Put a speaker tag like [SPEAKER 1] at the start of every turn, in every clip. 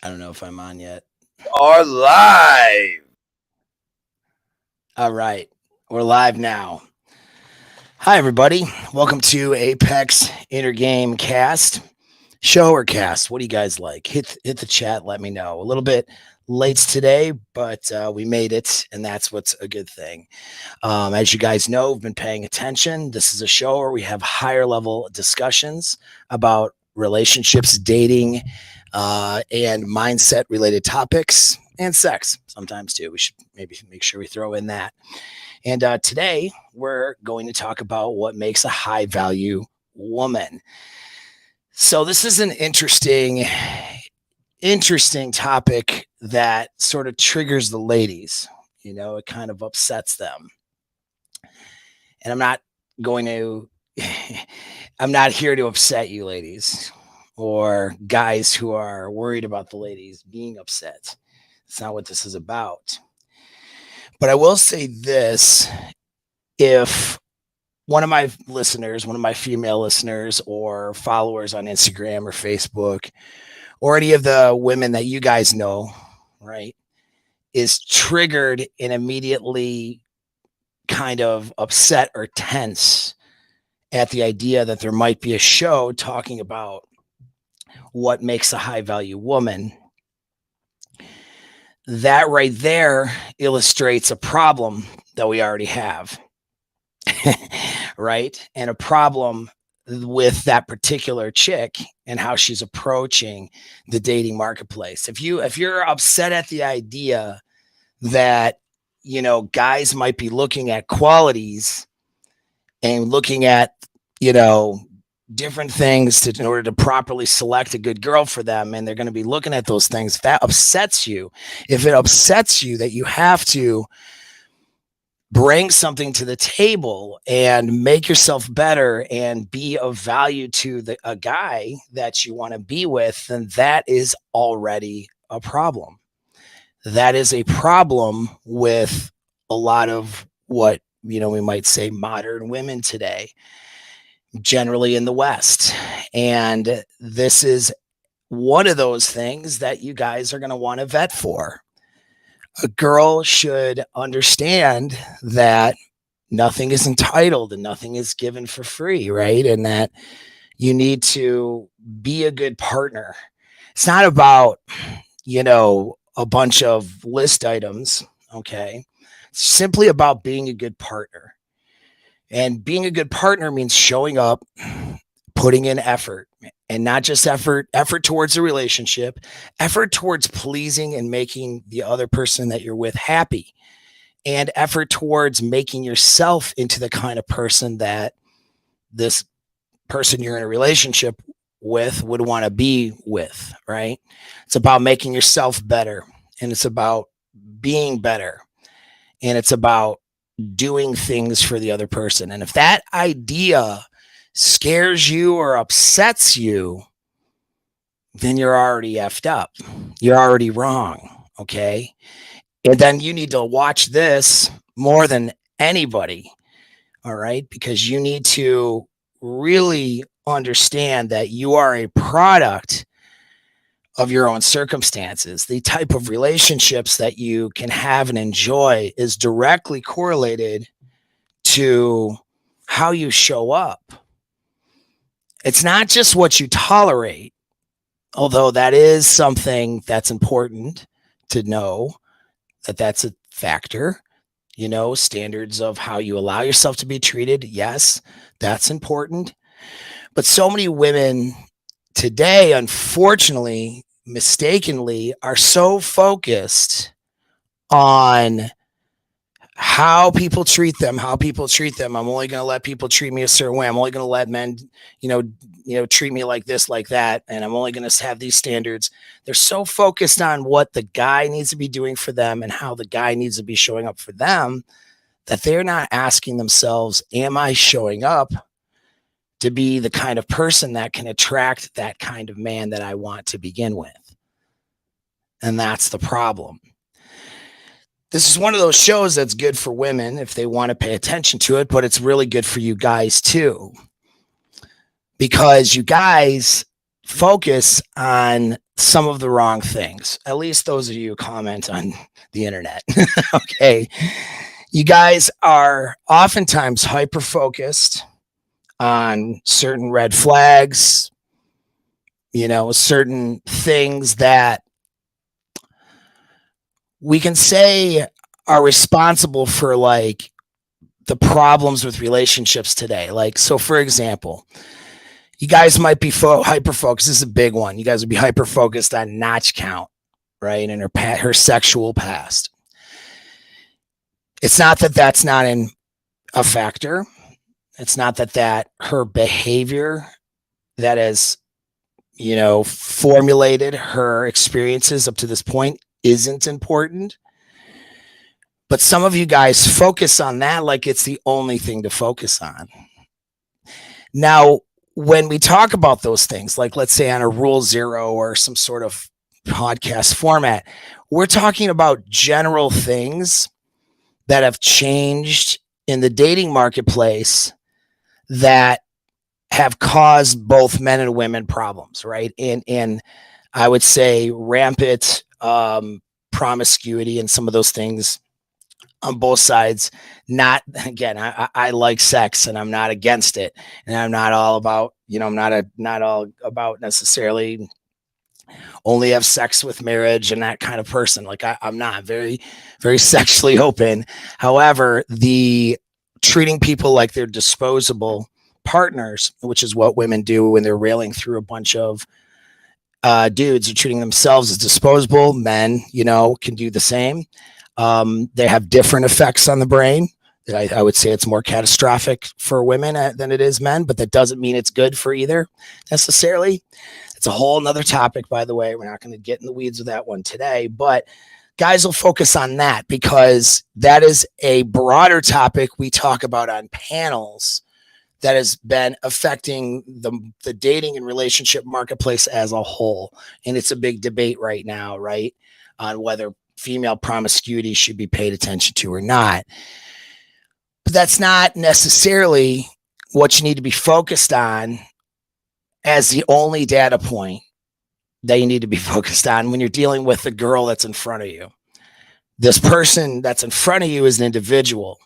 [SPEAKER 1] I don't know if I'm on yet.
[SPEAKER 2] Are live.
[SPEAKER 1] All right. We're live now. Hi, everybody. Welcome to Apex Intergame Cast. Show or cast? What do you guys like? Hit the chat. Let me know. A little bit late today, but we made it, and that's what's a good thing. As you guys know, we've been paying attention. This is a show where we have higher level discussions about relationships, dating, and mindset related topics, and sex sometimes too. We should maybe make sure we throw in that. And today we're going to talk about what makes a high value woman. So this is an interesting topic that sort of triggers the ladies. You know, it kind of upsets them. And I'm not going to I'm not here to upset you ladies or guys who are worried about the ladies being upset. It's not what this is about. But I will say this, if one of my listeners, one of my female listeners or followers on Instagram or Facebook, or any of the women that you guys know, right, is triggered and immediately kind of upset or tense at the idea that there might be a show talking about what makes a high value woman, that right there illustrates a problem that we already have. Right? And a problem with that particular chick and how she's approaching the dating marketplace. If you're upset at the idea that guys might be looking at qualities and looking at you know different things in order to properly select a good girl for them, and they're going to be looking at those things, if that upsets you, if it upsets you that you have to bring something to the table and make yourself better and be of value to a guy that you want to be with, then that is already a problem. That is a problem with a lot of what we might say modern women today, generally in the West. And this is one of those things that you guys are going to want to vet for. A girl should understand that nothing is entitled and nothing is given for free, right? And that you need to be a good partner. It's not about, a bunch of list items, okay? It's simply about being a good partner. And being a good partner means showing up, putting in effort, and not just effort towards a relationship, effort towards pleasing and making the other person that you're with happy, and effort towards making yourself into the kind of person that this person you're in a relationship with would want to be with, right? It's about making yourself better, and it's about being better, and it's about doing things for the other person. And if that idea scares you or upsets you, then you're already effed up. You're already wrong. Okay. And then you need to watch this more than anybody. All right. Because you need to really understand that you are a product of your own circumstances. The type of relationships that you can have and enjoy is directly correlated to how you show up. It's not just what you tolerate, although that is something that's important to know, that's a factor. Standards of how you allow yourself to be treated. Yes, that's important. But so many women today, unfortunately, mistakenly, are so focused on how people treat them. I'm only going to let people treat me a certain way. I'm only going to let men, treat me like this, like that. And I'm only going to have these standards. They're so focused on what the guy needs to be doing for them and how the guy needs to be showing up for them, that they're not asking themselves, am I showing up to be the kind of person that can attract that kind of man that I want to begin with? And that's the problem. This is one of those shows that's good for women if they want to pay attention to it, but it's really good for you guys too. Because you guys focus on some of the wrong things. At least those of you who comment on the internet. Okay. You guys are oftentimes hyper focused on certain red flags, certain things that we can say are responsible for like the problems with relationships today. Like, so for example, you guys might be hyper focused. This is a big one. You guys would be hyper focused on notch count, right? And her sexual past. It's not that that's not a factor. It's not that her behavior that has, formulated her experiences up to this point isn't important. But some of you guys focus on that like it's the only thing to focus on. Now, when we talk about those things, like let's say on a Rule Zero or some sort of podcast format, we're talking about general things that have changed in the dating marketplace that have caused both men and women problems, right? And I would say rampant promiscuity and some of those things on both sides. Not, again, I like sex and I'm not against it, and I'm not all about, I'm not all about necessarily only have sex with marriage and that kind of person. Like I'm not very, very sexually open. However, the treating people like they're disposable partners, which is what women do when they're railing through a bunch of dudes, are treating themselves as disposable. Men, can do the same. They have different effects on the brain. I would say it's more catastrophic for women than it is men, but that doesn't mean it's good for either necessarily. It's a whole nother topic, by the way. We're not going to get in the weeds with that one today, but guys will focus on that because that is a broader topic we talk about on panels that has been affecting the dating and relationship marketplace as a whole. And it's a big debate right now, right? On whether female promiscuity should be paid attention to or not. But that's not necessarily what you need to be focused on as the only data point that you need to be focused on when you're dealing with the girl that's in front of you. This person that's in front of you is an individual,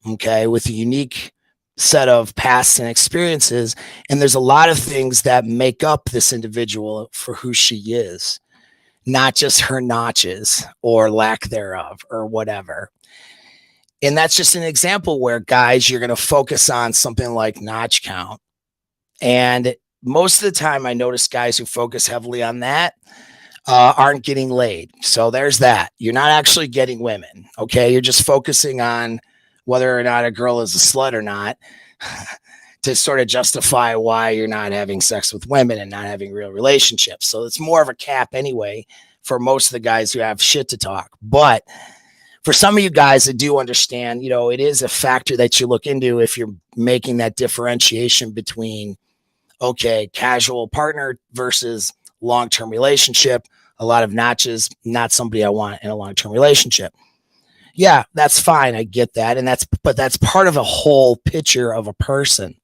[SPEAKER 1] okay, with a unique set of pasts and experiences. And there's a lot of things that make up this individual for who she is, not just her notches or lack thereof or whatever. And that's just an example where, guys, you're going to focus on something like notch count. And most of the time I notice guys who focus heavily on that aren't getting laid. So there's that. You're not actually getting women. Okay. You're just focusing on whether or not a girl is a slut or not to sort of justify why you're not having sex with women and not having real relationships. So it's more of a cap anyway for most of the guys who have shit to talk. But for some of you guys that do understand, it is a factor that you look into if you're making that differentiation between, okay, casual partner versus long-term relationship. A lot of notches, not somebody I want in a long-term relationship. Yeah, that's fine. I get that. But that's part of a whole picture of a person.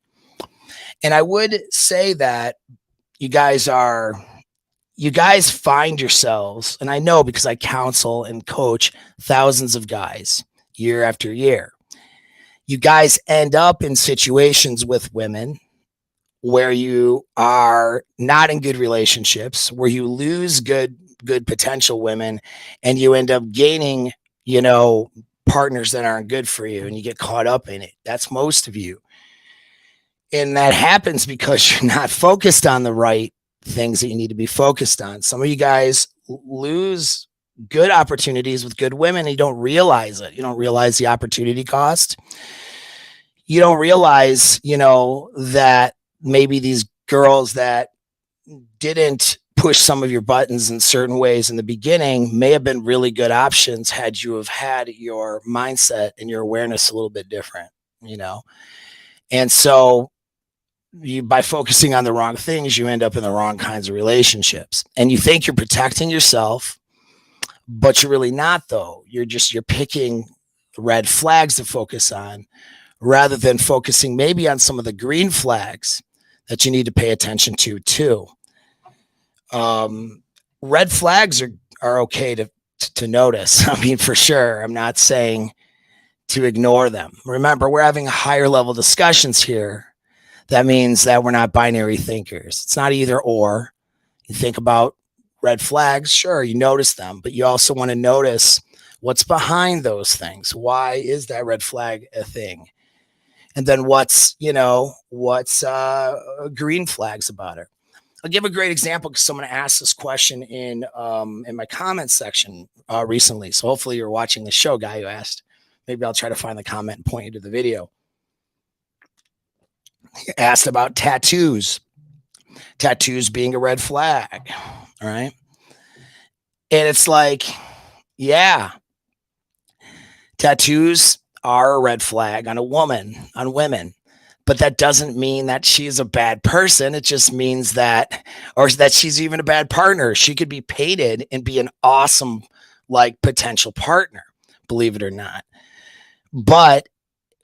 [SPEAKER 1] And I would say that you guys find yourselves, and I know because I counsel and coach thousands of guys year after year. You guys end up in situations with women where you are not in good relationships, where you lose good potential women, and you end up gaining, partners that aren't good for you, and you get caught up in it. That's most of you. And that happens because you're not focused on the right things that you need to be focused on. Some of you guys lose good opportunities with good women, and you don't realize it. You don't realize the opportunity cost. You don't realize, that maybe these girls that didn't push some of your buttons in certain ways in the beginning may have been really good options had you have had your mindset and your awareness a little bit different, And so by focusing on the wrong things, you end up in the wrong kinds of relationships. And you think you're protecting yourself, but you're really not, though. You're picking red flags to focus on rather than focusing maybe on some of the green flags that you need to pay attention to too. red flags are okay to notice. I mean, for sure. I'm not saying to ignore them. Remember, we're having higher level discussions here. That means that we're not binary thinkers. It's not either or. You think about red flags, sure, you notice them, but you also want to notice what's behind those things. Why is that red flag a thing? And then what's green flags about it? I'll give a great example because someone asked this question in my comments section recently. So hopefully you're watching the show, guy who asked. Maybe I'll try to find the comment and point you to the video. He asked about tattoos. Tattoos being a red flag. All right. And it's like, yeah, tattoos are a red flag on women. But that doesn't mean that she's a bad person. It just means that she's even a bad partner. She could be painted and be an awesome, like, potential partner, believe it or not. But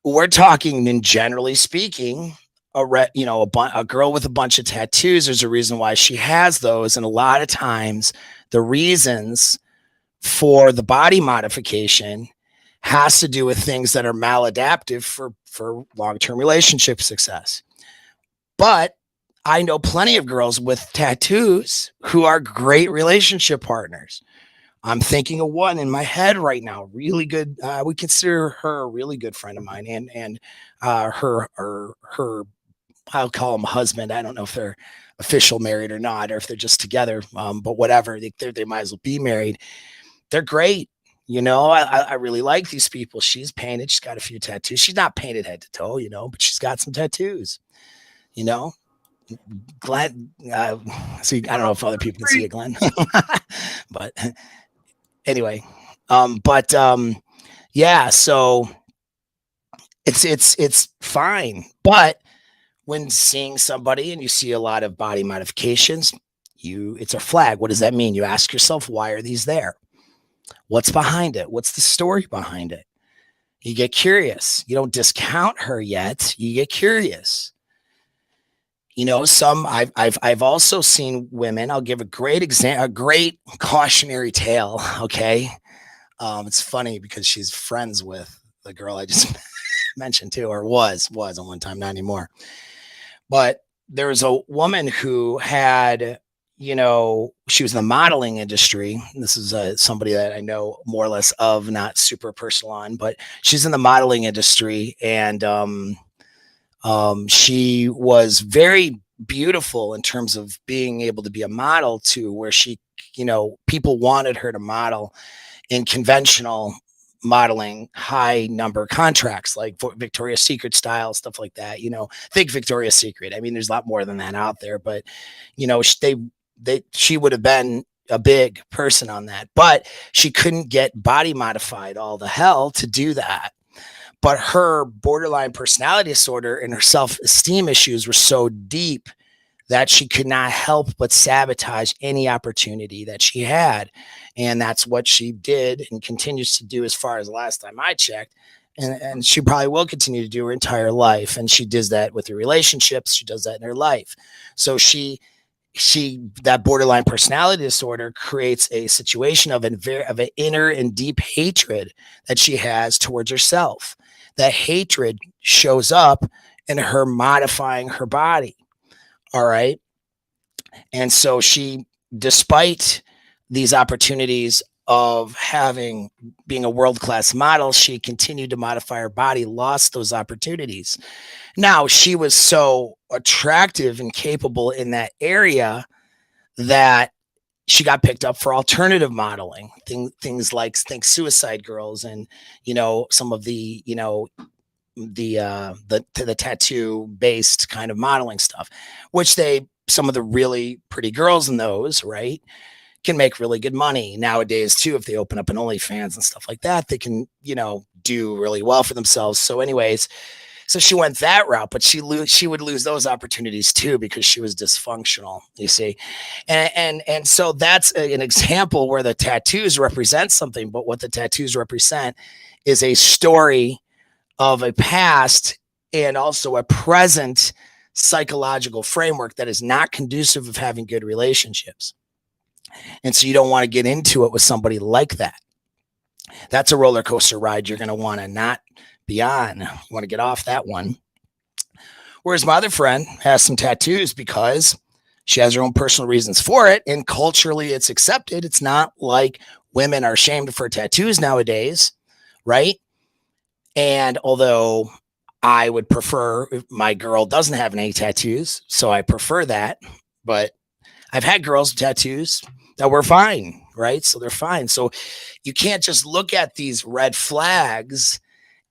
[SPEAKER 1] we're talking, in generally speaking, a girl with a bunch of tattoos. There's a reason why she has those, and a lot of times the reasons for the body modification has to do with things that are maladaptive for long-term relationship success. But I know plenty of girls with tattoos who are great relationship partners. I'm thinking of one in my head right now. Really good. We consider her a really good friend of mine, and her I'll call him husband. I don't know if they're official married or not, or if they're just together. But whatever, they might as well be married. They're great. I really like these people. She's painted. She's got a few tattoos. She's not painted head to toe, but she's got some tattoos. Glad. See, I don't know if other people can see it, Glenn, but anyway, yeah. So it's fine, but when seeing somebody and you see a lot of body modifications, it's a flag. What does that mean? You ask yourself, why are these there? What's behind it? What's the story behind it? You get curious. You don't discount her yet. You get curious. I've also seen women. I'll give a great example, a great cautionary tale. Okay. It's funny because she's friends with the girl I just mentioned too, or was at one time, not anymore. But there was a woman who had, she was in the modeling industry. This is somebody that I know more or less of, not super personal on, but she's in the modeling industry. And she was very beautiful in terms of being able to be a model too, where she, people wanted her to model in conventional modeling high number contracts like Victoria's Secret style, stuff like that. Think Victoria's Secret. I mean, there's a lot more than that out there, but she would have been a big person on that, but she couldn't get body modified all the hell to do that. But her borderline personality disorder and her self-esteem issues were so deep that she could not help but sabotage any opportunity that she had. And that's what she did and continues to do as far as the last time I checked. And she probably will continue to do her entire life. And she does that with her relationships. She does that in her life. So that borderline personality disorder creates a situation of an inner and deep hatred that she has towards herself. That hatred shows up in her modifying her body. All right. And so she, despite these opportunities of being a world-class model, she continued to modify her body, lost those opportunities. Now, she was so attractive and capable in that area that she got picked up for alternative modeling, things like Suicide Girls and, some of the, the tattoo based kind of modeling stuff, which some of the really pretty girls in those, right, can make really good money nowadays too. If they open up an OnlyFans and stuff like that, they can, do really well for themselves. So anyways, so she went that route, but she would lose those opportunities too because she was dysfunctional, you see. And so that's an example where the tattoos represent something, but what the tattoos represent is a story of a past and also a present psychological framework that is not conducive of having good relationships. And so you don't want to get into it with somebody like that. That's a roller coaster ride you're going to want to not be on. You want to get off that one. Whereas my other friend has some tattoos because she has her own personal reasons for it. And culturally, it's accepted. It's not like women are ashamed of her tattoos nowadays, right? And although I would prefer if my girl doesn't have any tattoos, so I prefer that. But I've had girls with tattoos that were fine, right? So they're fine. So you can't just look at these red flags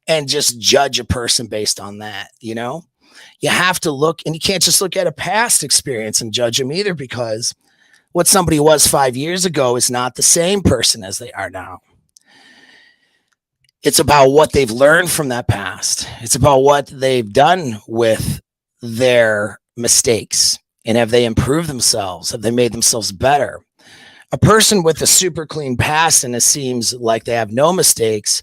[SPEAKER 1] and just judge a person based on that, you know? You have to look, and you can't just look at a past experience and judge them either, because what somebody was 5 years ago is not the same person as they are now. It's about what they've learned from that past. It's about what they've done with their mistakes. And have they improved themselves? Have they made themselves better? A person with a super clean past and it seems like they have no mistakes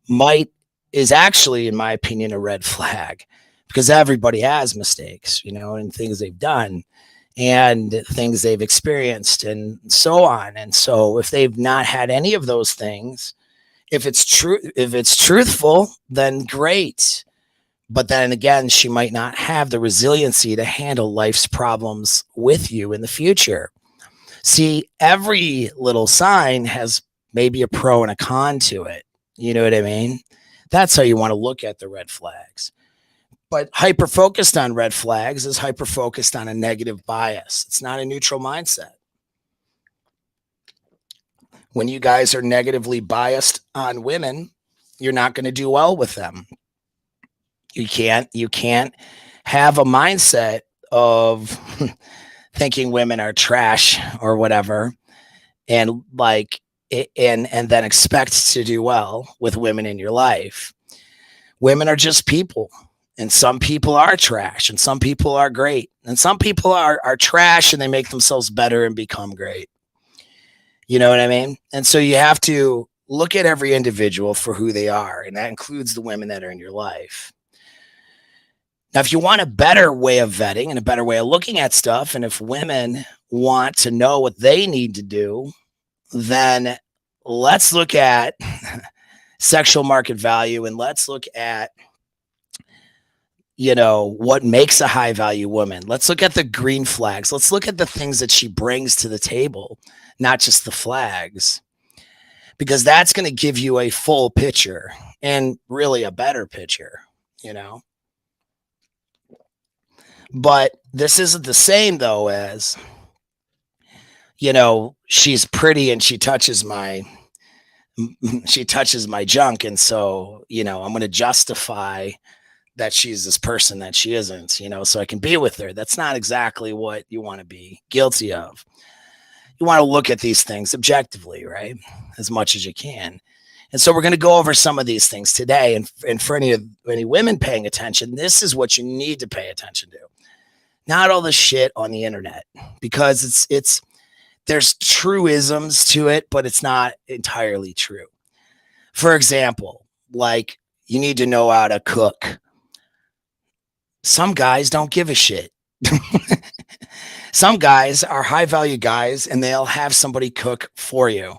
[SPEAKER 1] might is actually, in my opinion, a red flag, because everybody has mistakes, and things they've done and things they've experienced and so on. And so if they've not had any of those things, if it's truthful, then great. But then again, she might not have the resiliency to handle life's problems with you in the future. See, every little sign has maybe a pro and a con to it. You know what I mean? That's how you want to look at the red flags. But hyper focused on red flags is hyper focused on a negative bias. It's not a neutral mindset. When you guys are negatively biased on women, you're not going to do well with them. You can't have a mindset of thinking women are trash or whatever, and and then expect to do well with women in your life. Women are just people, and some people are trash and some people are great, and some people are trash and they make themselves better and become great. You know what I mean? And so you have to look at every individual for who they are, and that includes the women that are in your life. Now, if you want a better way of vetting and a better way of looking at stuff, and if women want to know what they need to do, then let's look at sexual market value, and let's look at what makes a high value woman. Let's look at the green flags. Let's look at the things that she brings to the table, not just the flags, because that's going to give you a full picture and really a better picture. But this isn't the same though as, she's pretty and she touches my junk, and so I'm going to justify that she's this person that she isn't, so I can be with her. That's not exactly what you want to be guilty of. You want to look at these things objectively, right? As much as you can. And so we're going to go over some of these things today. And for any women paying attention, this is what you need to pay attention to. Not all the shit on the internet, because there's truisms to it, but it's not entirely true. For example, like, you need to know how to cook. Some guys don't give a shit. Some guys are high value guys and they'll have somebody cook for you.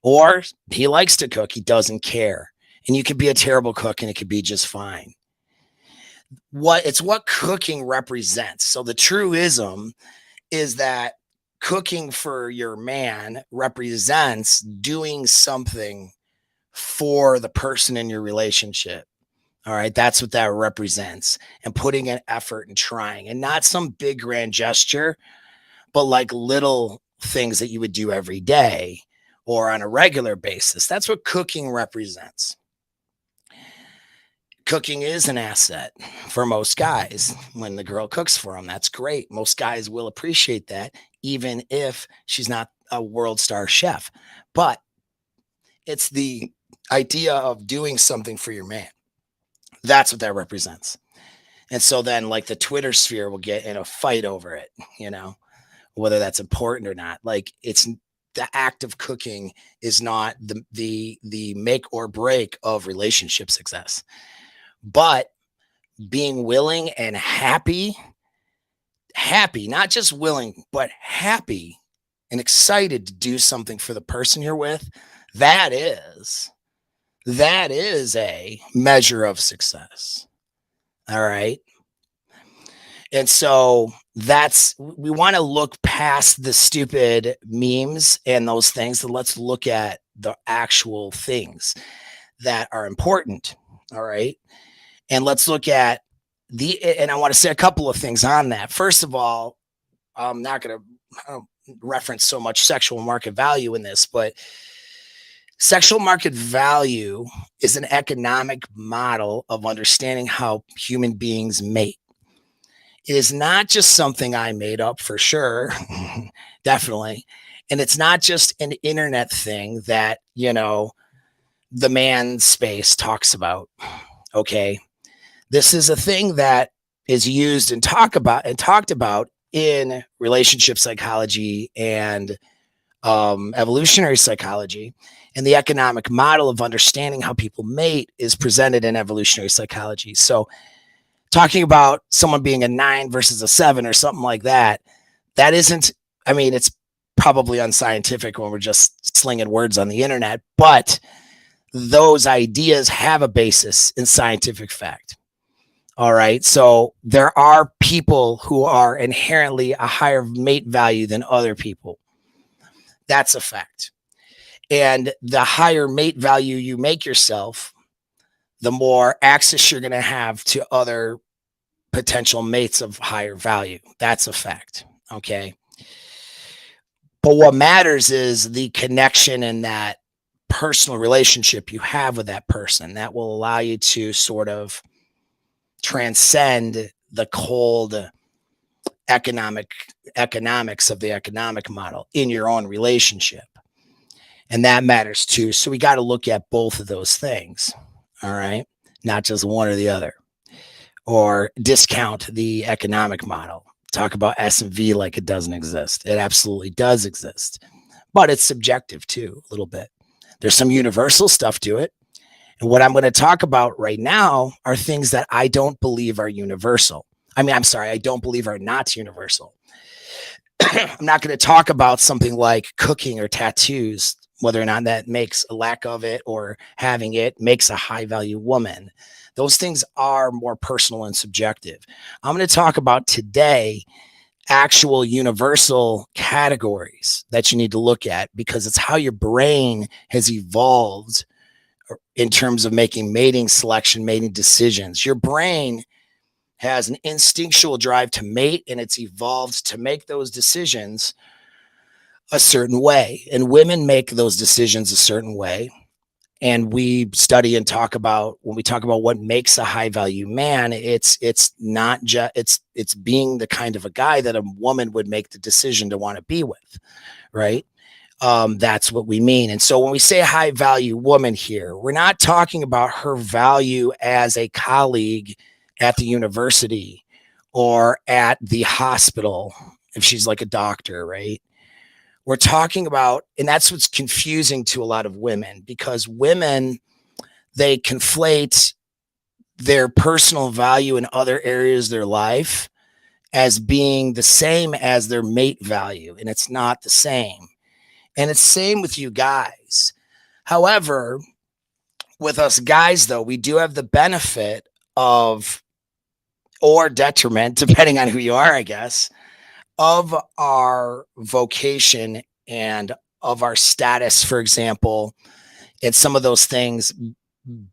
[SPEAKER 1] Or he likes to cook, he doesn't care. And you could be a terrible cook and it could be just fine. It's what cooking represents. So the truism is that cooking for your man represents doing something for the person in your relationship. All right, that's what that represents, and putting an effort and trying, and not some big grand gesture, but like little things that you would do every day or on a regular basis. That's what cooking represents. Cooking is an asset for most guys. When the girl cooks for them, that's great. Most guys will appreciate that, even if she's not a world star chef. But it's the idea of doing something for your man. That's what that represents. And so then, like, the Twitter sphere will get in a fight over it, whether that's important or not. Like, it's the act of cooking is not the make or break of relationship success, but being willing and happy, not just willing, but happy and excited to do something for the person you're with, that is a measure of success. All right. And so we want to look past the stupid memes and those things, and let's look at the actual things that are important. All right. And let's look at and I want to say a couple of things on that. First of all, I'm not going to reference so much sexual market value in this, but sexual market value is an economic model of understanding how human beings mate. It is not just something I made up for sure, definitely. And it's not just an internet thing that, the man space talks about. Okay. This is a thing that is used and talked about in relationship psychology and evolutionary psychology. And the economic model of understanding how people mate is presented in evolutionary psychology. So, talking about someone being a 9 versus a 7 or something like that, that isn't, I mean, it's probably unscientific when we're just slinging words on the internet, but those ideas have a basis in scientific fact. All right. So there are people who are inherently a higher mate value than other people. That's a fact. And the higher mate value you make yourself, the more access you're going to have to other potential mates of higher value. That's a fact. Okay. But what matters is the connection and that personal relationship you have with that person that will allow you to sort of transcend the cold economics of the economic model in your own relationship. And that matters too. So we got to look at both of those things. All right. Not just one or the other, or discount the economic model. Talk about S&V like it doesn't exist. It absolutely does exist, but it's subjective too, a little bit. There's some universal stuff to it. And what I'm going to talk about right now are things that I don't believe are universal. I don't believe are not universal. I'm not going to talk about something like cooking or tattoos, whether or not that makes a lack of it or having it makes a high value woman. Those things are more personal and subjective. I'm going to talk about today actual universal categories that you need to look at because it's how your brain has evolved in terms of making mating selection, mating decisions. Your brain has an instinctual drive to mate, and it's evolved to make those decisions a certain way. And women make those decisions a certain way. And we study and talk about when we talk about what makes a high value man, it's not just it's being the kind of a guy that a woman would make the decision to want to be with, right? That's what we mean. And so when we say high value woman here, we're not talking about her value as a colleague at the university or at the hospital if she's like a doctor, right? We're talking about, and that's what's confusing to a lot of women because women, they conflate their personal value in other areas of their life as being the same as their mate value. And it's not the same. And it's same with you guys. However, with us guys, though, we do have the benefit of, or detriment, depending on who you are, I guess, of our vocation and of our status, for example, and some of those things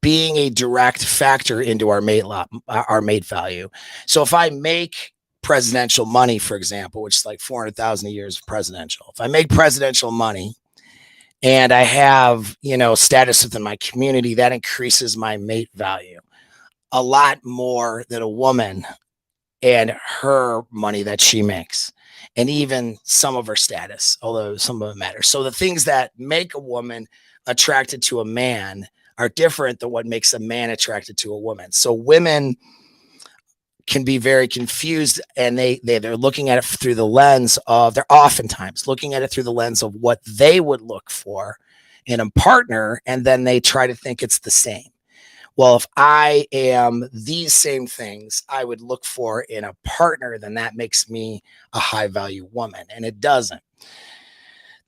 [SPEAKER 1] being a direct factor into our mate value. So if I make presidential money, for example, which is like 400,000 a year is presidential. If I make presidential money and I have, status within my community, that increases my mate value a lot more than a woman and her money that she makes, and even some of her status, although some of it matters. So the things that make a woman attracted to a man are different than what makes a man attracted to a woman. So women can be very confused, and they're looking at it through the lens of, they're oftentimes looking at it through the lens of what they would look for in a partner, and then they try to think it's the same. Well, if I am these same things I would look for in a partner, then that makes me a high value woman. And it doesn't.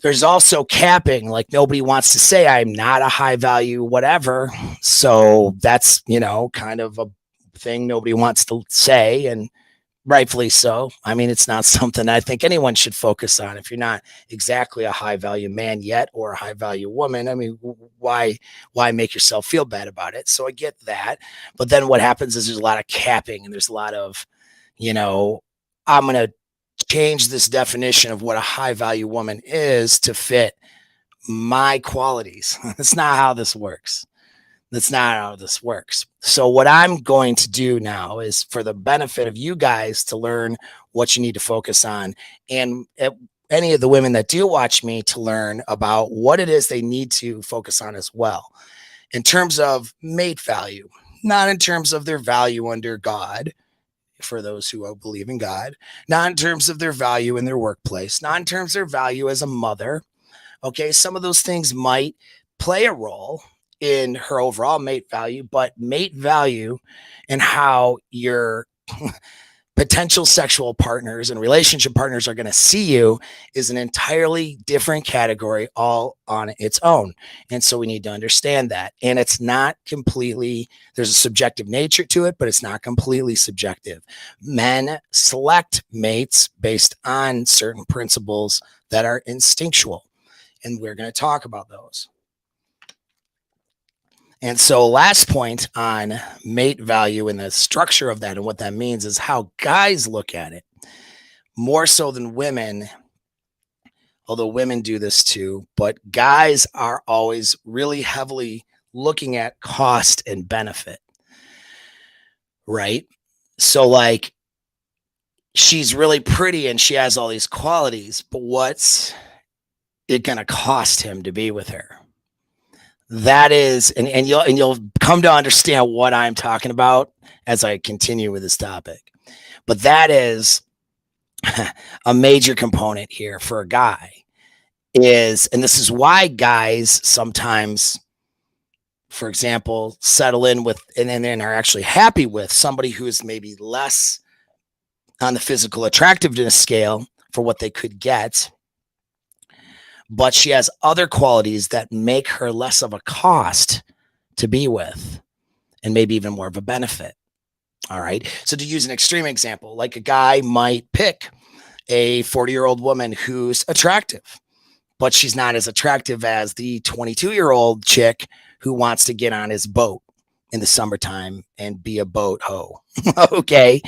[SPEAKER 1] There's also capping. Like nobody wants to say I'm not a high value, whatever. So that's, kind of a thing nobody wants to say. And rightfully so. I mean, it's not something I think anyone should focus on. If you're not exactly a high value man yet or a high value woman, I mean, why make yourself feel bad about it? So I get that. But then what happens is there's a lot of capping and there's a lot of, I'm going to change this definition of what a high value woman is to fit my qualities. That's not how this works. That's not how this works. So what I'm going to do now is for the benefit of you guys to learn what you need to focus on, and any of the women that do watch me to learn about what it is they need to focus on as well in terms of mate value, not in terms of their value under God, for those who believe in God, not in terms of their value in their workplace, not in terms of their value as a mother. Okay, some of those things might play a role in her overall mate value, but mate value and how your potential sexual partners and relationship partners are going to see you is an entirely different category all on its own. And so we need to understand that. And it's not completely, there's a subjective nature to it, but it's not completely subjective. Men select mates based on certain principles that are instinctual. And we're going to talk about those. And so, last point on mate value and the structure of that and what that means is how guys look at it more so than women, although women do this too. But guys are always really heavily looking at cost and benefit, right? So, like, she's really pretty and she has all these qualities, but what's it going to cost him to be with her? That is, and you'll come to understand what I'm talking about as I continue with this topic. But that is a major component here for a guy is, and this is why guys sometimes, for example, settle in with and then are actually happy with somebody who is maybe less on the physical attractiveness scale for what they could get, but she has other qualities that make her less of a cost to be with and maybe even more of a benefit. All right. So to use an extreme example, like a guy might pick a 40-year-old woman who's attractive, but she's not as attractive as the 22-year-old chick who wants to get on his boat in the summertime and be a boat hoe. Okay.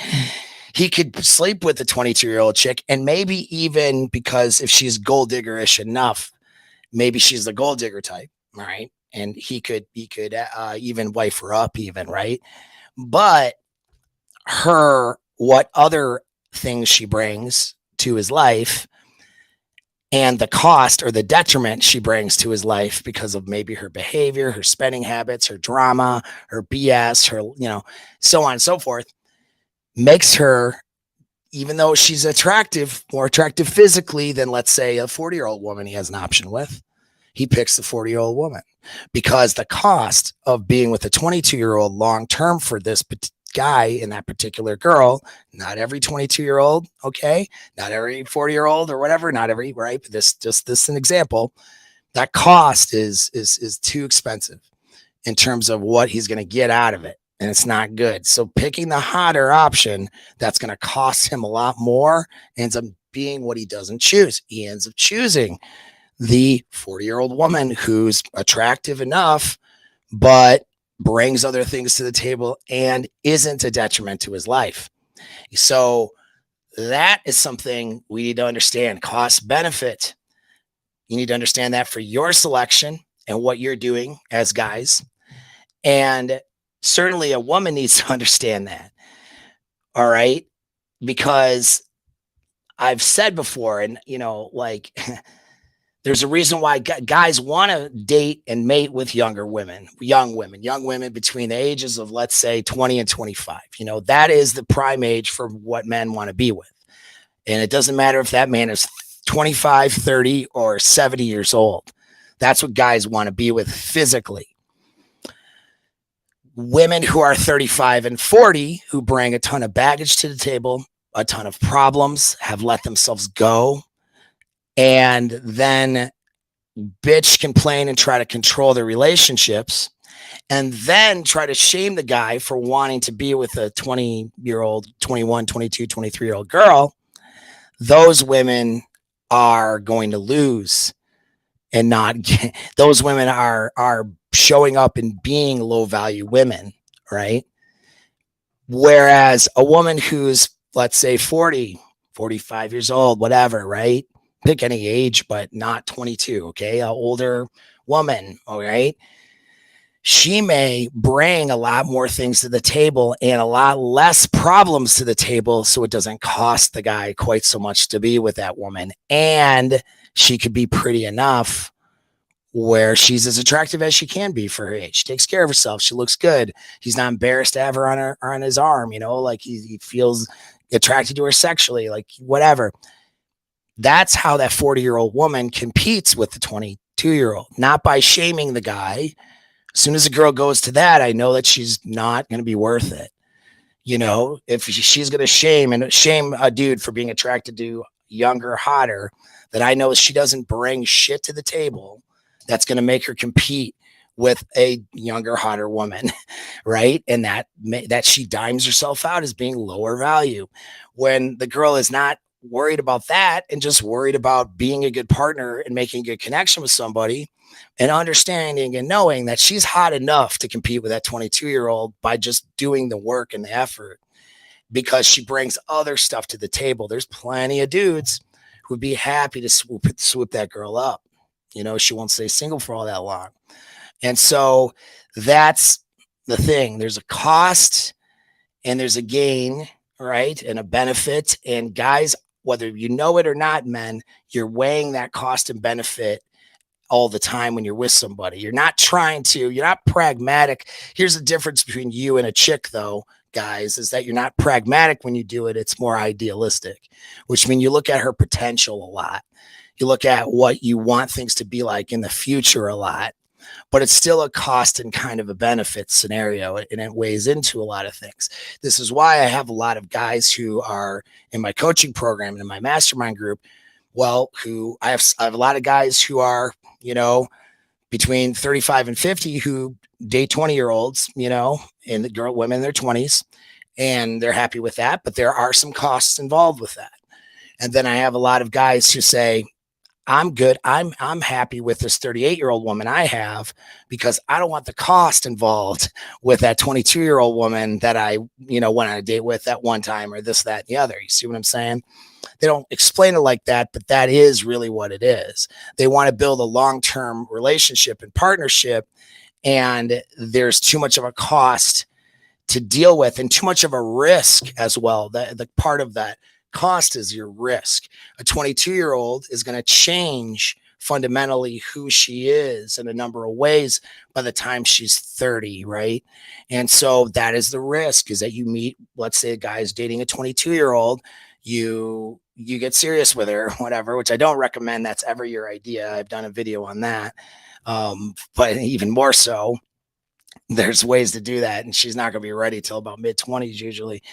[SPEAKER 1] He could sleep with the 22-year-old chick, and maybe even because if she's gold diggerish enough, maybe she's the gold digger type, right? And he could even wife her up, even, right? But what other things she brings to his life and the cost or the detriment she brings to his life because of maybe her behavior, her spending habits, her drama, her BS, her, so on and so forth, makes her, even though she's more attractive physically than, let's say, a 40-year-old woman he has an option with, he picks the 40-year-old woman because the cost of being with a 22-year-old long-term for this guy and that particular girl, not every 22-year-old, okay, not every 40-year-old or whatever, not every, right? This an example. That cost is too expensive in terms of what he's going to get out of it. And it's not good. So picking the hotter option that's going to cost him a lot more ends up being what he doesn't choose. He ends up choosing the 40-year-old woman who's attractive enough, but brings other things to the table and isn't a detriment to his life. So that is something we need to understand. Cost benefit. You need to understand that for your selection and what you're doing as guys. And certainly a woman needs to understand that. All right. Because I've said before, and, there's a reason why guys want to date and mate with young women between the ages of, let's say, 20 and 25. That is the prime age for what men want to be with. And it doesn't matter if that man is 25, 30, or 70 years old. That's what guys want to be with physically. Women who are 35 and 40 who bring a ton of baggage to the table, a ton of problems, have let themselves go, and then bitch, complain, and try to control their relationships, and then try to shame the guy for wanting to be with a 20-year-old, 21, 22, 23-year-old girl, those women are going to lose and not get, those women are showing up and being low value women, right? Whereas a woman who's, let's say, 40, 45 years old, whatever, right? Pick any age, but not 22, okay? An older woman, all right? She may bring a lot more things to the table and a lot less problems to the table, so it doesn't cost the guy quite so much to be with that woman. And she could be pretty enough where she's as attractive as she can be for her age. She takes care of herself. She looks good. He's not embarrassed to have her on her on his arm, like he feels attracted to her sexually, like whatever. That's how that 40-year-old woman competes with the 22-year-old, not by shaming the guy. As soon as a girl goes to that, I know that she's not going to be worth it. If she's going to shame a dude for being attracted to younger, hotter, that I know she doesn't bring shit to the table that's going to make her compete with a younger, hotter woman, right? And that she dimes herself out as being lower value, when the girl is not worried about that and just worried about being a good partner and making a good connection with somebody, and understanding and knowing that she's hot enough to compete with that 22-year-old by just doing the work and the effort, because she brings other stuff to the table. There's plenty of dudes who would be happy to swoop that girl up. She won't stay single for all that long. And so that's the thing. There's a cost and there's a gain, right? And a benefit. And guys, whether you know it or not, men, you're weighing that cost and benefit all the time when you're with somebody. You're not pragmatic. Here's the difference between you and a chick, though, guys, is that you're not pragmatic when you do it. It's more idealistic, which means you look at her potential a lot. You look at what you want things to be like in the future a lot, but it's still a cost and kind of a benefit scenario, and it weighs into a lot of things. This is why I have a lot of guys who are in my coaching program and in my mastermind group. Well, I have a lot of guys who are, between 35 and 50 who date 20-year-olds, and the women in their 20s, and they're happy with that, but there are some costs involved with that. And then I have a lot of guys who say, I'm good. I'm happy with this 38-year-old woman I have, because I don't want the cost involved with that 22-year-old woman that I, went on a date with that one time, or this, that, and the other. You see what I'm saying? They don't explain it like that, but that is really what it is. They want to build a long-term relationship and partnership, and there's too much of a cost to deal with and too much of a risk as well. The part of that cost is your risk. A 22-year-old is going to change fundamentally who she is in a number of ways by the time she's 30, right? And so that is the risk, is that you meet, let's say a guy is dating a 22-year-old, you get serious with her, whatever, which I don't recommend that's ever your idea. I've done a video on that. But even more so, there's ways to do that, and she's not going to be ready till about mid-20s usually.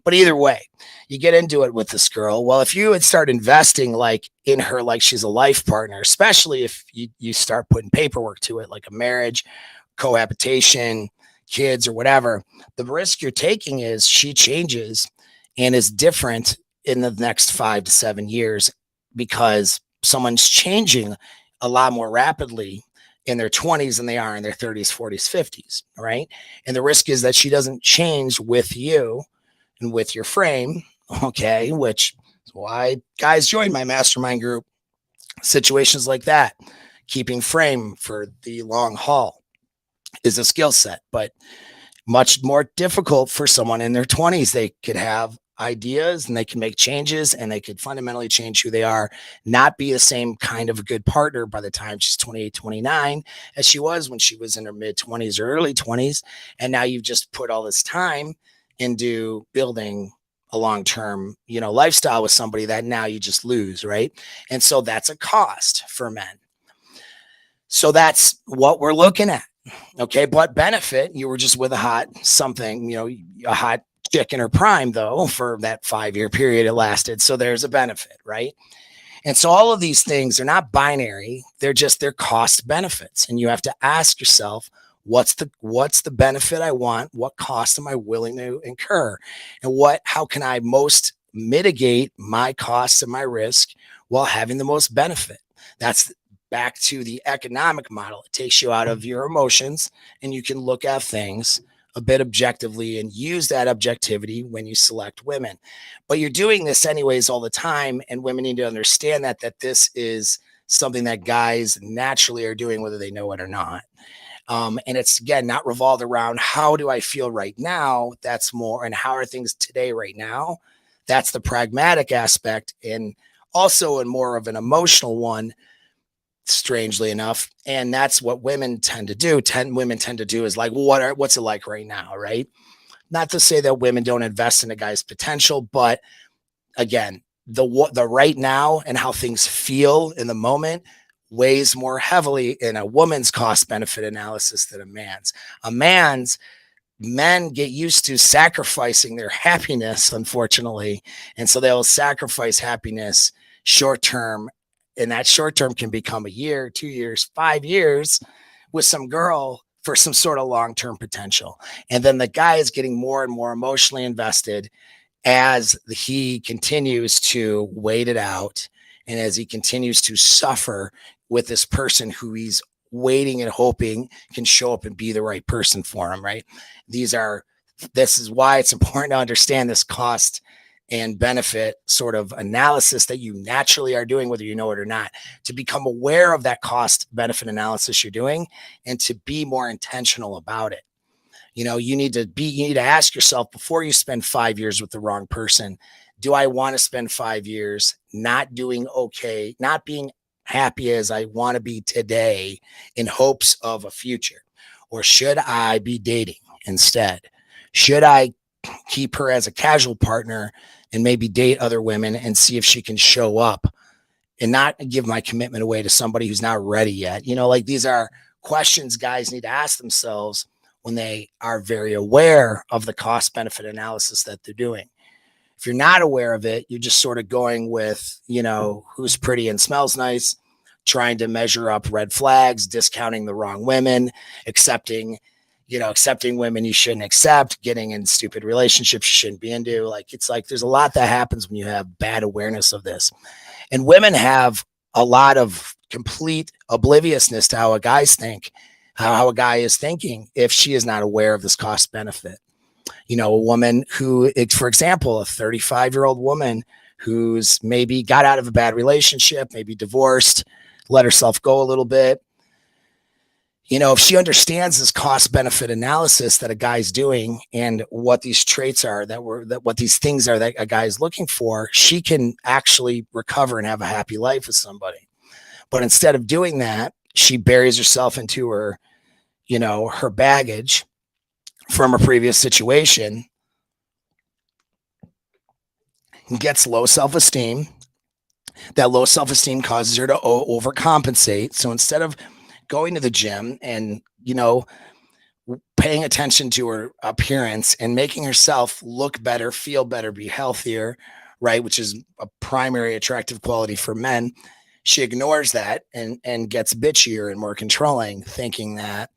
[SPEAKER 1] But either way, you get into it with this girl. Well, if you would start investing like in her, like she's a life partner, especially if you start putting paperwork to it, like a marriage, cohabitation, kids, or whatever, the risk you're taking is she changes and is different in the next 5 to 7 years, because someone's changing a lot more rapidly in their 20s than they are in their 30s, 40s, 50s, right? And the risk is that she doesn't change with you and with your frame, okay? Which is why guys join my mastermind group. Situations like that, keeping frame for the long haul, is a skill set, but much more difficult for someone in their 20s. They could have ideas and they can make changes, and they could fundamentally change who they are, not be the same kind of a good partner by the time she's 28, 29 as she was when she was in her mid 20s or early 20s. And now you've just put all this time into building a long-term, lifestyle with somebody that now you just lose, right? And so that's a cost for men. So that's what we're looking at. Okay. But benefit, you were just with a hot chick in her prime, though, for that 5-year period it lasted. So there's a benefit, right? And so all of these things are not binary. They're cost benefits. And you have to ask yourself, what's the benefit I want? What cost am I willing to incur? And how can I most mitigate my costs and my risk while having the most benefit? That's back to the economic model. It takes you out of your emotions and you can look at things a bit objectively and use that objectivity when you select women. But you're doing this anyways all the time, and women need to understand that this is something that guys naturally are doing, whether they know it or not. And it's, again, not revolved around how do I feel right now. That's more, and how are things today right now. That's the pragmatic aspect, and also in more of an emotional one, strangely enough. And that's what women tend to do. Women tend to do is like, what's it like right now, right? Not to say that women don't invest in a guy's potential, but again, the right now and how things feel in the moment weighs more heavily in a woman's cost benefit analysis than a man's. Men get used to sacrificing their happiness, unfortunately, and so they'll sacrifice happiness short term, and that short term can become a year, 2 years, 5 years with some girl for some sort of long term potential. And then the guy is getting more and more emotionally invested as he continues to wait it out, and as he continues to suffer with this person who he's waiting and hoping can show up and be the right person for him, right? This is why it's important to understand this cost and benefit sort of analysis that you naturally are doing, whether you know it or not, to become aware of that cost benefit analysis you're doing and to be more intentional about it. You need to ask yourself before you spend 5 years with the wrong person, do I want to spend 5 years not doing okay, not being happy as I want to be today in hopes of a future? Or should I be dating instead? Should I keep her as a casual partner and maybe date other women and see if she can show up and not give my commitment away to somebody who's not ready yet? These are questions guys need to ask themselves when they are very aware of the cost benefit analysis that they're doing. If you're not aware of it, you're just sort of going with, who's pretty and smells nice, trying to measure up red flags, discounting the wrong women, accepting women you shouldn't accept, getting in stupid relationships you shouldn't be into. It's like there's a lot that happens when you have bad awareness of this. And women have a lot of complete obliviousness to how a guy is thinking if she is not aware of this cost benefit. A woman who, for example, a 35-year-old woman who's maybe got out of a bad relationship, maybe divorced, let herself go a little bit. If she understands this cost benefit analysis that a guy's doing and what these traits are what these things are that a guy is looking for, she can actually recover and have a happy life with somebody. But instead of doing that, she buries herself into her baggage from a previous situation, gets low self-esteem. That low self-esteem causes her to overcompensate. So instead of going to the gym and, paying attention to her appearance and making herself look better, feel better, be healthier, right, which is a primary attractive quality for men, she ignores that and gets bitchier and more controlling, thinking that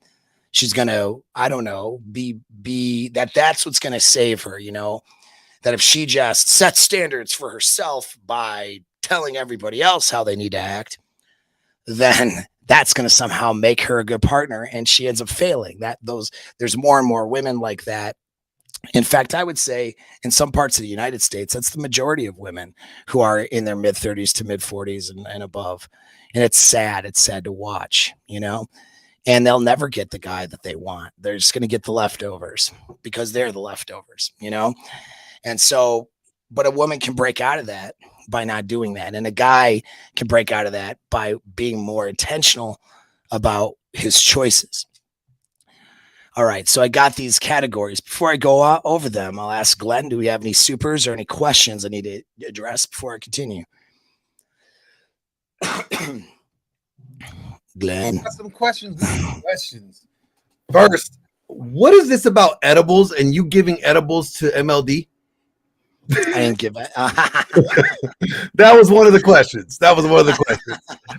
[SPEAKER 1] she's going to, I don't know, that's what's going to save her, that if she just sets standards for herself by telling everybody else how they need to act, then that's going to somehow make her a good partner, and she ends up failing. There's more and more women like that. In fact, I would say in some parts of the United States, that's the majority of women who are in their mid 30s to mid 40s and above. And it's sad. It's sad to watch, and they'll never get the guy that they want. They're just going to get the leftovers because they're the leftovers, And so, but a woman can break out of that by not doing that. And a guy can break out of that by being more intentional about his choices. All right. So I got these categories. Before I go over them, I'll ask Glenn, do we have any supers or any questions I need to address before I continue? Glenn.
[SPEAKER 2] Got some questions. First, what is this about edibles and you giving edibles to MLD?
[SPEAKER 1] I didn't give it.
[SPEAKER 3] That was one of the questions. All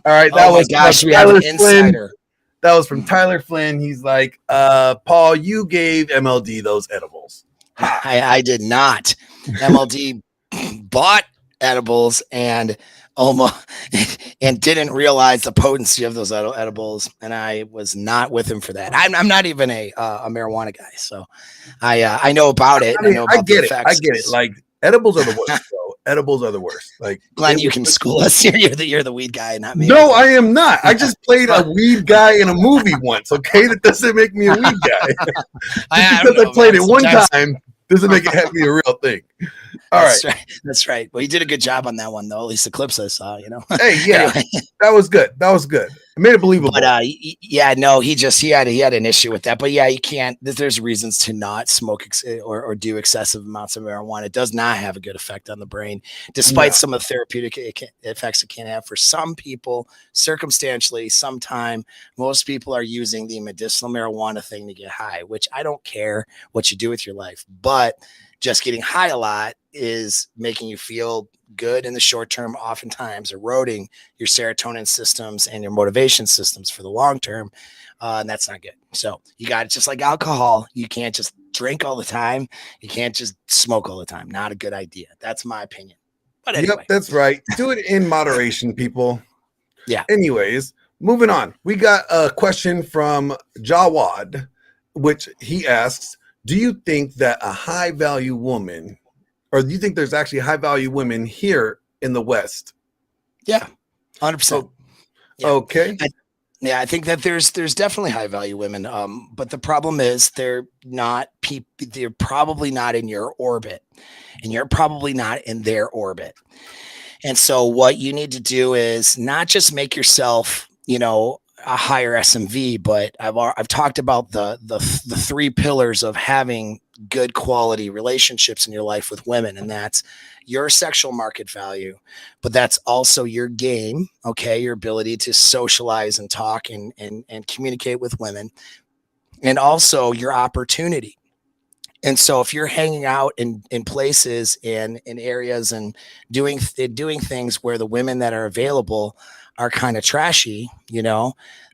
[SPEAKER 3] right. That
[SPEAKER 1] Oh my
[SPEAKER 3] was
[SPEAKER 1] gosh, we have
[SPEAKER 3] Tyler
[SPEAKER 1] an
[SPEAKER 3] Flynn.
[SPEAKER 1] insider.
[SPEAKER 3] That was from Tyler Flynn. He's like, Paul, you gave MLD those edibles.
[SPEAKER 1] I did not. MLD bought edibles and almost and didn't realize the potency of those edibles, and I was not with him for that. I'm not even a marijuana guy, so I know about it.
[SPEAKER 3] I mean,
[SPEAKER 1] know
[SPEAKER 3] I
[SPEAKER 1] about the
[SPEAKER 3] get it.
[SPEAKER 1] effects.
[SPEAKER 3] Like edibles are the worst, bro. Edibles are the worst. Like
[SPEAKER 1] Glenn, you can school us. You're the weed guy, not me.
[SPEAKER 3] No, I am not. I just played a weed guy in a movie once. Okay, that doesn't make me a weed guy. Because I played it one time doesn't make it be a real thing.
[SPEAKER 1] That's right. Well, you did a good job on that one, though. At least the clips I saw,
[SPEAKER 3] Hey, yeah, anyway. That was good. I made it believable.
[SPEAKER 1] But yeah, no, he had an issue with that. But yeah, you can't. There's reasons to not smoke or do excessive amounts of marijuana. It does not have a good effect on the brain, despite some of the therapeutic effects it can have for some people. Circumstantially, sometime most people are using the medicinal marijuana thing to get high, which I don't care what you do with your life, but just getting high a lot is making you feel good in the short term, oftentimes eroding your serotonin systems and your motivation systems for the long term. And that's not good. So you got it. Just like alcohol, you can't just drink all the time. You can't just smoke all the time. Not a good idea. That's my opinion. But anyway.
[SPEAKER 3] Yep, that's right. Do it in moderation, people.
[SPEAKER 1] Yeah.
[SPEAKER 3] Anyways, moving on. We got a question from Jawad, which he asks, do you think that a high value woman, or do you think there's actually high value women here in the West?
[SPEAKER 1] Yeah, 100%.
[SPEAKER 3] Yeah. Okay.
[SPEAKER 1] I think that there's definitely high value women. But the problem is they're probably not in your orbit, and you're probably not in their orbit. And so what you need to do is not just make yourself, a higher SMV, but I've talked about the three pillars of having good quality relationships in your life with women, and that's your sexual market value, but that's also your game, okay, your ability to socialize and talk and communicate with women, and also your opportunity. And so if you're hanging out in places and in areas and doing things where the women that are available are kind of trashy,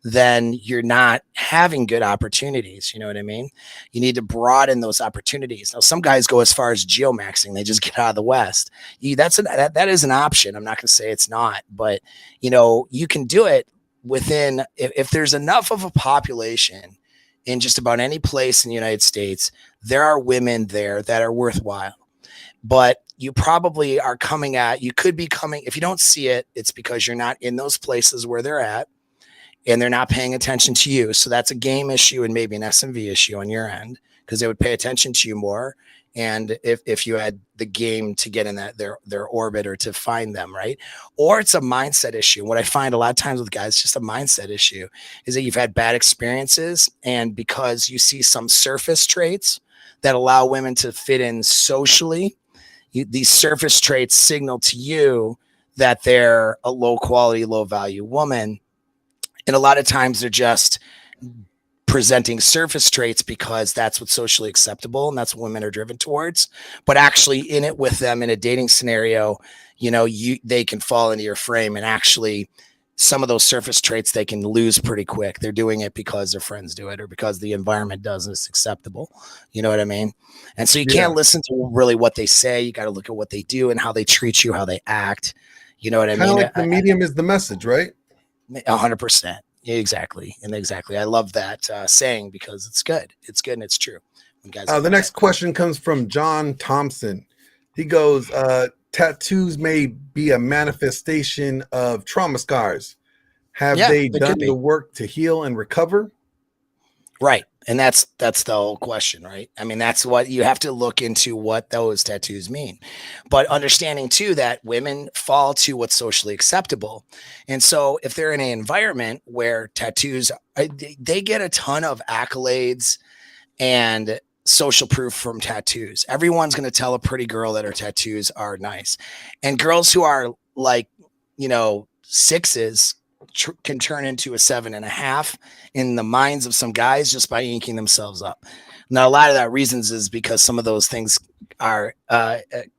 [SPEAKER 1] then you're not having good opportunities. You know what I mean? You need to broaden those opportunities. Now, some guys go as far as geomaxing. They just get out of the West. That is an option. I'm not going to say it's not, but you can do it within, if there's enough of a population in just about any place in the United States, there are women there that are worthwhile. But you probably you could be coming, if you don't see it, it's because you're not in those places where they're at and they're not paying attention to you. So that's a game issue and maybe an SMV issue on your end, because they would pay attention to you more. And if you had the game to get in their orbit or to find them, right? Or it's a mindset issue. What I find a lot of times with guys, just a mindset issue, is that you've had bad experiences, and because you see some surface traits that allow women to fit in socially, these surface traits signal to you that they're a low quality, low value woman. And a lot of times they're just presenting surface traits because that's what's socially acceptable and that's what women are driven towards. But actually in it with them in a dating scenario, they can fall into your frame, and actually some of those surface traits they can lose pretty quick. They're doing it because their friends do it or because the environment does and it's acceptable. You know what I mean? And so you can't listen to really what they say. You got to look at what they do and how they treat you, how they act. You know what I mean?
[SPEAKER 3] Like the medium is the message, right?
[SPEAKER 1] 100%. Exactly. And exactly. I love that saying because it's good. It's good and it's true.
[SPEAKER 3] The next question comes from John Thompson. He goes, tattoos may be a manifestation of trauma scars. Have they done the work to heal and recover?
[SPEAKER 1] Right. And that's the whole question, right? I mean, that's what you have to look into, what those tattoos mean. But understanding too that women fall to what's socially acceptable. And so if they're in an environment where tattoos, they get a ton of accolades and social proof from tattoos. Everyone's going to tell a pretty girl that her tattoos are nice. And girls who are like, 6s can turn into a 7.5 in the minds of some guys just by inking themselves up. Now, a lot of that reasons is because some of those things are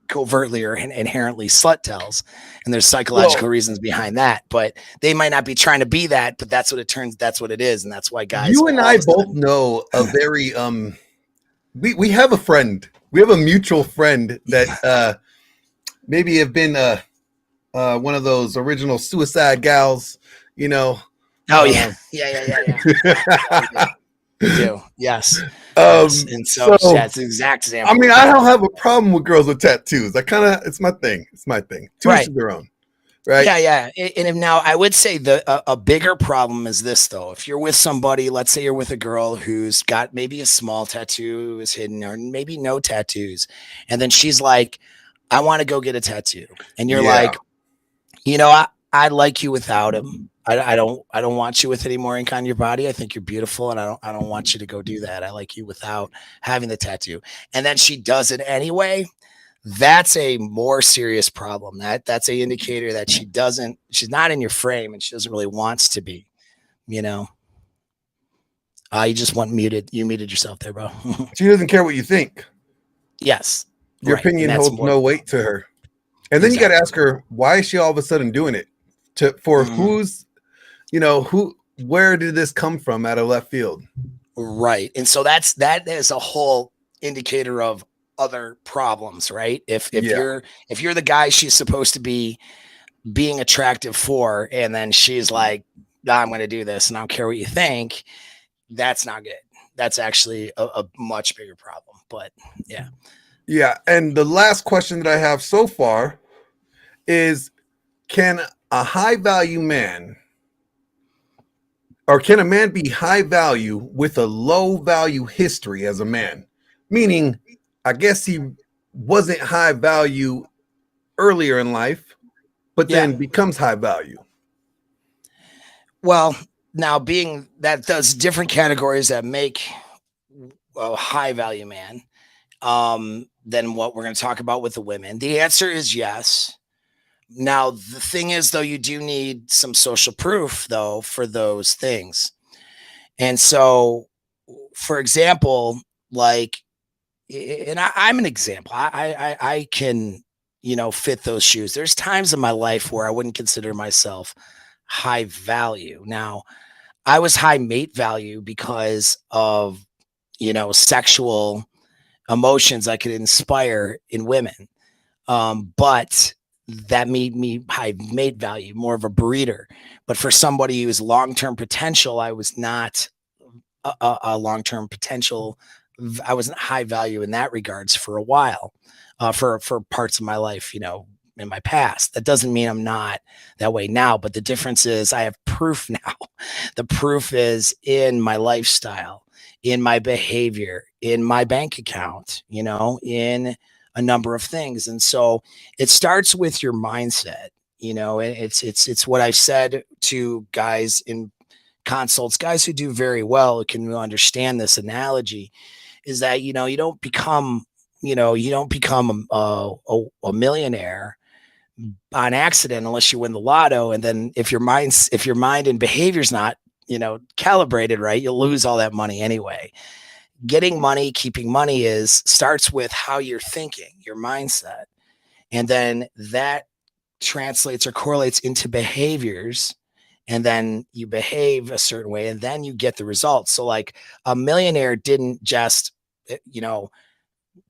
[SPEAKER 1] covertly or inherently slut tells, and there's psychological
[SPEAKER 3] Well,
[SPEAKER 1] reasons behind that, but they might not be trying to be that, but that's what it is, and that's why guys
[SPEAKER 3] you and
[SPEAKER 1] all
[SPEAKER 3] I
[SPEAKER 1] of a
[SPEAKER 3] both
[SPEAKER 1] sudden
[SPEAKER 3] know a very we have a friend. We have a mutual friend that maybe have been one of those original suicide gals, you know.
[SPEAKER 1] oh yeah
[SPEAKER 3] Um,
[SPEAKER 1] yeah we do yes
[SPEAKER 3] um,
[SPEAKER 1] and so
[SPEAKER 3] so
[SPEAKER 1] that's an exact
[SPEAKER 3] I
[SPEAKER 1] example
[SPEAKER 3] mean,
[SPEAKER 1] of
[SPEAKER 3] I
[SPEAKER 1] that.
[SPEAKER 3] don't have a problem with girls with tattoos. I kind of, it's my thing. It's my thing. To each
[SPEAKER 1] Right.
[SPEAKER 3] their own, right?
[SPEAKER 1] Yeah. And if now I would say a bigger problem is this though. If you're with somebody, let's say you're with a girl who's got maybe a small tattoo is hidden or maybe no tattoos, and then she's like, "I want to go get a tattoo," and you're
[SPEAKER 3] Yeah,
[SPEAKER 1] like, I like you without him. I don't want you with any more ink on your body. I think you're beautiful, and I don't want you to go do that. I like you without having the tattoo. And then she does it anyway. That's a more serious problem. That's a indicator that she's not in your frame and she doesn't really wants to be, you know. You just want muted. You muted yourself there, bro.
[SPEAKER 3] she doesn't care what you think.
[SPEAKER 1] Yes.
[SPEAKER 3] Your
[SPEAKER 1] Right. And
[SPEAKER 3] opinion
[SPEAKER 1] that's
[SPEAKER 3] holds
[SPEAKER 1] more
[SPEAKER 3] no weight to her. And then you got to
[SPEAKER 1] exactly.
[SPEAKER 3] ask her, why is she all of a sudden doing it? For
[SPEAKER 1] Mhm.
[SPEAKER 3] who's, where did this come from out of left field?
[SPEAKER 1] Right. And so that is a whole indicator of other problems, right? If
[SPEAKER 3] Yeah.
[SPEAKER 1] you're the guy she's supposed to be being attractive for, and then she's like, "Nah, I'm going to do this, and I don't care what you think," that's not good. That's actually a much bigger problem. But yeah.
[SPEAKER 3] Yeah. And the last question that I have so far is, can a high value man, or can a man be high value with a low value history as a man? Meaning, I guess he wasn't high value earlier in life, but
[SPEAKER 1] Yeah.
[SPEAKER 3] then becomes high value.
[SPEAKER 1] Well, now being that there's different categories that make a high value man than what we're going to talk about with the women. The answer is yes. Now, the thing is, though, you do need some social proof, though, for those things. And so, for example, like, and I'm an example. I can, fit those shoes. There's times in my life where I wouldn't consider myself high value. Now, I was high mate value because of, sexual emotions I could inspire in women. But that made me high mate value, more of a breeder. But for somebody who's long term potential, I was not a long term potential. I wasn't high value in that regards for a while, for parts of my life, in my past. That doesn't mean I'm not that way now, but the difference is I have proof now. The proof is in my lifestyle, in my behavior, in my bank account, in a number of things. And so it starts with your mindset. And it's what I've said to guys in consults, guys who do very well can understand this analogy, is that you don't become a millionaire on accident unless you win the lotto. And then if your mind and behavior's not calibrated right, you'll lose all that money anyway. Getting money, keeping money starts with how you're thinking, your mindset, and then that translates or correlates into behaviors, and then you behave a certain way and then you get the results. So like a millionaire didn't just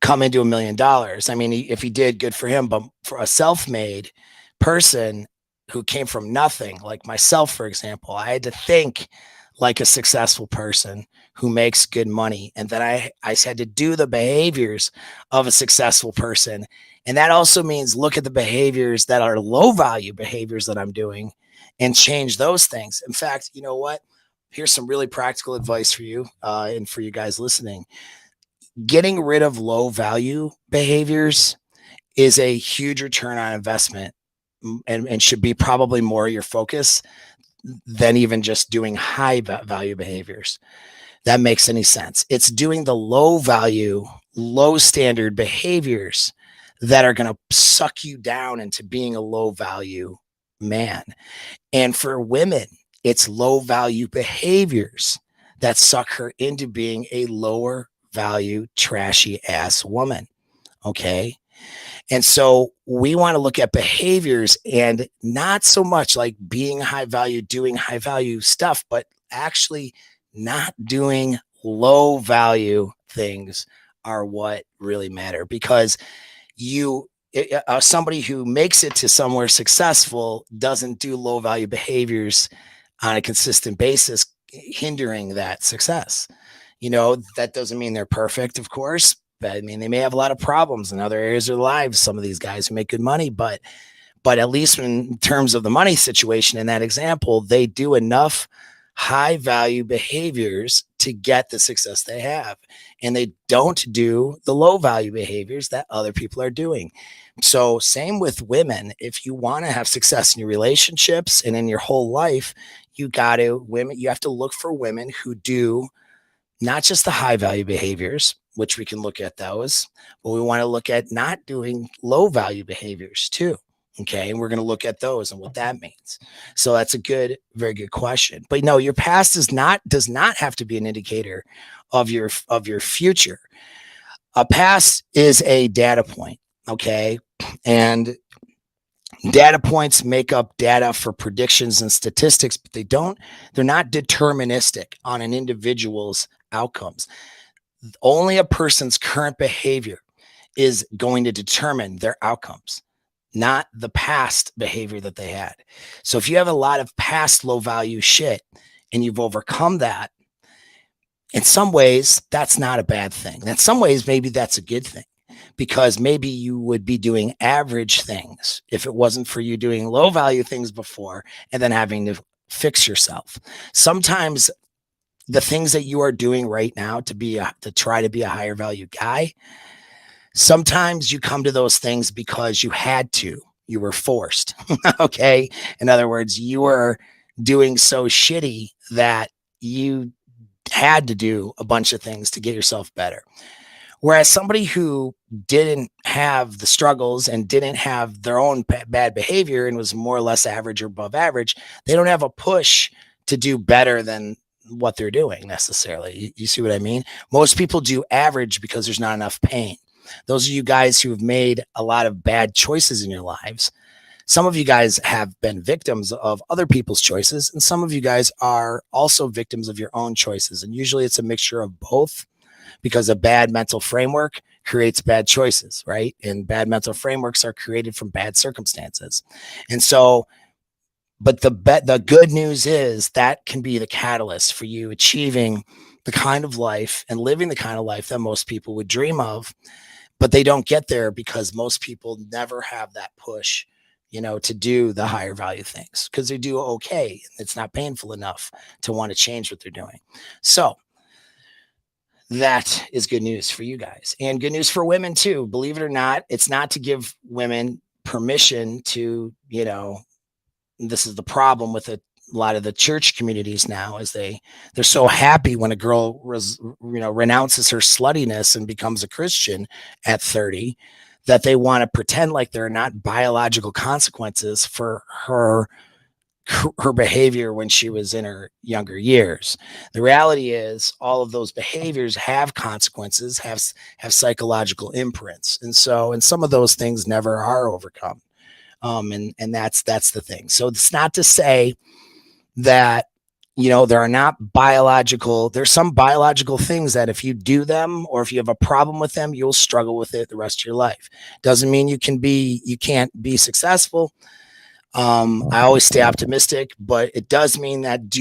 [SPEAKER 1] come into $1 million. I mean, if he did, good for him. But for a self-made person who came from nothing, like myself, for example, I had to think like a successful person who makes good money. And then I had to do the behaviors of a successful person. And that also means look at the behaviors that are low value behaviors that I'm doing and change those things. In fact, you know what? Here's some really practical advice for you and for you guys listening. Getting rid of low value behaviors is a huge return on investment, and should be probably more your focus than even just doing high value behaviors. That makes any sense. It's doing the low value, low standard behaviors that are going to suck you down into being a low value man. And for women, it's low value behaviors that suck her into being a lower value, trashy ass woman. Okay. And so we want to look at behaviors and not so much like being high value, doing high value stuff, but actually not doing low value things are what really matter, because somebody who makes it to somewhere successful doesn't do low value behaviors on a consistent basis, hindering that success. That doesn't mean they're perfect, of course. But I mean, they may have a lot of problems in other areas of their lives. Some of these guys who make good money, but at least in terms of the money situation in that example, they do enough high value behaviors to get the success they have. And they don't do the low value behaviors that other people are doing. So same with women. If you want to have success in your relationships and in your whole life, you have to look for women who do not just the high value behaviors, which we can look at those, but we want to look at not doing low value behaviors too. Okay. And we're going to look at those and what that means. So that's very good question. But no, your past does not have to be an indicator of your future. A past is a data point. Okay. And data points make up data for predictions and statistics, but they're not deterministic on an individual's outcomes. Only a person's current behavior is going to determine their outcomes, not the past behavior that they had. So if you have a lot of past low value shit and you've overcome that, in some ways, that's not a bad thing. In some ways, maybe that's a good thing, because maybe you would be doing average things if it wasn't for you doing low value things before and then having to fix yourself. Sometimes the things that you are doing right now to try to be a higher value guy, sometimes you come to those things because you had to, you were forced. Okay. In other words, you were doing so shitty that you had to do a bunch of things to get yourself better. Whereas somebody who didn't have the struggles and didn't have their own bad behavior and was more or less average or above average, they don't have a push to do better than what they're doing necessarily. You see what I mean? Most people do average because there's not enough pain. Those of you guys who have made a lot of bad choices in your lives, some of you guys have been victims of other people's choices, and some of you guys are also victims of your own choices. And usually it's a mixture of both, because a bad mental framework creates bad choices, right? And bad mental frameworks are created from bad circumstances. And so, but the good news is that can be the catalyst for you achieving the kind of life and living the kind of life that most people would dream of, but they don't get there because most people never have that push, to do the higher value things, because they do okay. It's not painful enough to want to change what they're doing. So that is good news for you guys, and good news for women too. Believe it or not, it's not to give women permission to, this is the problem with a lot of the church communities now, is they're so happy when a girl renounces her sluttiness and becomes a Christian at 30, that they want to pretend like there are not biological consequences for her behavior when she was in her younger years. The reality is all of those behaviors have consequences, have psychological imprints. And some of those things never are overcome. And that's the thing. So it's not to say that, there are not there's some biological things that if you do them, or if you have a problem with them, you'll struggle with it the rest of your life. Doesn't mean you can't be successful. I always stay optimistic, but it does mean that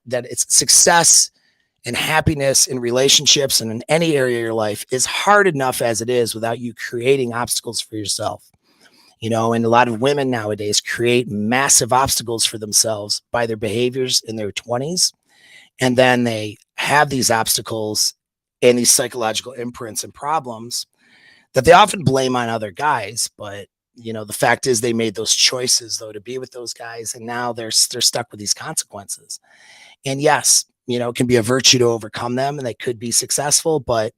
[SPEAKER 1] it's success and happiness in relationships and in any area of your life is hard enough as it is without you creating obstacles for yourself. And a lot of women nowadays create massive obstacles for themselves by their behaviors in their 20s. And then they have these obstacles and these psychological imprints and problems that they often blame on other guys. But, the fact is they made those choices, though, to be with those guys. And now they're stuck with these consequences. And yes, it can be a virtue to overcome them, and they could be successful, but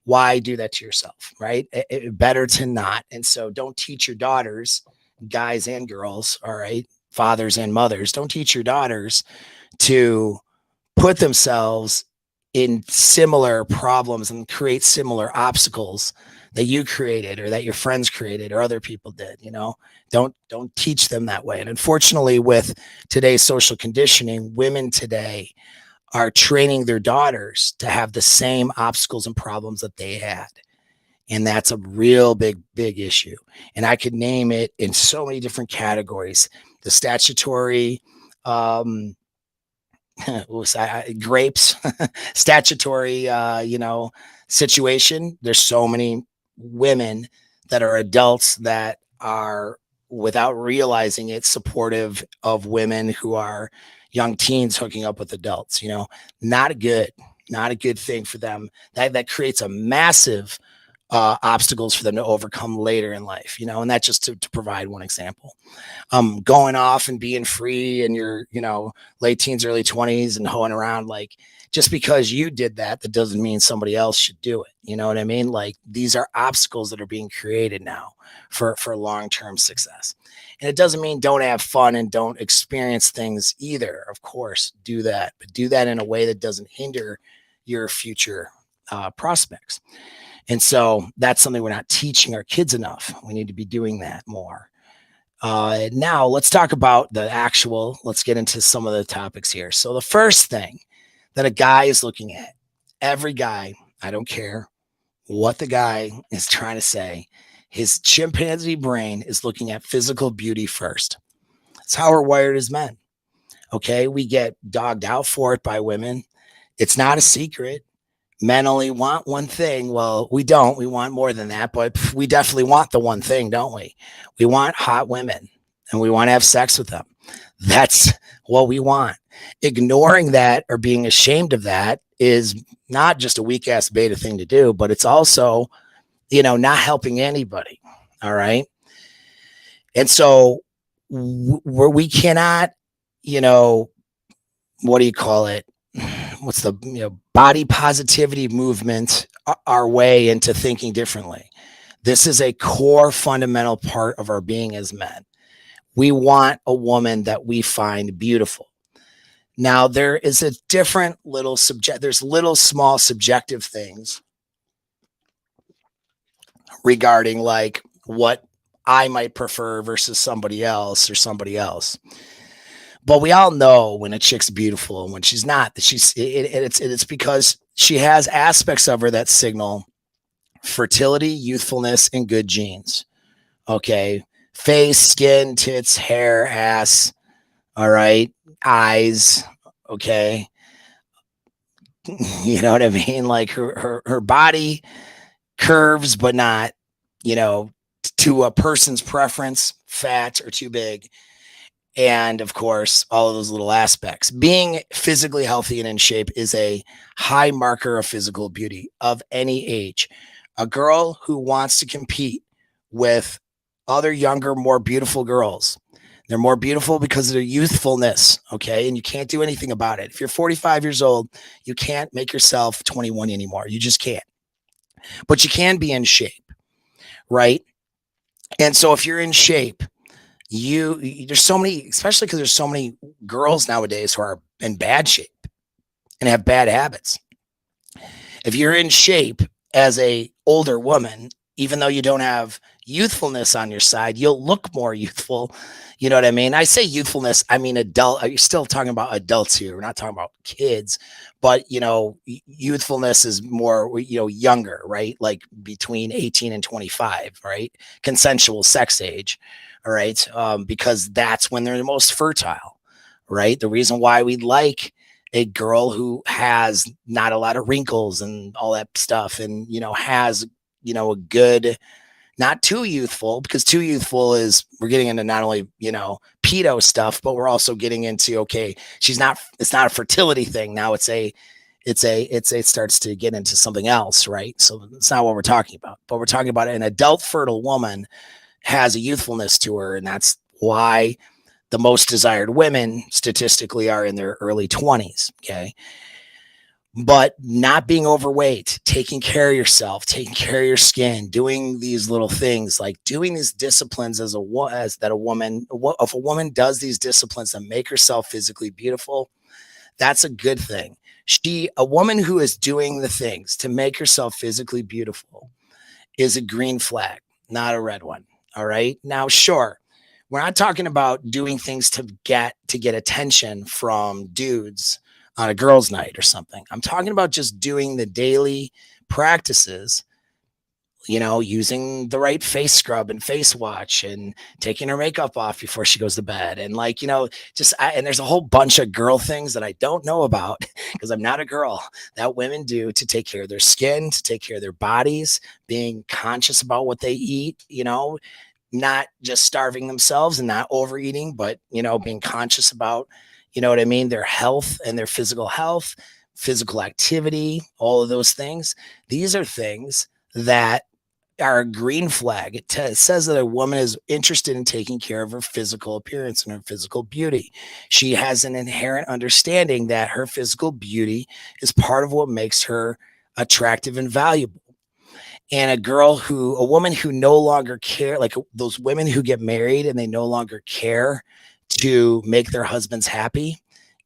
[SPEAKER 1] why do that to yourself, right? Better to not. And so don't teach your daughters, guys and girls, all right, fathers and mothers, don't teach your daughters to put themselves in similar problems and create similar obstacles that you created or that your friends created or other people did. Don't teach them that way. And unfortunately, with today's social conditioning, women today are training their daughters to have the same obstacles and problems that they had. And that's a real big issue. And I could name it in so many different categories. The statutory grapes statutory situation. There's so many women that are adults that are, without realizing it, supportive of women who are young teens hooking up with adults. Not a good thing for them. That creates a massive obstacles for them to overcome later in life. And that's just to provide one example. Going off and being free in your, late teens, early 20s and hoeing around, like, just because you did that doesn't mean somebody else should do it. You know what I mean? Like, these are obstacles that are being created now for long-term success. And it doesn't mean don't have fun and don't experience things either. Of course, do that, but do that in a way that doesn't hinder your future prospects. And so that's something we're not teaching our kids enough. We need to be doing that more. Now let's talk about let's get into some of the topics here. So the first thing that a guy is looking at, every guy, I don't care what the guy is trying to say, his chimpanzee brain is looking at physical beauty first. It's how we're wired as men. Okay. We get dogged out for it by women. It's not a secret. Men only want one thing. Well, we don't. We want more than that, but we definitely want the one thing, don't we? We want hot women and we want to have sex with them. That's what we want. Ignoring that or being ashamed of that is not just a weak ass beta thing to do, but it's also, not helping anybody. All right. And so we cannot, what do you call it? What's the body positivity movement our way into thinking differently. This is a core fundamental part of our being as men. We want a woman that we find beautiful. Now there is a different there's little small subjective things regarding like what I might prefer versus somebody else or somebody else. But we all know when a chick's beautiful and when she's not, that it's because she has aspects of her that signal fertility, youthfulness, and good genes. Okay. Face, skin, tits, hair, ass. All right. Eyes. Okay. You know what I mean? Like her body curves, but not, to a person's preference, fat or too big. And of course, all of those little aspects. Being physically healthy and in shape is a high marker of physical beauty of any age. A girl who wants to compete with other younger, more beautiful girls, they're more beautiful because of their youthfulness. Okay. And you can't do anything about it. If you're 45 years old, you can't make yourself 21 anymore. You just can't. But you can be in shape. Right. And so if you're in shape, there's so many, especially because there's so many girls nowadays who are in bad shape and have bad habits. If you're in shape as a older woman, even though you don't have youthfulness on your side, you'll look more youthful. You know what I mean? I say youthfulness, I mean adult. You're still talking about adults here. We're not talking about kids, but youthfulness is more, younger, right? Like between 18 and 25, right? Consensual sex age. All right. Because that's when they're the most fertile, right? The reason why we like a girl who has not a lot of wrinkles and all that stuff and, has, a good, not too youthful, because too youthful is, we're getting into not only, pedo stuff, but we're also getting into, okay, it's not a fertility thing. Now it starts to get into something else, right? So it's not what we're talking about, but we're talking about an adult fertile woman has a youthfulness to her. And that's why the most desired women statistically are in their early 20s. Okay. But not being overweight, taking care of yourself, taking care of your skin, doing these little things, like doing these disciplines if a woman does these disciplines that make herself physically beautiful, that's a good thing. A woman who is doing the things to make herself physically beautiful is a green flag, not a red one. All right. Now, sure, we're not talking about doing things to get attention from dudes on a girls' night or something. I'm talking about just doing the daily practices, using the right face scrub and face wash and taking her makeup off before she goes to bed. And and there's a whole bunch of girl things that I don't know about because I'm not a girl that women do to take care of their skin, to take care of their bodies, being conscious about what they eat, not just starving themselves and not overeating, but, being conscious about, what I mean, their health and their physical health, physical activity, all of those things. These are things that are a green flag. It says that a woman is interested in taking care of her physical appearance and her physical beauty. She has an inherent understanding that her physical beauty is part of what makes her attractive and valuable. And a woman who no longer care, like those women who get married and they no longer care to make their husbands happy,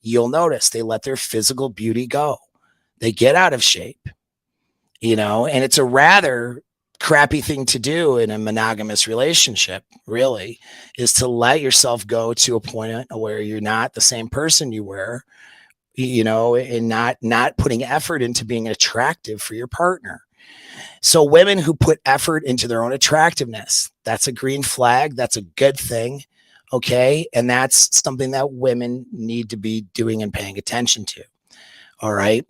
[SPEAKER 1] you'll notice they let their physical beauty go. They get out of shape, and it's a rather crappy thing to do in a monogamous relationship, really, is to let yourself go to a point where you're not the same person you were, and not putting effort into being attractive for your partner. So women who put effort into their own attractiveness, that's a green flag. That's a good thing. Okay. And that's something that women need to be doing and paying attention to. All right.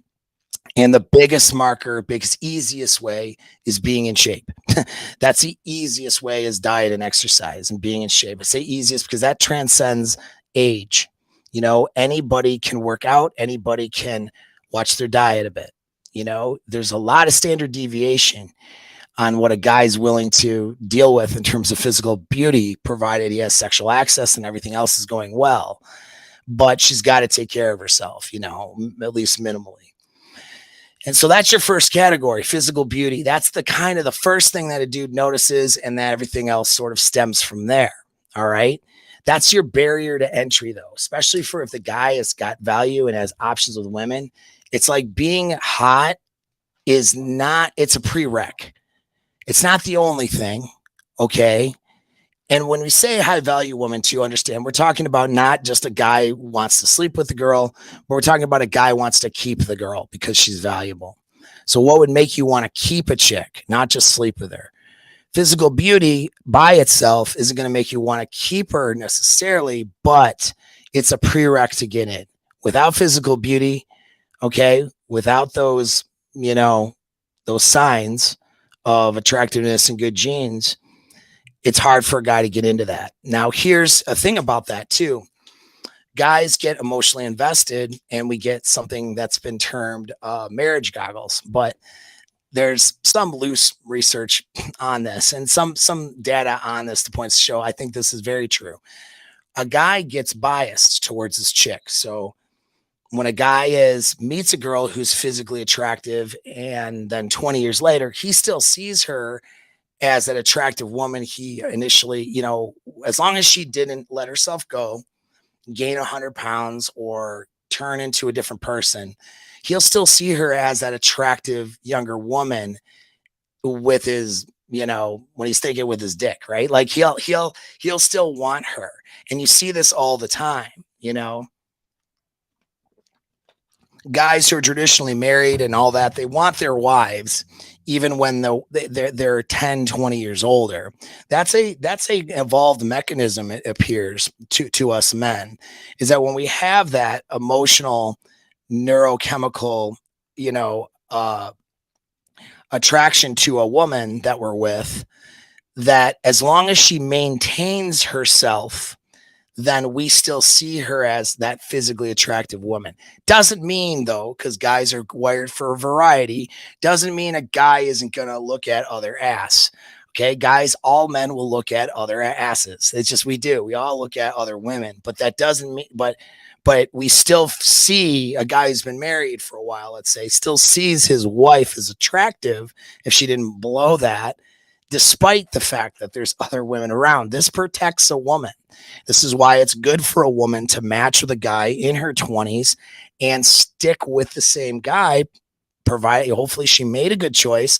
[SPEAKER 1] And the biggest, easiest way is being in shape. That's the easiest way is diet and exercise and being in shape. I say easiest because that transcends age. Anybody can work out, anybody can watch their diet a bit. There's a lot of standard deviation on what a guy's willing to deal with in terms of physical beauty, provided he has sexual access and everything else is going well. But she's got to take care of herself, at least minimally. And so that's your first category, physical beauty. That's the first thing that a dude notices, and that everything else sort of stems from there. All right. That's your barrier to entry, though, especially for if the guy has got value and has options with women. It's like being hot it's a prereq. It's not the only thing. Okay. And when we say high value woman, to understand, we're talking about not just a guy who wants to sleep with the girl, but we're talking about a guy who wants to keep the girl because she's valuable. So what would make you want to keep a chick, not just sleep with her? Physical beauty by itself isn't going to make you want to keep her necessarily, but it's a prereq to get in. Without physical beauty, okay, without those, those signs of attractiveness and good genes, it's hard for a guy to get into that. Now, here's a thing about that too. Guys get emotionally invested and we get something that's been termed marriage goggles, but there's some loose research on this and some data on this to points to show I think this is very true. A guy gets biased towards his chick. So when a guy meets a girl who's physically attractive and then 20 years later, he still sees her as an attractive woman. He initially, as long as she didn't let herself go, gain 100 pounds or turn into a different person, he'll still see her as that attractive younger woman with his, when he's thinking with his dick, right? Like he'll still want her. And you see this all the time, guys who are traditionally married and all that, they want their wives even when they're 10, 20 years older. That's a evolved mechanism, it appears to us men, is that when we have that emotional neurochemical, attraction to a woman that we're with, that as long as she maintains herself, then we still see her as that physically attractive woman. Doesn't mean, though, because guys are wired for a variety, doesn't mean a guy isn't going to look at other ass. Okay, guys, all men will look at other asses. It's just we do. We all look at other women, but that doesn't mean, but we still see a guy who's been married for a while, let's say, still sees his wife as attractive if she didn't blow that. despite the fact that there's other women around. This protects a woman. This is why it's good for a woman to match with a guy in her 20s and stick with the same guy, provide hopefully she made a good choice,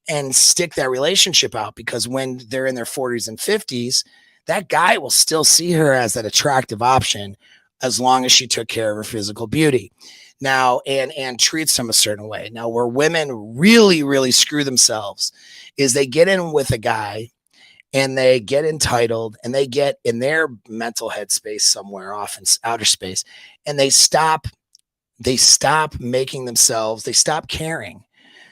[SPEAKER 1] and stick that relationship out, because when they're in their 40s and 50s, that guy will still see her as that attractive option as long as she took care of her physical beauty. Now, and treats them a certain way. Now, where women really screw themselves is they get in with a guy and they get entitled and they get in their mental headspace somewhere off in outer space, and they stop making themselves, they stop caring.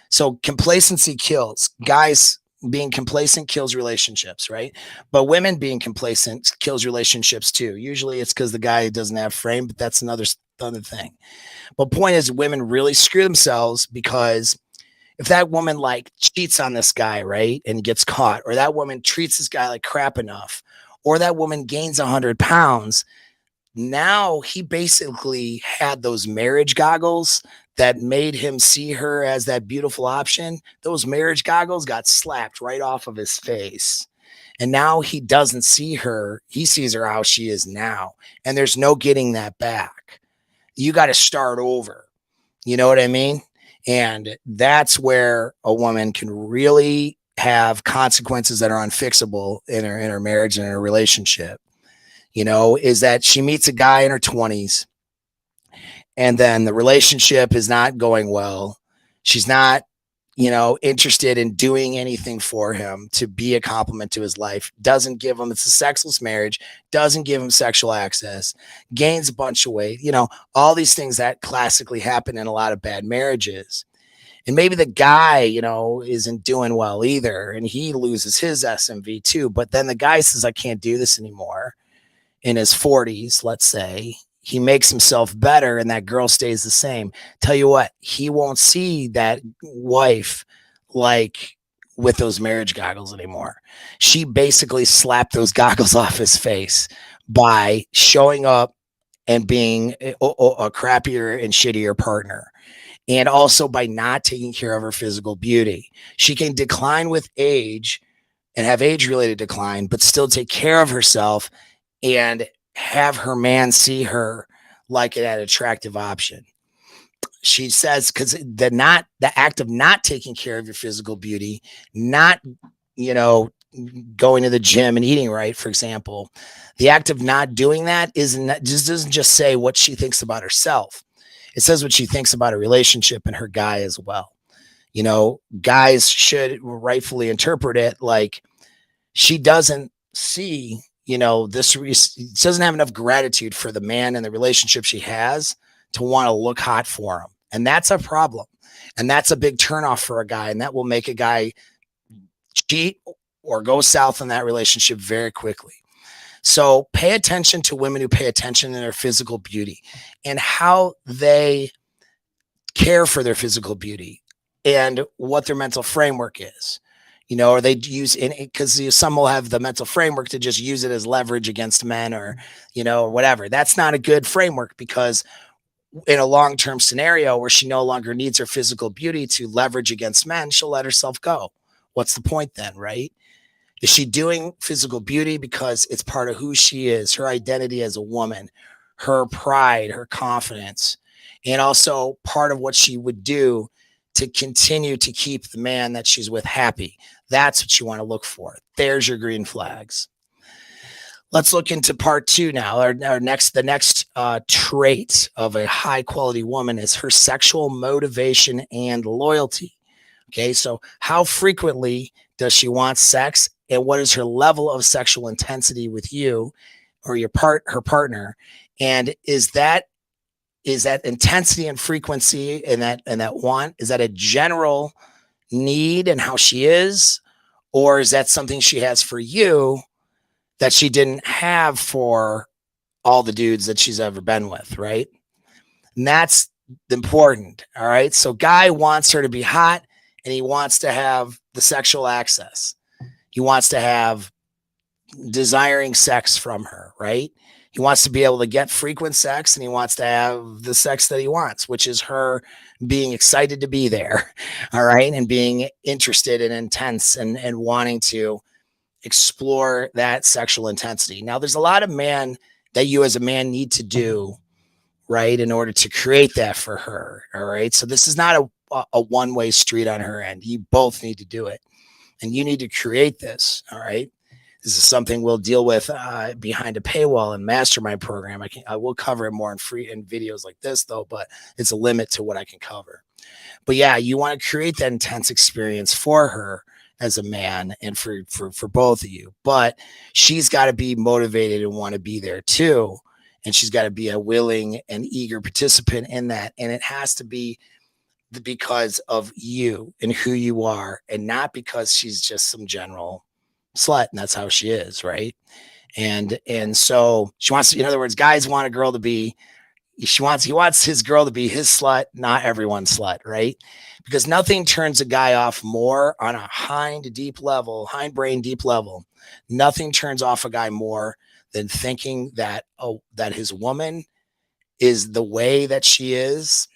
[SPEAKER 1] So complacency kills. Guys being complacent kills relationships, right? But women being complacent kills relationships too. Usually it's because the guy doesn't have frame, but that's another thing. But point is, women really screw themselves, because if that woman like cheats on this guy, right, and gets caught, or that woman treats this guy like crap enough, or that woman gains 100 pounds, now he basically had those marriage goggles that made him see her as that beautiful option. Those marriage goggles got slapped right off of his face. And now he doesn't see her. He sees her how she is now. And there's no getting that back. You got to start over. You know what I mean? And that's where a woman can really have consequences that are unfixable in her marriage and in her relationship. Is that she meets a guy in her 20s, and then the relationship is not going well. She's not, interested in doing anything for him to be a compliment to his life. Doesn't give him, it's a sexless marriage, doesn't give him sexual access, gains a bunch of weight, all these things that classically happen in a lot of bad marriages. And maybe the guy, isn't doing well either, and he loses his SMV too. But then the guy says, I can't do this anymore. In his 40s, let's say, he makes himself better and that girl stays the same. Tell you what, he won't see that wife like with those marriage goggles anymore. She basically slapped those goggles off his face by showing up and being a crappier and shittier partner. And also by not taking care of her physical beauty. She can decline with age and have age related decline, but still take care of herself and have her man see her like an attractive option. She says, because the act of not taking care of your physical beauty, not, going to the gym and eating right, for example, the act of not doing that doesn't just say what she thinks about herself. It says what she thinks about a relationship and her guy as well. Guys should rightfully interpret it like she doesn't see, doesn't have enough gratitude for the man and the relationship she has to want to look hot for him. And that's a problem. And that's a big turnoff for a guy. And that will make a guy cheat or go south in that relationship very quickly. So pay attention to women who pay attention to their physical beauty and how they care for their physical beauty and what their mental framework is. Or they use it because some will have the mental framework to just use it as leverage against men or, whatever. That's not a good framework, because in a long-term scenario where she no longer needs her physical beauty to leverage against men, she'll let herself go. What's the point then, right? Is she doing physical beauty because it's part of who she is, her identity as a woman, her pride, her confidence, and also part of what she would do to continue to keep the man that she's with happy? That's what you want to look for. There's your green flags. Let's look into part 2 now. The next trait of a high quality woman is her sexual motivation and loyalty. Okay, so how frequently does she want sex, and what is her level of sexual intensity with you or her partner? And is that intensity and frequency and that want, is that a general need and how she is, or is that something she has for you that she didn't have for all the dudes that she's ever been with, right? And that's important. All right, so guy wants her to be hot, and he wants to have the sexual access. He wants to have desiring sex from her, right? He wants to be able to get frequent sex, and he wants to have the sex that he wants, which is her being excited to be there. All right. And being interested and intense and wanting to explore that sexual intensity. Now, there's a lot of that you as a man need to do, right, in order to create that for her. All right. So this is not a one-way street on her end. You both need to do it, and you need to create this. All right. This is something we'll deal with behind a paywall and mastermind program. I will cover it more in videos like this though, but it's a limit to what I can cover. But yeah, you want to create that intense experience for her as a man and for both of you. But she's got to be motivated and want to be there too. And she's got to be a willing and eager participant in that. And it has to be because of you and who you are, and not because she's just some general slut and that's how she is, right? And so she wants to, in other words, guys want a girl to be, he wants his girl to be his slut, not everyone's slut, right? Because nothing turns a guy off more on a hind brain deep level. Nothing turns off a guy more than thinking that that his woman is the way that she is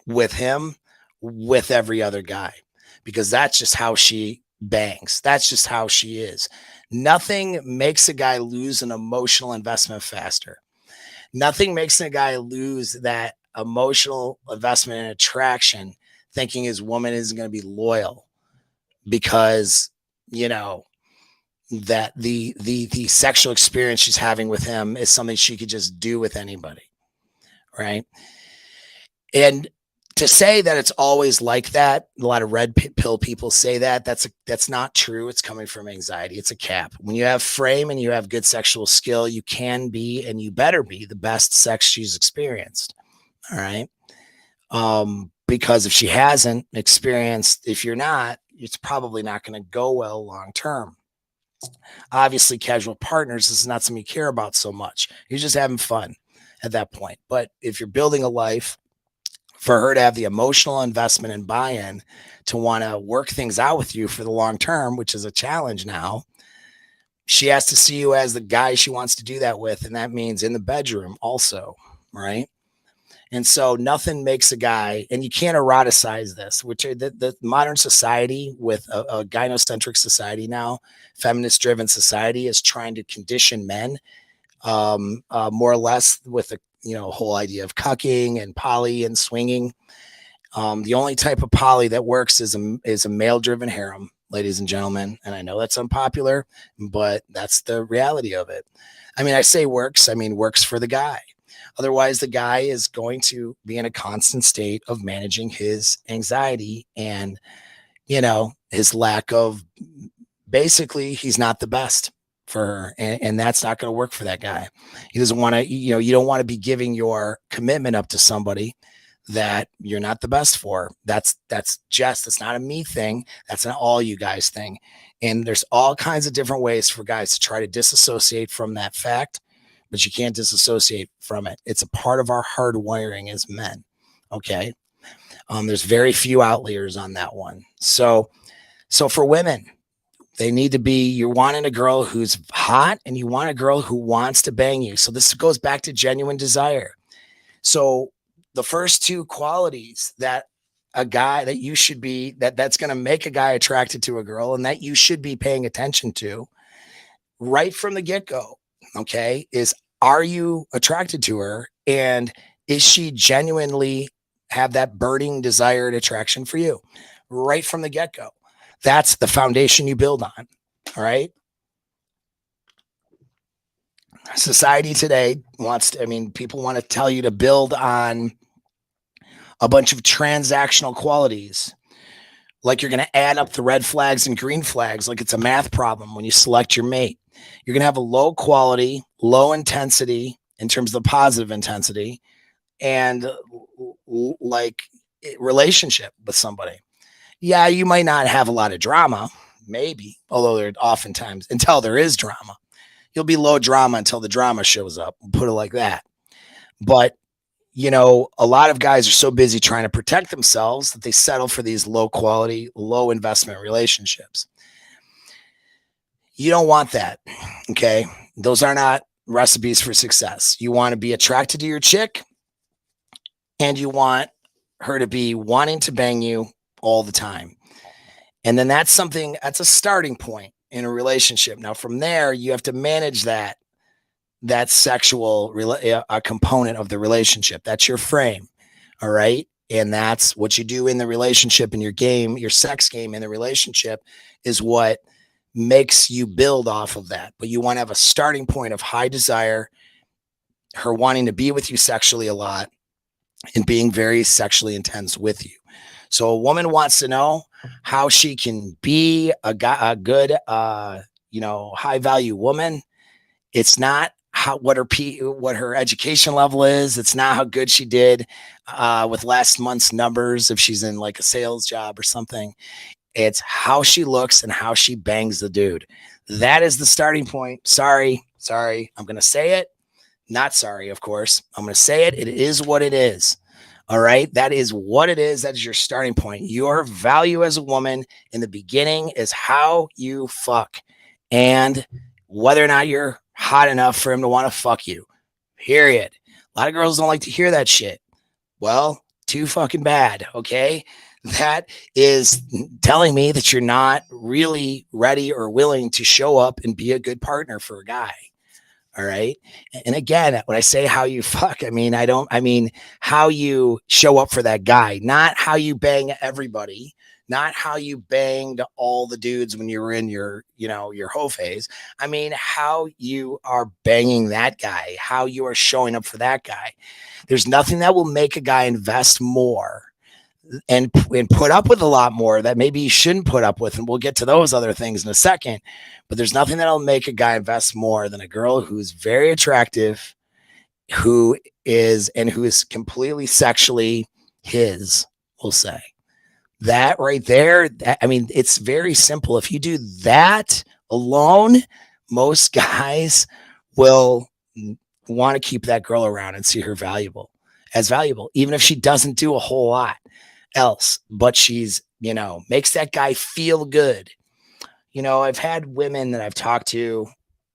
[SPEAKER 1] with him, with every other guy, because that's just how she bangs. That's just how she is. Nothing makes a guy lose an emotional investment faster. Nothing makes a guy lose that emotional investment and attraction thinking his woman isn't going to be loyal because, you know, that the sexual experience she's having with him is something she could just do with anybody, right? And to say that it's always like that, a lot of red pill people say that's not true. It's coming from anxiety. It's a cap. When you have frame and you have good sexual skill, you can be, and you better be, the best sex she's experienced. All right. Because if she hasn't experienced, if you're not, it's probably not going to go well long term. Obviously, casual partners is not something you care about so much. You're just having fun at that point. But if you're building a life, for her to have the emotional investment and buy-in to want to work things out with you for the long term, which is a challenge now, she has to see you as the guy she wants to do that with. And that means in the bedroom also, right? And so nothing makes a guy, and you can't eroticize this, which the modern society with a gynocentric society now, feminist driven society, is trying to condition men more or less with the whole idea of cucking and poly and swinging. The only type of poly that works is a male driven harem, ladies and gentlemen. And I know that's unpopular, but that's the reality of it. I mean, I say works, works for the guy. Otherwise, the guy is going to be in a constant state of managing his anxiety and, his lack of, basically, he's not the best for her. And that's not going to work for that guy. He doesn't want to, you don't want to be giving your commitment up to somebody that you're not the best for. That's not a me thing. That's an all you guys thing. And there's all kinds of different ways for guys to try to disassociate from that fact, but you can't disassociate from it. It's a part of our hard wiring as men. Okay. There's very few outliers on that one. So for women, they need to be, you're wanting a girl who's hot and you want a girl who wants to bang you. So this goes back to genuine desire. So the first two qualities that a guy that you should be, that's going to make a guy attracted to a girl and that you should be paying attention to right from the get-go, okay, is, are you attracted to her? And is she genuinely have that burning desired attraction for you right from the get-go? That's the foundation you build on. All right. Society today wants to, people want to tell you to build on a bunch of transactional qualities. Like you're going to add up the red flags and green flags like it's a math problem when you select your mate. You're going to have a low quality, low intensity in terms of the positive intensity and like relationship with somebody. Yeah, you might not have a lot of drama, maybe, although there oftentimes, until there is drama. You'll be low drama until the drama shows up, we'll put it like that. But, a lot of guys are so busy trying to protect themselves that they settle for these low quality, low investment relationships. You don't want that, okay? Those are not recipes for success. You want to be attracted to your chick, and you want her to be wanting to bang you all the time. And then that's a starting point in a relationship. Now, from there, you have to manage that sexual a component of the relationship. That's your frame. All right. And that's what you do in the relationship, in your game, your sex game in the relationship is what makes you build off of that. But you want to have a starting point of high desire, her wanting to be with you sexually a lot, and being very sexually intense with you. So a woman wants to know how she can be a good, high value woman. It's not what her education level is. It's not how good she did with last month's numbers if she's in like a sales job or something. It's how she looks and how she bangs the dude. That is the starting point. Sorry. I'm going to say it. Not sorry, of course. I'm going to say it. It is what it is. All right. That is what it is. That is your starting point. Your value as a woman in the beginning is how you fuck and whether or not you're hot enough for him to want to fuck you. Period. A lot of girls don't like to hear that shit. Well, too fucking bad. Okay. That is telling me that you're not really ready or willing to show up and be a good partner for a guy. All right. And again, when I say how you fuck, I mean how you show up for that guy, not how you bang everybody, not how you banged all the dudes when you were in your hoe phase. I mean, how you are banging that guy, how you are showing up for that guy. There's nothing that will make a guy invest more and put up with a lot more that maybe you shouldn't put up with. And we'll get to those other things in a second. But there's nothing that'll make a guy invest more than a girl who's very attractive, who is completely sexually his, we'll say. That right there, it's very simple. If you do that alone, most guys will want to keep that girl around and see her valuable, even if she doesn't do a whole lot else, but she's, makes that guy feel good. I've had women that I've talked to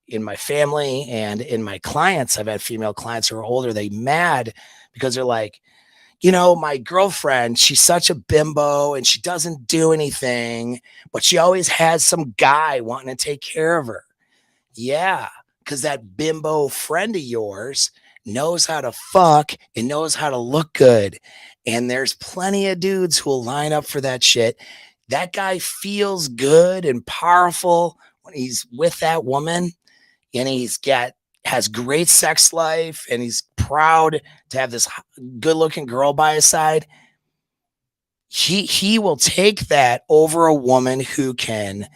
[SPEAKER 1] in my family and in my clients. I've had female clients who are older. They mad because they're like, my girlfriend, she's such a bimbo and she doesn't do anything, but she always has some guy wanting to take care of her. Yeah, because that bimbo friend of yours knows how to fuck and knows how to look good. And there's plenty of dudes who will line up for that shit. That guy feels good and powerful when he's with that woman, and has great sex life, and he's proud to have this good looking girl by his side. He will take that over a woman who can,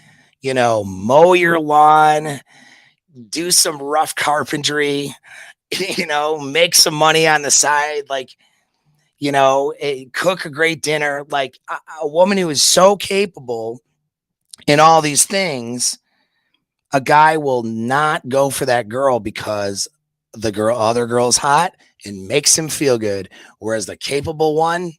[SPEAKER 1] mow your lawn, do some rough carpentry, make some money on the side, like, cook a great dinner. Like a woman who is so capable in all these things, a guy will not go for that girl because other girl's hot and makes him feel good. Whereas the capable one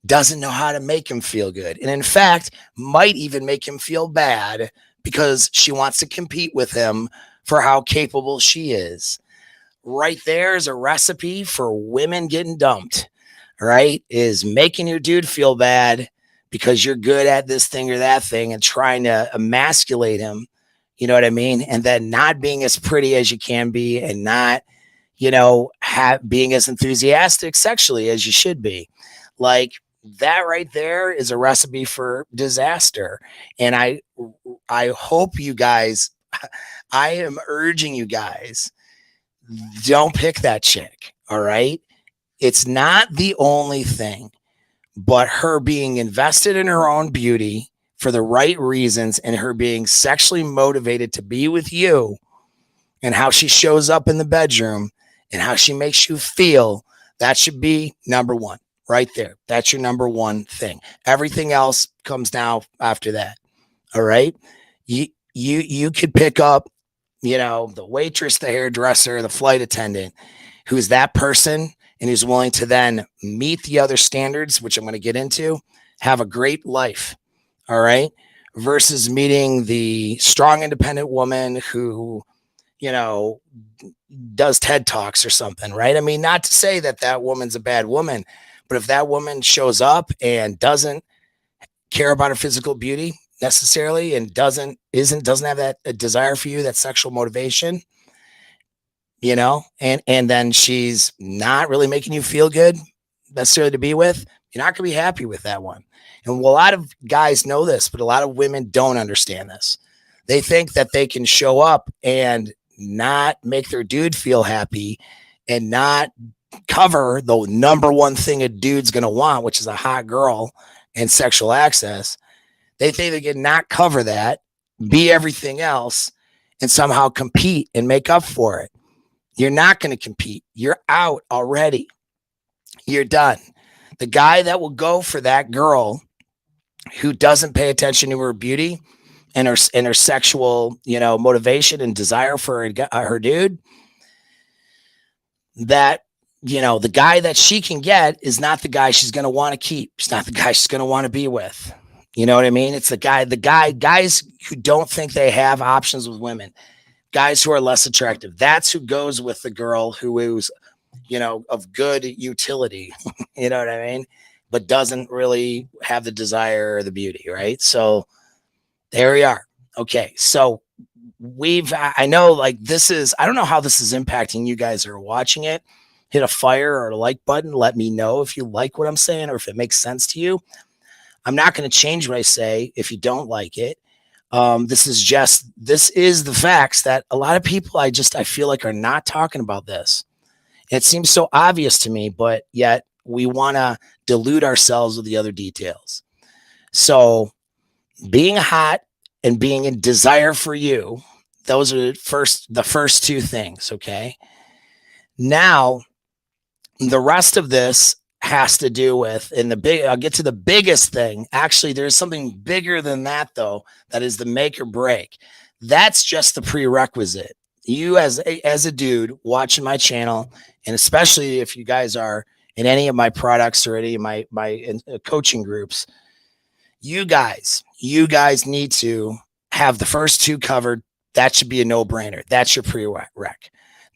[SPEAKER 1] doesn't know how to make him feel good. And in fact, might even make him feel bad because she wants to compete with him for how capable she is. Right there is a recipe for women getting dumped, right? Is making your dude feel bad because you're good at this thing or that thing and trying to emasculate him. You know what I mean? And then not being as pretty as you can be and not, being as enthusiastic sexually as you should be. Like that right there is a recipe for disaster. And I hope you guys, I am urging you guys, don't pick that chick. All right. It's not the only thing, but her being invested in her own beauty for the right reasons and her being sexually motivated to be with you and how she shows up in the bedroom and how she makes you feel, that should be number one right there. That's your number one thing. Everything else comes now after that. All right. You could pick up, the waitress, the hairdresser, the flight attendant, who's that person and who's willing to then meet the other standards, which I'm going to get into, have a great life. All right. Versus meeting the strong, independent woman who, does TED Talks or something, right? I mean, not to say that that woman's a bad woman, but if that woman shows up and doesn't care about her physical beauty necessarily and doesn't have that desire for you, that sexual motivation, and then she's not really making you feel good necessarily to be with, you're not going to be happy with that one. And a lot of guys know this, but a lot of women don't understand this. They think that they can show up and not make their dude feel happy and not cover the number one thing a dude's going to want, which is a hot girl and sexual access. They think they can not cover that, be everything else, and somehow compete and make up for it. You're not going to compete. You're out already. You're done. The guy that will go for that girl who doesn't pay attention to her beauty and her sexual, motivation and desire for her dude, that, the guy that she can get is not the guy she's going to want to keep. It's not the guy she's going to want to be with. You know what I mean? It's guys who don't think they have options with women, guys who are less attractive. That's who goes with the girl who is, of good utility, you know what I mean? But doesn't really have the desire or the beauty, right? So there we are. Okay. So I know like I don't know how this is impacting you guys who are watching it. Hit a fire or a like button. Let me know if you like what I'm saying or if it makes sense to you. I'm not going to change what I say if you don't like it. This is the facts that a lot of people I feel like are not talking about this. It seems so obvious to me, but yet we want to delude ourselves with the other details. So being hot and being in desire for you, those are the first two things. Okay. Now the rest of this has to do with, I'll get to the biggest thing. Actually, there's something bigger than that though. That is the make or break. That's just the prerequisite. You as a dude watching my channel, and especially if you guys are in any of my products or any of my coaching groups, you guys need to have the first two covered. That should be a no-brainer. That's your prereq.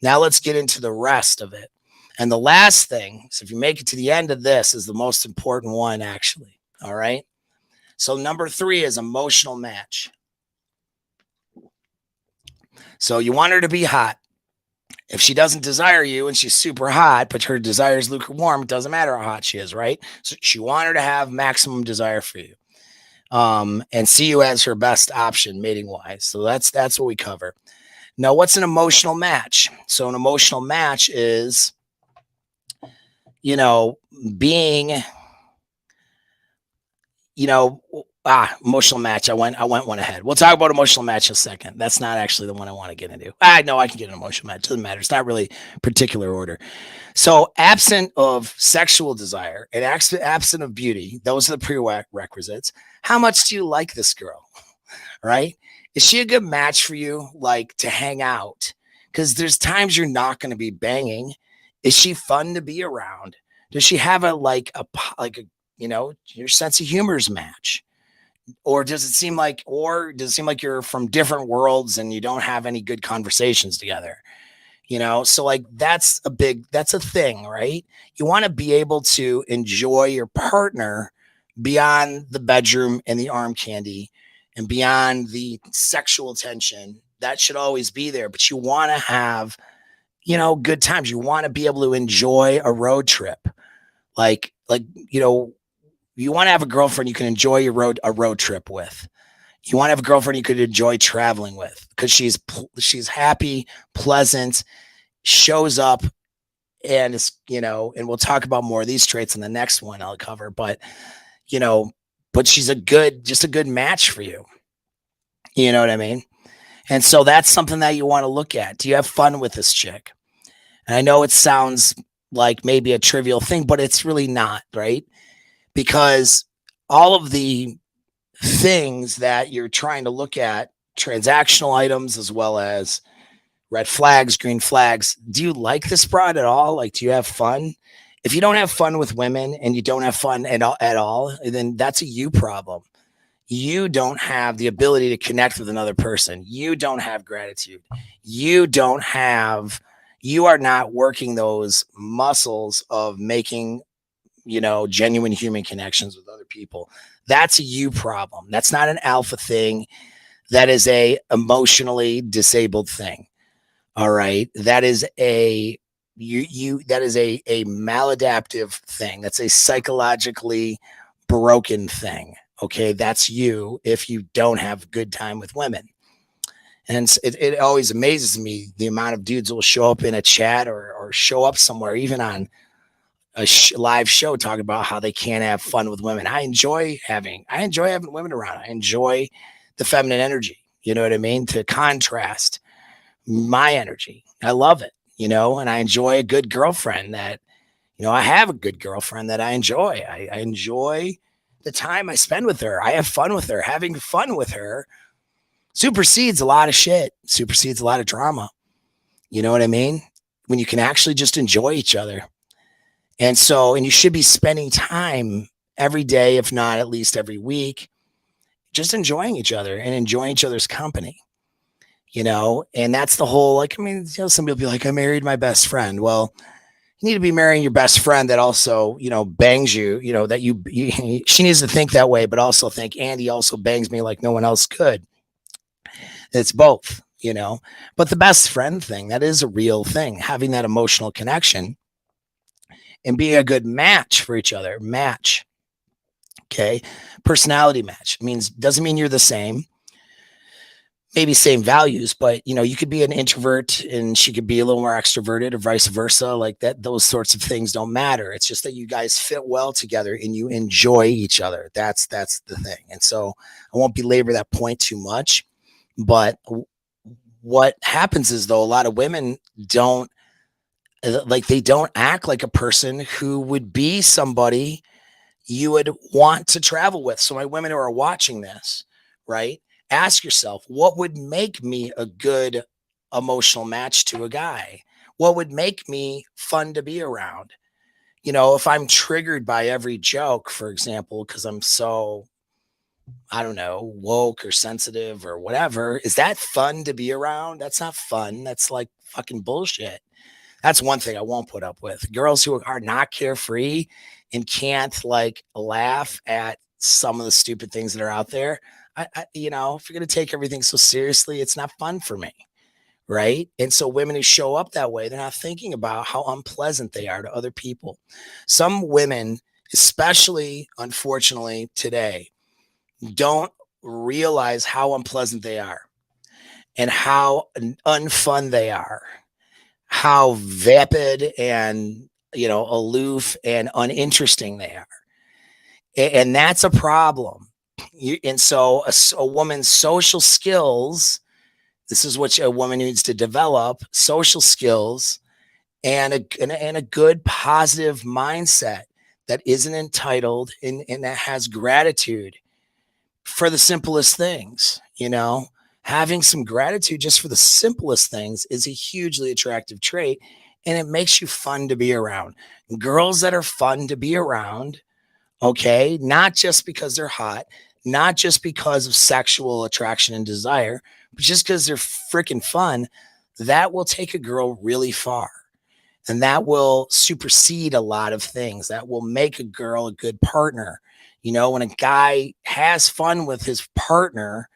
[SPEAKER 1] Now let's get into the rest of it. And the last thing, so if you make it to the end of this, is the most important one, actually. All right. So number 3 is emotional match. So you want her to be hot. If she doesn't desire you and she's super hot, but her desire is lukewarm, it doesn't matter how hot she is, right? So she want her to have maximum desire for you, and see you as her best option mating wise. So that's what we cover. Now, what's an emotional match? So an emotional match is, being, emotional match. I went one ahead. We'll talk about emotional match in a second. That's not actually the one I want to get into. I know I can get an emotional match. Doesn't matter. It's not really particular order. So absent of sexual desire and absent of beauty, those are the prerequisites. How much do you like this girl? Right? Is she a good match for you? Like to hang out? Because there's times you're not going to be banging. Is she fun to be around? Does she have your sense of humor's match? Or does it seem like you're from different worlds and you don't have any good conversations together? So like that's a thing, right? You want to be able to enjoy your partner beyond the bedroom and the arm candy and beyond the sexual tension. That should always be there, but you want to have, good times. You want to be able to enjoy a road trip. You want to have a girlfriend you can enjoy a road trip with. You want to have a girlfriend you could enjoy traveling with because she's happy, pleasant, shows up, and is, and we'll talk about more of these traits in the next one I'll cover, but she's just a good match for you. You know what I mean? And so that's something that you want to look at. Do you have fun with this chick? And I know it sounds like maybe a trivial thing, but it's really not, right? Because all of the things that you're trying to look at, transactional items as well as red flags, green flags, do you like this broad at all? Like, do you have fun? If you don't have fun with women and you don't have fun at all, then that's a you problem. you don't have the ability to connect with another person. You don't have gratitude. You don't have, you are not working those muscles of making, genuine human connections with other people. That's a you problem. That's not an alpha thing. That is a emotionally disabled thing. All right. That is a, that is a maladaptive thing. That's a psychologically broken thing. Okay, that's you if you don't have good time with women. And it always amazes me the amount of dudes will show up in a chat or show up somewhere, even on a live show, talking about how they can't have fun with women. I enjoy having women around. I enjoy the feminine energy. You know what I mean? To contrast my energy. I love it, and I enjoy a good girlfriend that, I have a good girlfriend that I enjoy. I enjoy the time I spend with her. I have fun with her. Having fun with her supersedes a lot of shit, supersedes a lot of drama. You know what I mean? When you can actually just enjoy each other. And you should be spending time every day, if not at least every week, just enjoying each other and enjoying each other's company. And that's the whole, like, I mean, some people be like, I married my best friend. Well, you need to be marrying your best friend that also, bangs you, that she needs to think that way, but also think Andy also bangs me like no one else could. It's both, but the best friend thing, that is a real thing, having that emotional connection and being a good match for each other. Match. Okay. Personality match doesn't mean you're the same. Maybe same values, but you could be an introvert and she could be a little more extroverted or vice versa. Like that, those sorts of things don't matter. It's just that you guys fit well together and you enjoy each other. That's the thing. And so I won't belabor that point too much, but what happens is, though, a lot of women don't they don't act like a person who would be somebody you would want to travel with. So my women who are watching this, right? Ask yourself, what would make me a good emotional match to a guy? What would make me fun to be around? If I'm triggered by every joke, for example, because I'm so, I don't know, woke or sensitive or whatever, is that fun to be around? That's not fun. That's like fucking bullshit. That's one thing I won't put up with. Girls who are not carefree and can't like laugh at some of the stupid things that are out there. If you're going to take everything so seriously, it's not fun for me. Right. And so women who show up that way, they're not thinking about how unpleasant they are to other people. Some women, especially unfortunately today, don't realize how unpleasant they are and how unfun they are, how vapid and aloof and uninteresting they are, and that's a problem. And so a woman's social skills, this is what a woman needs to develop: social skills and a good positive mindset that isn't entitled and that has gratitude for the simplest things. Having some gratitude just for the simplest things is a hugely attractive trait, and it makes you fun to be around. Girls that are fun to be around, okay, not just because they're hot, not just because of sexual attraction and desire, but just because they're freaking fun, that will take a girl really far. And that will supersede a lot of things. That will make a girl a good partner. When a guy has fun with his partner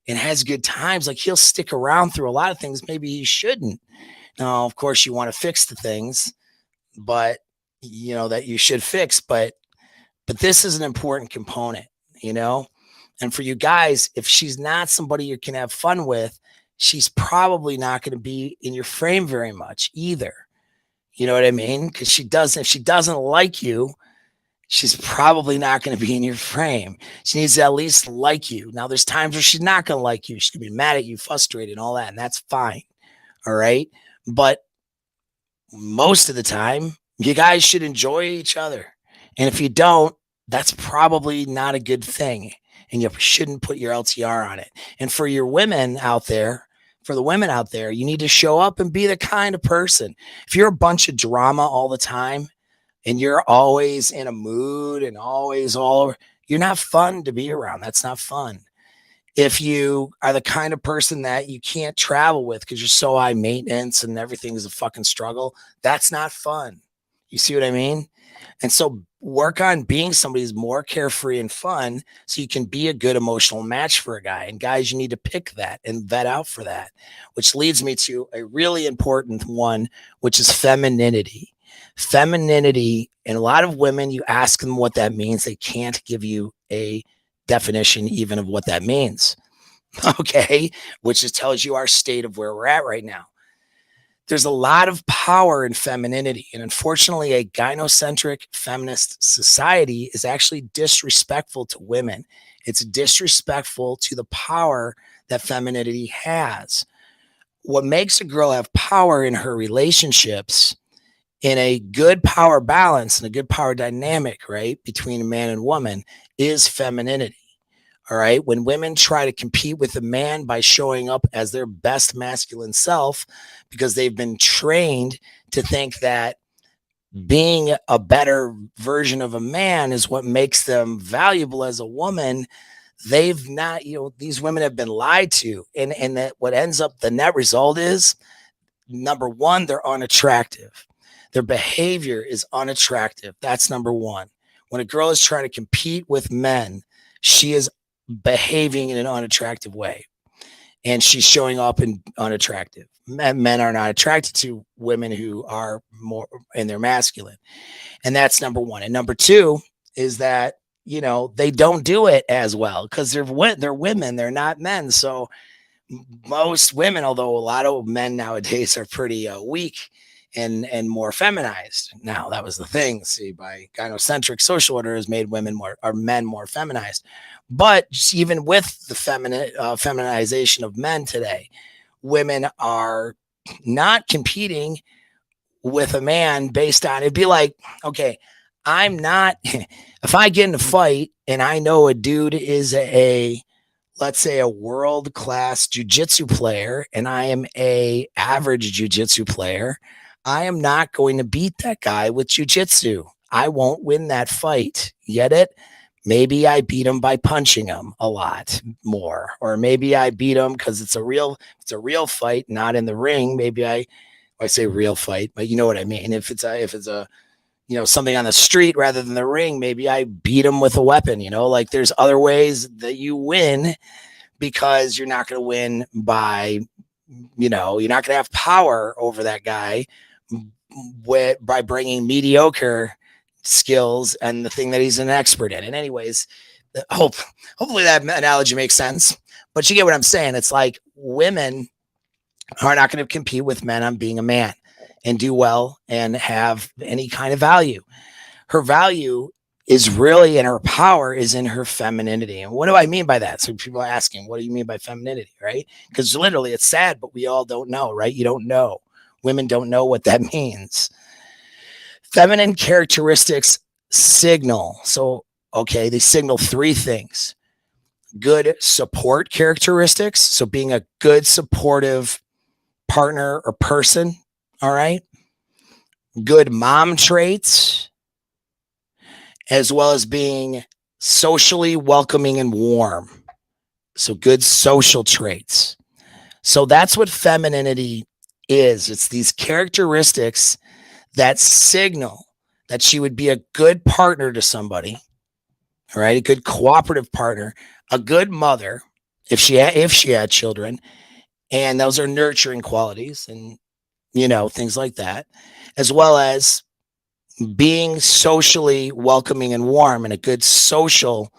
[SPEAKER 1] and has good times, like, he'll stick around through a lot of things maybe he shouldn't. Now, of course, you want to fix the things, but that you should fix. But this is an important component, and for you guys, if she's not somebody you can have fun with, she's probably not going to be in your frame very much either. You know what I mean? Because if she doesn't like you, she's probably not going to be in your frame. She needs to at least like you. Now, there's times where she's not going to like you. She's going to be mad at you, frustrated, and all that, and that's fine. All right. But most of the time, you guys should enjoy each other. And if you don't, that's probably not a good thing. And you shouldn't put your LTR on it. And for your women out there, you need to show up and be the kind of person. If you're a bunch of drama all the time and you're always in a mood and always all over, you're not fun to be around. That's not fun. If you are the kind of person that you can't travel with because you're so high maintenance and everything's a fucking struggle, that's not fun. You see what I mean? And so work on being somebody who's more carefree and fun so you can be a good emotional match for a guy. And guys, you need to pick that and vet out for that, which leads me to a really important one, which is femininity. Femininity, and a lot of women, you ask them what that means, they can't give you a definition even of what that means. Okay. Which just tells you our state of where we're at right now. There's a lot of power in femininity. And unfortunately, a gynocentric feminist society is actually disrespectful to women. It's disrespectful to the power that femininity has. What makes a girl have power in her relationships, in a good power balance and a good power dynamic, right, between a man and woman, is femininity. All right. When women try to compete with a man by showing up as their best masculine self, because they've been trained to think that being a better version of a man is what makes them valuable as a woman, they've not, these women have been lied to. And that what ends up, the net result is, number one, they're unattractive. Their behavior is unattractive. That's number one. When a girl is trying to compete with men, she is behaving in an unattractive way, and she's showing up in unattractive. Men are not attracted to women who are more in their masculine, and that's number one. And number two is that they don't do it as well because they're women, they're not men. So most women, although a lot of men nowadays are pretty weak and more feminized. Now that was the thing. See, by gynocentric social order has made men more feminized. But even with the feminization of men today, women are not competing with a man based on, it'd be like, okay, I'm not, if I get in a fight and I know a dude is let's say a world-class jujitsu player and I am a average jujitsu player, I am not going to beat that guy with jujitsu. I won't win that fight. Get it? Maybe I beat him by punching him a lot more, or maybe I beat him because it's a real fight, not in the ring. Maybe I say real fight, but you know what I mean. If it's a something on the street rather than the ring, maybe I beat him with a weapon. Like there's other ways that you win, because you're not going to win by, you're not going to have power over that guy by bringing mediocre skills and the thing that he's an expert in. And anyways, hopefully that analogy makes sense, but you get what I'm saying. It's like women are not going to compete with men on being a man and do well and have any kind of value. Her value is really, and her power is in her femininity. And what do I mean by that? So people are asking, what do you mean by femininity, right? Because literally it's sad, but we all don't know, right? You don't know. Women don't know what that means. Feminine characteristics signal. So, okay, they signal three things. Good support characteristics. So being a good supportive partner or person. All right. Good mom traits, as well as being socially welcoming and warm. So good social traits. So that's what femininity is. It's these characteristics that signal that she would be a good partner to somebody, all right? A good cooperative partner, a good mother, if she had children, and those are nurturing qualities and, things like that, as well as being socially welcoming and warm and a good social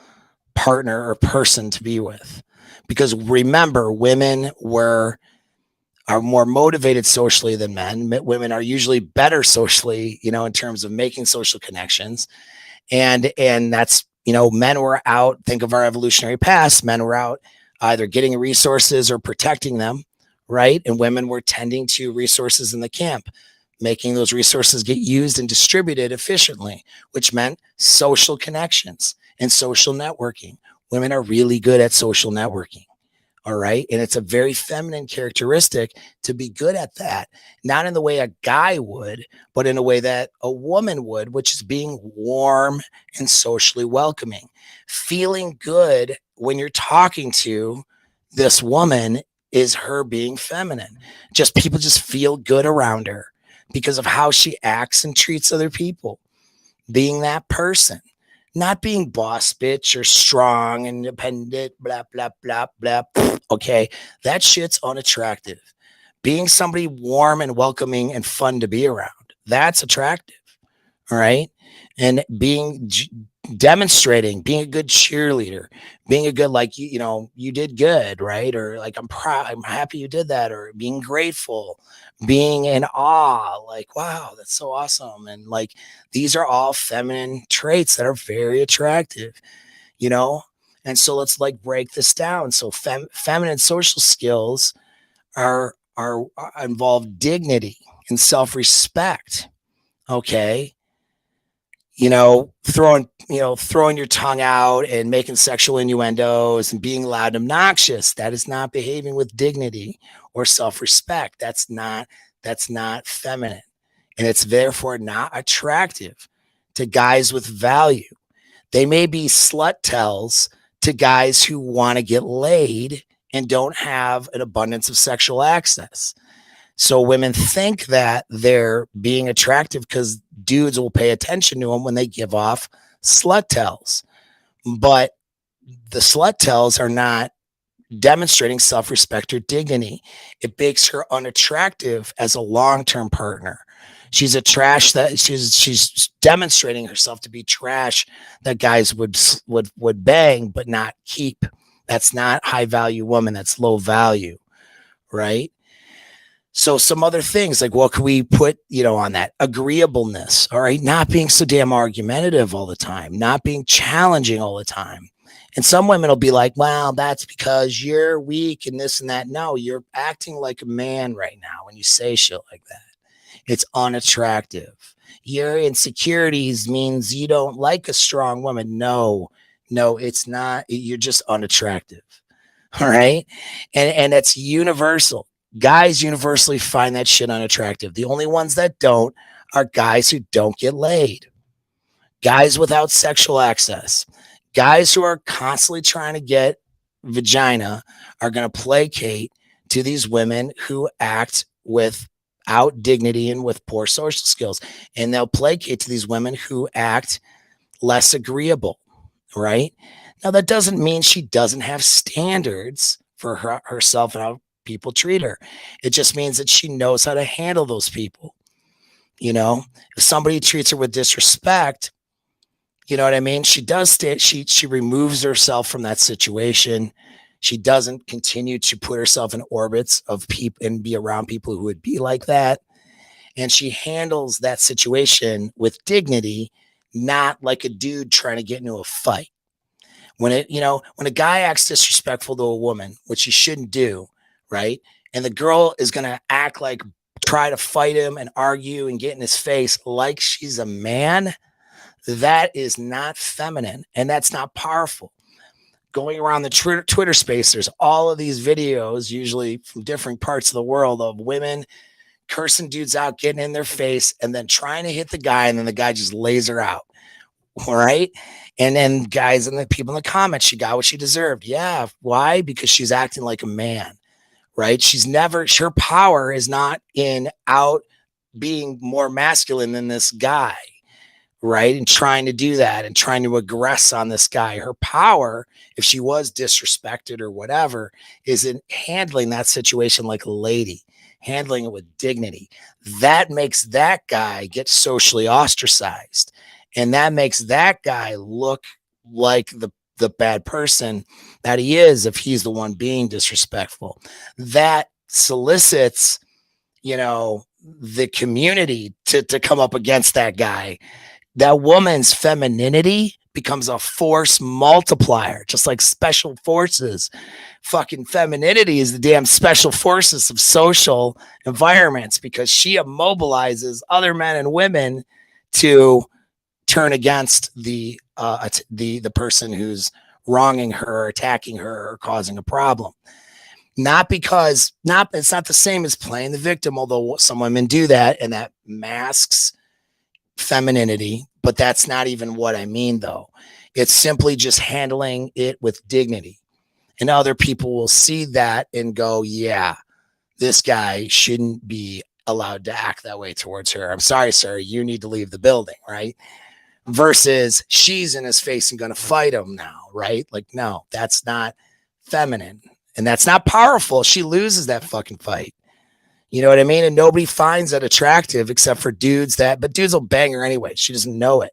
[SPEAKER 1] partner or person to be with. Because remember, women are more motivated socially than men. Women are usually better socially, in terms of making social connections. And that's, men were out, think of our evolutionary past, men were out either getting resources or protecting them, right? And women were tending to resources in the camp, making those resources get used and distributed efficiently, which meant social connections and social networking. Women are really good at social networking. All right. And it's a very feminine characteristic to be good at that, not in the way a guy would, but in a way that a woman would, which is being warm and socially welcoming, feeling good when you're talking to this woman is her being feminine. Just people just feel good around her because of how she acts and treats other people, being that person, not being boss bitch or strong, independent, blah, blah, blah, blah. Okay. That shit's unattractive. Being somebody warm and welcoming and fun to be around, that's attractive. All right. And demonstrating, being a good cheerleader, being a good, like, you did good, right? Or like, I'm proud, I'm happy you did that, or being grateful, being in awe, like, wow, that's so awesome. And like, these are all feminine traits that are very attractive, you know? And so let's like break this down. So feminine social skills are involve dignity and self-respect. Okay. Throwing your tongue out and making sexual innuendos and being loud and obnoxious. That is not behaving with dignity or self-respect. That's not feminine. And it's therefore not attractive to guys with value. They may be slut tells to guys who want to get laid and don't have an abundance of sexual access. So women think that they're being attractive because dudes will pay attention to them when they give off slut tells. But the slut tells are not demonstrating self-respect or dignity. It makes her unattractive as a long-term partner. She's a trash that she's demonstrating herself to be trash that guys would bang but not keep. That's not high value woman. That's low value, right? So some other things like what can we put, on that agreeableness? All right. Not being so damn argumentative all the time, not being challenging all the time. And some women will be like, well, that's because you're weak and this and that. No, you're acting like a man right now when you say shit like that. It's unattractive. Your insecurities means you don't like a strong woman. No, it's not. You're just unattractive. All right. And it's universal. Guys universally find that shit unattractive. The only ones that don't are guys who don't get laid, guys without sexual access, guys who are constantly trying to get vagina are going to placate to these women who act without dignity and with poor social skills. And they'll placate to these women who act less agreeable, right? Now, that doesn't mean she doesn't have standards for herself and how people treat her. It just means that she knows how to handle those people. If somebody treats her with disrespect, you know what I mean? She does she removes herself from that situation. She doesn't continue to put herself in orbits of people and be around people who would be like that. And she handles that situation with dignity, not like a dude trying to get into a fight. When a guy acts disrespectful to a woman, which he shouldn't do, right? And the girl is going to act like, try to fight him and argue and get in his face like she's a man, that is not feminine and that's not powerful. Going around the Twitter space, there's all of these videos, usually from different parts of the world, of women cursing dudes out, getting in their face, and then trying to hit the guy, and then the guy just lays her out. All right. And then guys and the people in the comments, she got what she deserved. Yeah. Why? Because she's acting like a man, right? Her power is not in out being more masculine than this guy, right? And trying to do that and trying to aggress on this guy. Her power, if she was disrespected or whatever, is in handling that situation like a lady, handling it with dignity. That makes that guy get socially ostracized. And that makes that guy look like the bad person that he is if he's the one being disrespectful. That solicits, the community to come up against that guy. That woman's femininity becomes a force multiplier, just like special forces. Fucking femininity is the damn special forces of social environments because she immobilizes other men and women to turn against the person who's wronging her, attacking her, or causing a problem. Not because it's not the same as playing the victim, although some women do that and that masks femininity, but that's not even what I mean though. It's simply just handling it with dignity. And other people will see that and go, yeah, this guy shouldn't be allowed to act that way towards her. I'm sorry, sir, you need to leave the building, right? Versus she's in his face and going to fight him now, right? Like, no, that's not feminine and that's not powerful. She loses that fucking fight. You know what I mean? And nobody finds that attractive except for dudes but dudes will bang her anyway. She doesn't know it.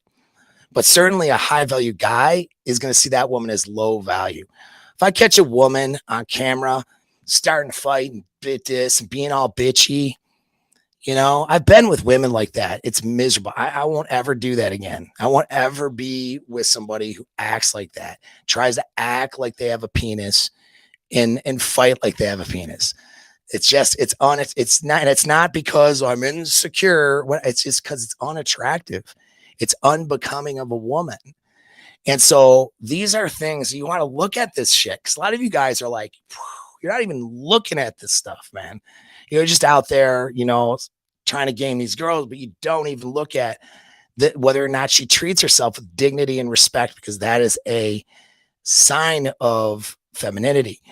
[SPEAKER 1] But certainly a high value guy is going to see that woman as low value. If I catch a woman on camera starting to fight and bit this and being all bitchy, you know, I've been with women like that. It's miserable. I won't ever do that again. I won't ever be with somebody who acts like that, tries to act like they have a penis and fight like they have a penis. It's just, it's not because I'm insecure. It's just because it's unattractive. It's unbecoming of a woman. And so these are things you want to look at this shit. Cause a lot of you guys are like, you're not even looking at this stuff, man. You're just out there, you know, trying to game these girls, but you don't even look at whether or not she treats herself with dignity and respect, because that is a sign of femininity.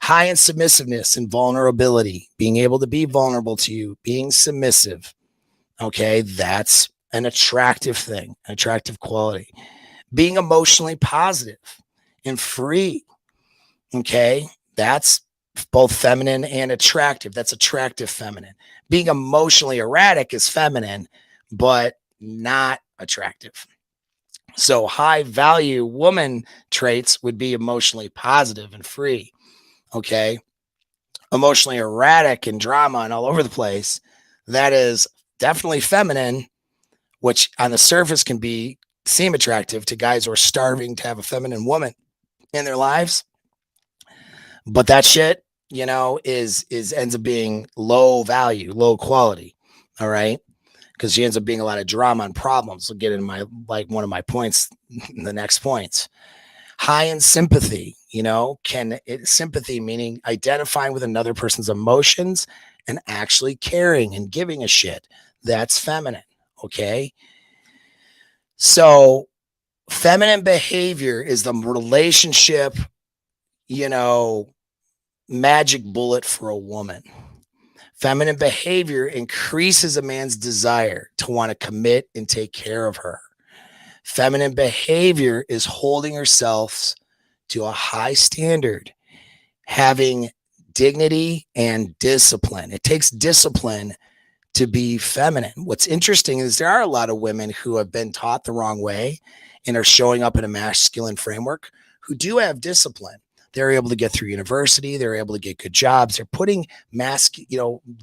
[SPEAKER 1] High in submissiveness and vulnerability, being able to be vulnerable to you, being submissive. Okay, that's an attractive thing, an attractive quality. Being emotionally positive and free. Okay, that's both feminine and attractive. That's attractive feminine. Being emotionally erratic is feminine, but not attractive. So high value woman traits would be emotionally positive and free. Okay, emotionally erratic and drama and all over the place. That is definitely feminine, which on the surface can seem attractive to guys who are starving to have a feminine woman in their lives. But that shit, you know, is ends up being low value, low quality. All right. Because she ends up being a lot of drama and problems. We'll get in one of my points, the next points. High in sympathy, you know, sympathy meaning identifying with another person's emotions and actually caring and giving a shit. That's feminine. Okay. So feminine behavior is the relationship, you know, magic bullet for a woman. Feminine behavior increases a man's desire to want to commit and take care of her. Feminine behavior is holding herself to a high standard, having dignity and discipline. It takes discipline to be feminine. What's interesting is there are a lot of women who have been taught the wrong way and are showing up in a masculine framework who do have discipline. They're able to get through university. They're able to get good jobs. They're putting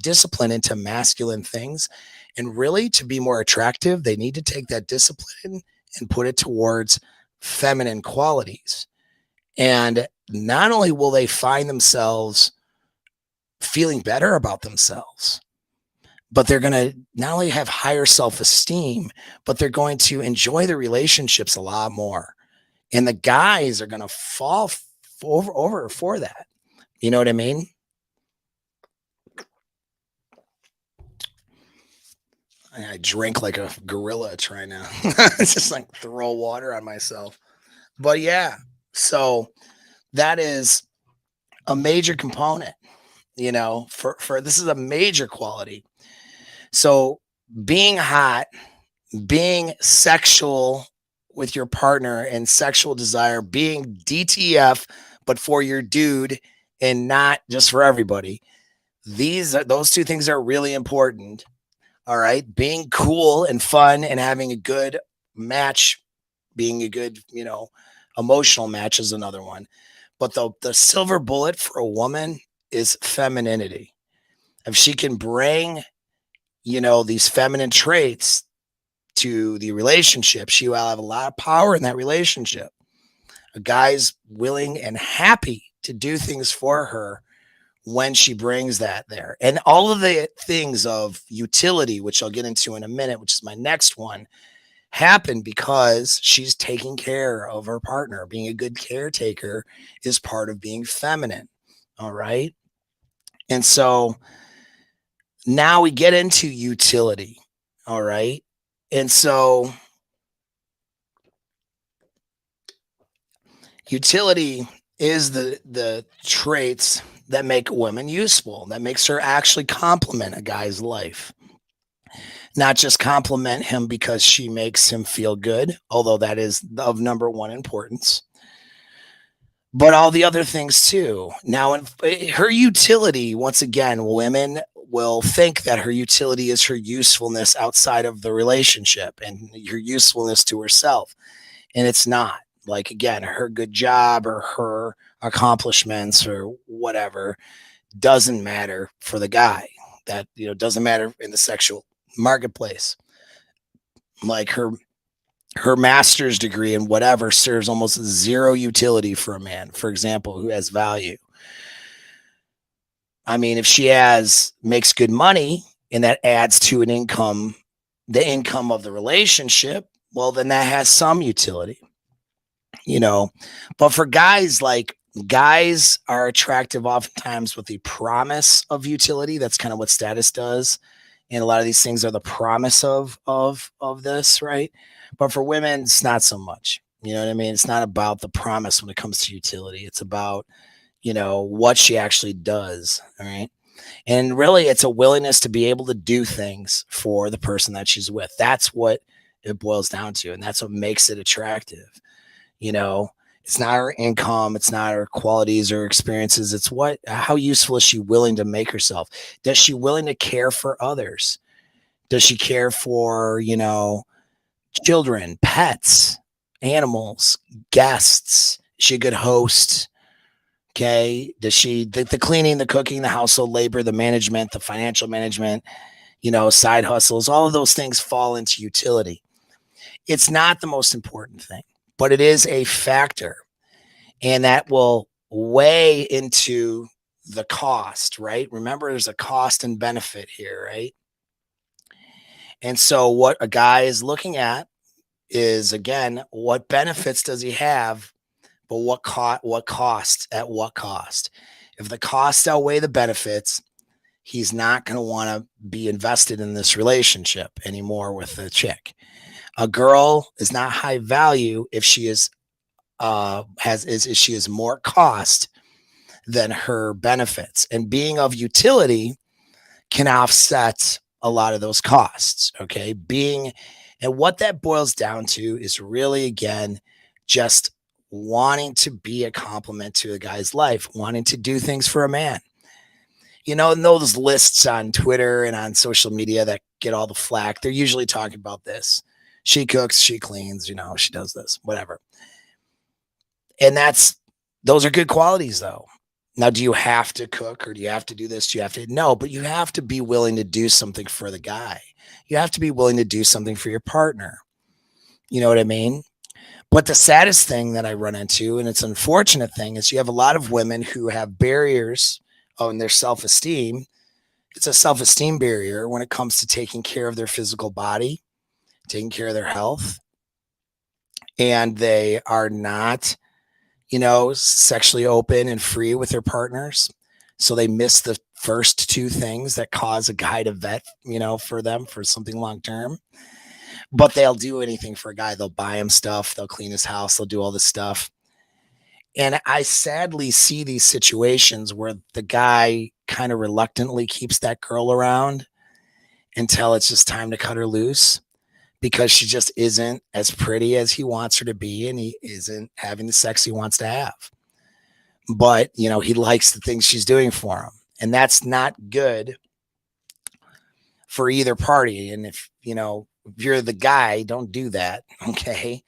[SPEAKER 1] discipline into masculine things. And really, to be more attractive, they need to take that discipline and put it towards feminine qualities. And not only will they find themselves feeling better about themselves, but they're going to not only have higher self-esteem, but they're going to enjoy the relationships a lot more. And the guys are going to fall over for that. You know what I mean? I drink like a gorilla trying to just like throw water on myself. But yeah, so that is a major component, you know, for this is a major quality. So being hot, being sexual with your partner and sexual desire, being DTF, but for your dude and not just for everybody. Those two things are really important. All right. Being cool and fun and having a good match, being a good, you know, emotional match is another one. But the silver bullet for a woman is femininity. If she can bring, you know, these feminine traits to the relationship, she will have a lot of power in that relationship. A guy's willing and happy to do things for her when she brings that there. And all of the things of utility, which I'll get into in a minute, which is my next one, happen because she's taking care of her partner. Being a good caretaker is part of being feminine. All right. And so now we get into utility. All right. And so utility is the traits that make a woman useful, that makes her actually complement a guy's life, not just compliment him because she makes him feel good, although that is of number one importance, but all the other things too. Now, her utility, once again, women will think that her utility is her usefulness outside of the relationship and her usefulness to herself. And it's not. Like, again, her good job or her accomplishments or whatever doesn't matter for the guy. That, doesn't matter in the sexual marketplace. Like her master's degree and whatever serves almost zero utility for a man, for example, who has value. I mean, if she makes good money and that adds to the income of the relationship, well, then that has some utility, But for guys, guys are attractive oftentimes with the promise of utility. That's kind of what status does. And a lot of these things are the promise of this, right? But for women, it's not so much. You know what I mean? It's not about the promise when it comes to utility. It's about, what she actually does. All right. And really, it's a willingness to be able to do things for the person that she's with. That's what it boils down to. And that's what makes it attractive. It's not her income. It's not her qualities or experiences. It's how useful is she willing to make herself? Does she willing to care for others? Does she care for, children, pets, animals, guests? Is she a good host? Okay. Does she, the cleaning, the cooking, the household labor, the management, the financial management, side hustles, all of those things fall into utility. It's not the most important thing, but it is a factor, and that will weigh into the cost, right? Remember, there's a cost and benefit here, right? And so what a guy is looking at is, again, what benefits does he have, but what cost, at what cost? If the costs outweigh the benefits, he's not going to want to be invested in this relationship anymore with the chick. A girl is not high value if she is she is more cost than her benefits, and being of utility can offset a lot of those costs. Okay. And what that boils down to is really, again, just wanting to be a complement to a guy's life, wanting to do things for a man. And those lists on Twitter and on social media that get all the flack, they're usually talking about this. She cooks, she cleans, she does this, whatever. And those are good qualities, though. Now, do you have to cook, or do you have to do this? Do you have to? No, but you have to be willing to do something for the guy. You have to be willing to do something for your partner. You know what I mean? But the saddest thing that I run into, and it's an unfortunate thing, is you have a lot of women who have barriers on their self-esteem. It's a self-esteem barrier when it comes to taking care of their physical body, taking care of their health. And they are not, sexually open and free with their partners. So they miss the first two things that cause a guy to vet, for them for something long term. But they'll do anything for a guy. They'll buy him stuff. They'll clean his house. They'll do all this stuff. And I sadly see these situations where the guy kind of reluctantly keeps that girl around until it's just time to cut her loose, because she just isn't as pretty as he wants her to be, and he isn't having the sex he wants to have. But, he likes the things she's doing for him. And that's not good for either party. And if you're the guy, don't do that. Okay.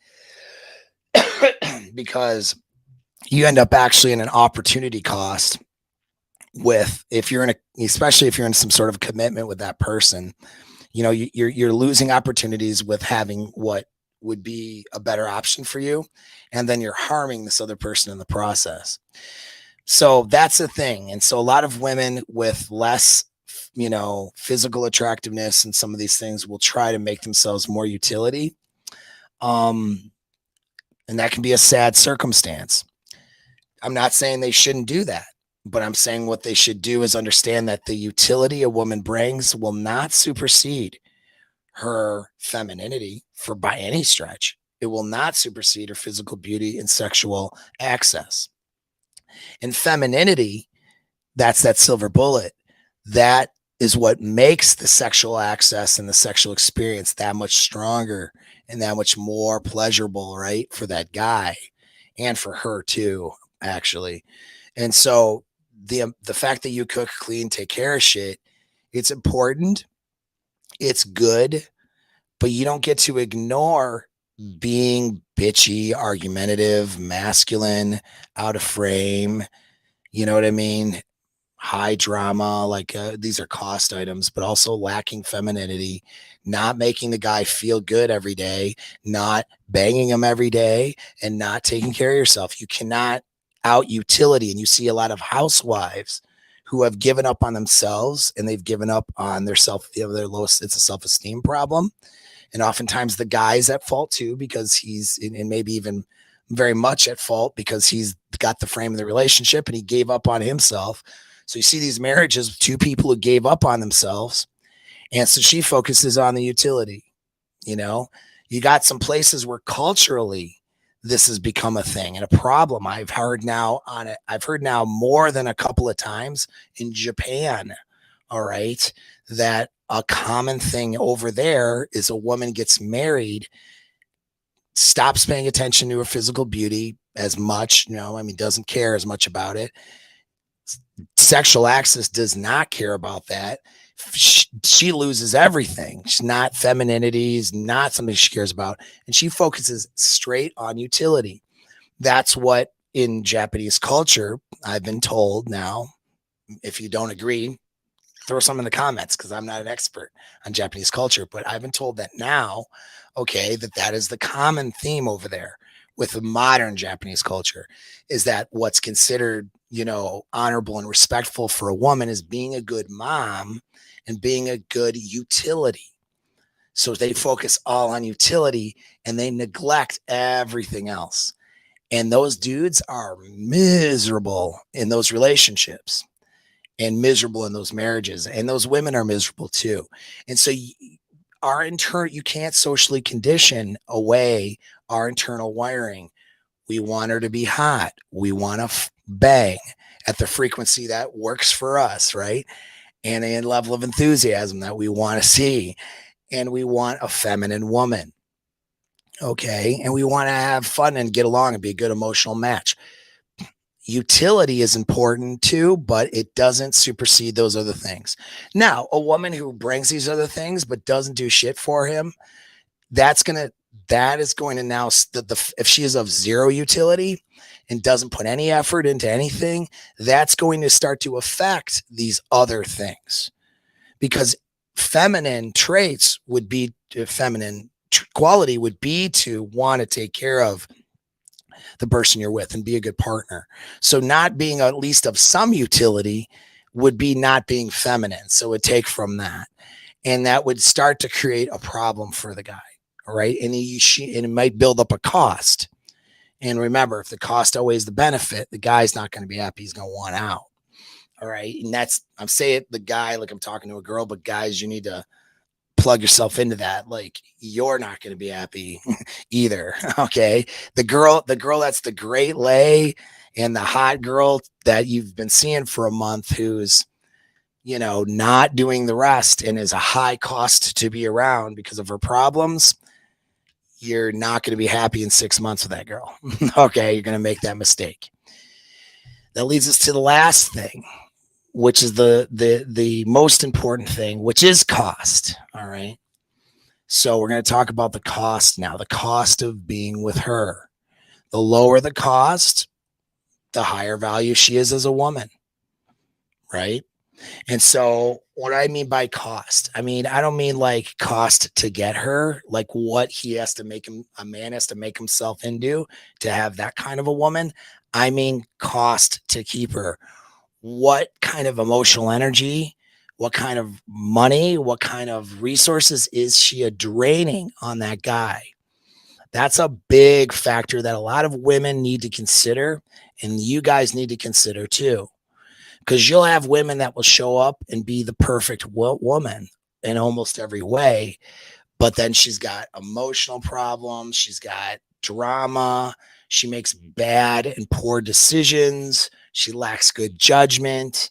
[SPEAKER 1] Because you end up actually in an opportunity cost especially if you're in some sort of commitment with that person. You're losing opportunities with having what would be a better option for you, and then you're harming this other person in the process. So that's the thing. And so a lot of women with less, physical attractiveness and some of these things will try to make themselves more utility. And that can be a sad circumstance. I'm not saying they shouldn't do that. But I'm saying what they should do is understand that the utility a woman brings will not supersede her femininity for by any stretch. It will not supersede her physical beauty and sexual access. And femininity, that's that silver bullet. That is what makes the sexual access and the sexual experience that much stronger and that much more pleasurable, right? For that guy and for her too, actually. And so the fact that you cook, clean, take care of shit, it's important, it's good, but you don't get to ignore being bitchy, argumentative, masculine, out of frame. You know what I mean? High drama, like these are cost items, but also lacking femininity, not making the guy feel good every day, not banging him every day, and not taking care of yourself. You cannot out utility. And you see a lot of housewives who have given up on themselves and they've given up on their their lowest, it's a self-esteem problem. And oftentimes the guy's at fault too, because and maybe even very much at fault because he's got the frame of the relationship and he gave up on himself. So you see these marriages with two people who gave up on themselves. And so she focuses on the utility. You know, you got some places where culturally this has become a thing and a problem. I've heard now more than a couple of times in Japan. All right. That a common thing over there is a woman gets married, stops paying attention to her physical beauty as much, doesn't care as much about it. Sexual access does not care about that. She loses everything. She's not femininity, is not something she cares about. And she focuses straight on utility. That's what in Japanese culture, I've been told now, if you don't agree, throw some in the comments because I'm not an expert on Japanese culture, but I've been told that now, okay, that is the common theme over there with the modern Japanese culture is that what's considered, honorable and respectful for a woman is being a good mom and being a good utility. So they focus all on utility and they neglect everything else. And those dudes are miserable in those relationships and miserable in those marriages, and those women are miserable too. And so you can't socially condition away our internal wiring. We want her to be hot. We want to bang at the frequency that works for us, right? And a level of enthusiasm that we want to see. And we want a feminine woman. Okay. And we want to have fun and get along and be a good emotional match. Utility is important too, but it doesn't supersede those other things. Now, a woman who brings these other things but doesn't do shit for him, that is going to now, if she is of zero utility and doesn't put any effort into anything, that's going to start to affect these other things, because feminine traits would be feminine quality would be to want to take care of the person you're with and be a good partner. So not being at least of some utility would be not being feminine. So it would take from that. And that would start to create a problem for the guy. All right. And it might build up a cost. And remember, if the cost outweighs the benefit, the guy's not going to be happy. He's going to want out. All right. And I'm saying the guy, like I'm talking to a girl, but guys, you need to plug yourself into that. Like, you're not going to be happy either. Okay. The girl that's the great lay and the hot girl that you've been seeing for a month who's, not doing the rest and is a high cost to be around because of her problems, you're not going to be happy in 6 months with that girl. Okay. You're going to make that mistake. That leads us to the last thing, which is the most important thing, which is cost. All right. So we're going to talk about the cost now, the cost of being with her. The lower the cost, the higher value she is as a woman. Right. And so what I mean by cost, I don't mean like cost to get her, like what a man has to make himself into to have that kind of a woman. I mean, cost to keep her. What kind of emotional energy, what kind of money, what kind of resources is she draining on that guy? That's a big factor that a lot of women need to consider, and you guys need to consider too. because you'll have women that will show up and be the perfect woman in almost every way, but then she's got emotional problems, she's got drama, she makes bad and poor decisions, she lacks good judgment,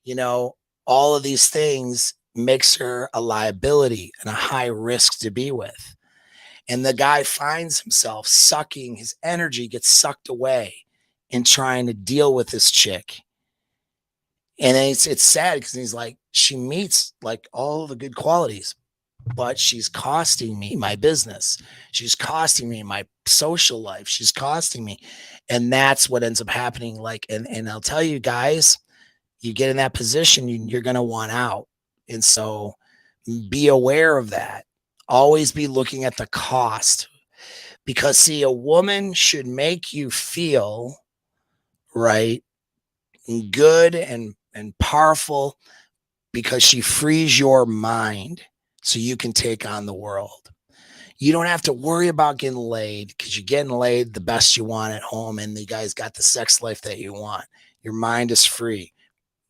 [SPEAKER 1] you know, all of these things makes her a liability and a high risk to be with. And the guy finds himself sucking, his energy gets sucked away in trying to deal with this chick. And then it's sad because he's like, she meets like all the good qualities, but she's costing me my business. She's costing me my social life. She's costing me. And that's what ends up happening. Like, and I'll tell you guys, you get in that position, you're going to want out. And so be aware of that. Always be looking at the cost, because see, a woman should make you feel right, good and powerful, because she frees your mind so you can take on the world. You don't have to worry about getting laid, because you're getting laid the best you want at home, and the guy's got the sex life that you want. Your mind is free.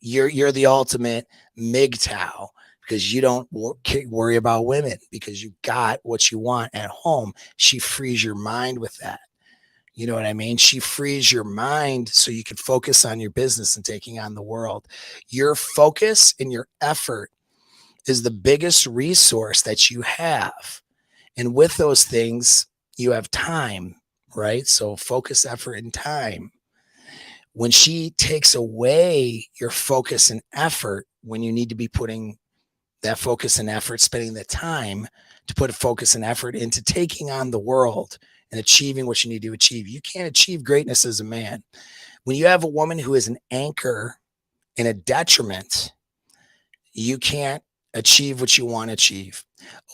[SPEAKER 1] You're the ultimate MGTOW, because you don't worry about women, because you got what you want at home. She frees your mind with that. You know what I mean? She frees your mind so you can focus on your business and taking on the world. Your focus and your effort is the biggest resource that you have. And with those things, you have time, right? So focus, effort, and time. When she takes away your focus and effort, when you need to be putting that focus and effort, spending the time to put a focus and effort into taking on the world and achieving what you need to achieve. You can't achieve greatness as a man. When you have a woman who is an anchor and a detriment, you can't achieve what you want to achieve.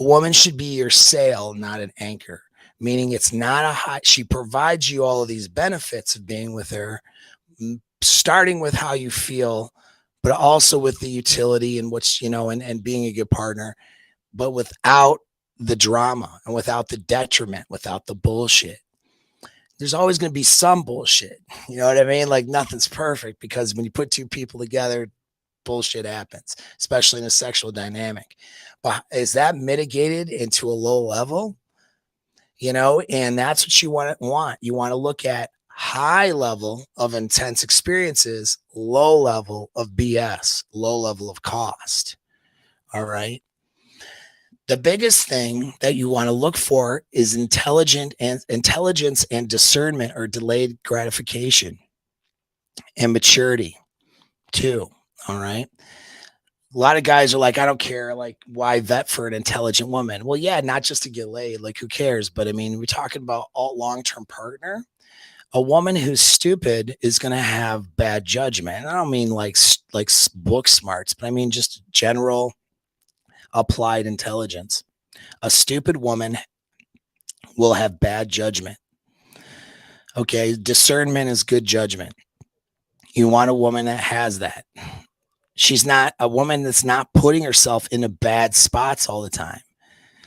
[SPEAKER 1] A woman should be your sail, not an anchor, meaning it's not a high, she provides you all of these benefits of being with her, starting with how you feel, but also with the utility and what's, you know, and being a good partner, but without the drama and without the detriment, without the bullshit. There's always going to be some bullshit. You know what I mean? Like nothing's perfect, because when you put two people together, bullshit happens, especially in a sexual dynamic. But is that mitigated into a low level? You know, and that's what you want. You want to look at high level of intense experiences, low level of BS, low level of cost. All right. The biggest thing that you want to look for is intelligence and discernment, or delayed gratification, and maturity too. All right. A lot of guys are like, I don't care. Like, why vet for an intelligent woman? Well, yeah, not just to get laid. Like, who cares? But I mean, we're talking about all long-term partner. A woman who's stupid is going to have bad judgment. I don't mean like book smarts, but I mean just general applied intelligence. A stupid woman will have bad judgment. Okay. Discernment is good judgment. You want a woman that has that. She's not a woman that's not putting herself into bad spots all the time,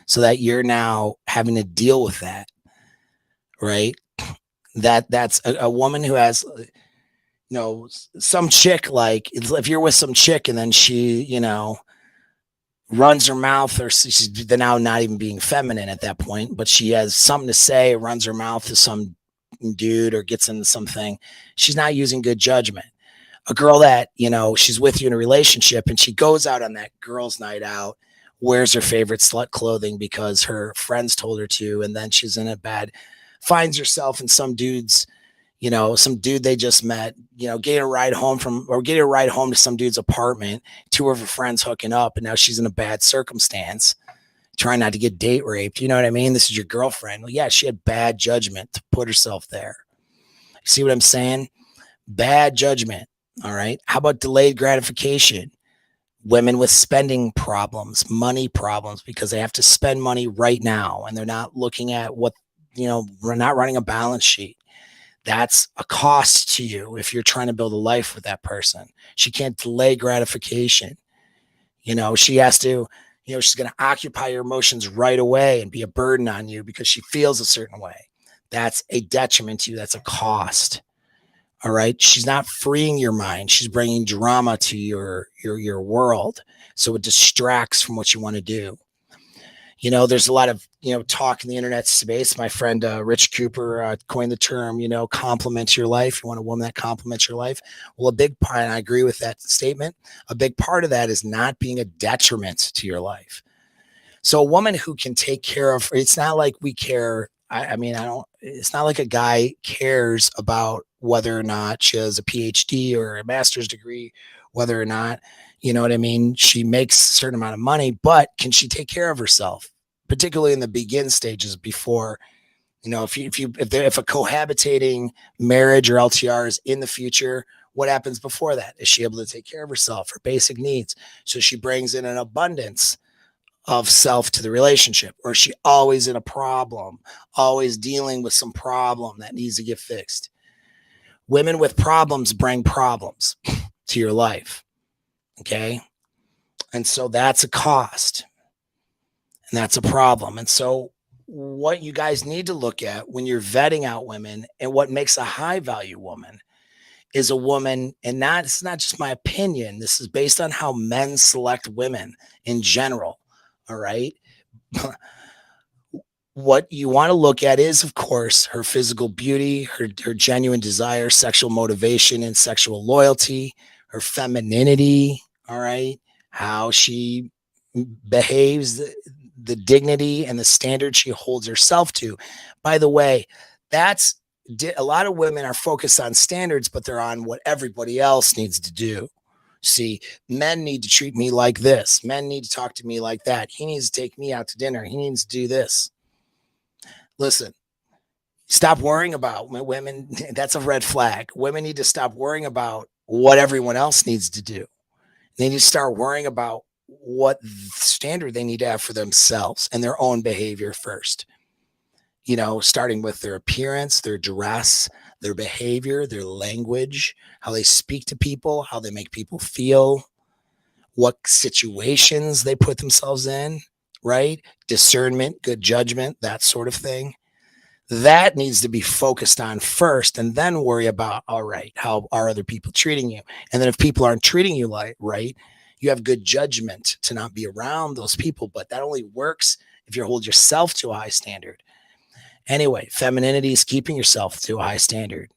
[SPEAKER 1] so that you're now having to deal with that. Right. That's a woman who has, you know, some chick, like if you're with some chick and then she, you know, runs her mouth, or she's now not even being feminine at that point, but she has something to say, runs her mouth to some dude or gets into something, she's not using good judgment. A girl that, you know, she's with you in a relationship and she goes out on that girls' night out, wears her favorite slut clothing because her friends told her to, and then she's in a bad, finds herself in some dude's, you know, some dude they just met, you know, getting a ride home to some dude's apartment, two of her friends hooking up, and now she's in a bad circumstance, trying not to get date raped. You know what I mean? This is your girlfriend. Well, yeah, she had bad judgment to put herself there. See what I'm saying? Bad judgment. All right. How about delayed gratification? Women with spending problems, money problems, because they have to spend money right now and they're not looking at what, you know, we're not running a balance sheet. That's a cost to you if you're trying to build a life with that person. She can't delay gratification. You know, she has to, you know, she's going to occupy your emotions right away and be a burden on you because she feels a certain way. That's a detriment to you. That's a cost. All right. She's not freeing your mind. She's bringing drama to your world. So it distracts from what you want to do. There's a lot of, talk in the internet space. My friend, Rich Cooper, coined the term, complement your life. You want a woman that complements your life. Well, a big part, and I agree with that statement. A big part of that is not being a detriment to your life. So a woman who can take care of, it's not like we care. I mean, it's not like a guy cares about whether or not she has a PhD or a master's degree, whether or not, you know what I mean? She makes a certain amount of money, but can she take care of herself? Particularly in the begin stages before, if a cohabitating marriage or LTR is in the future, what happens before that? Is she able to take care of herself, her basic needs? So she brings in an abundance of self to the relationship, or is she always in a problem, always dealing with some problem that needs to get fixed? Women with problems bring problems to your life. Okay. And so that's a cost and that's a problem. And so what you guys need to look at when you're vetting out women and what makes a high value woman is a woman, and it's not just my opinion. This is based on how men select women in general. All right. What you want to look at is, of course, her physical beauty, her genuine desire, sexual motivation, and sexual loyalty, her femininity. All right. How she behaves, the dignity and the standard she holds herself to. By the way, that's a lot of women are focused on standards, but they're on what everybody else needs to do. See, men need to treat me like this. Men need to talk to me like that. He needs to take me out to dinner. He needs to do this. Listen, stop worrying about women. That's a red flag. Women need to stop worrying about what everyone else needs to do. They need to start worrying about what standard they need to have for themselves and their own behavior first. Starting with their appearance, their dress, their behavior, their language, how they speak to people, how they make people feel, what situations they put themselves in, right? Discernment, good judgment, that sort of thing. That needs to be focused on first, and then worry about, all right, how are other people treating you? And then if people aren't treating you right, you have good judgment to not be around those people. But that only works if you hold yourself to a high standard. Anyway, femininity is keeping yourself to a high standard.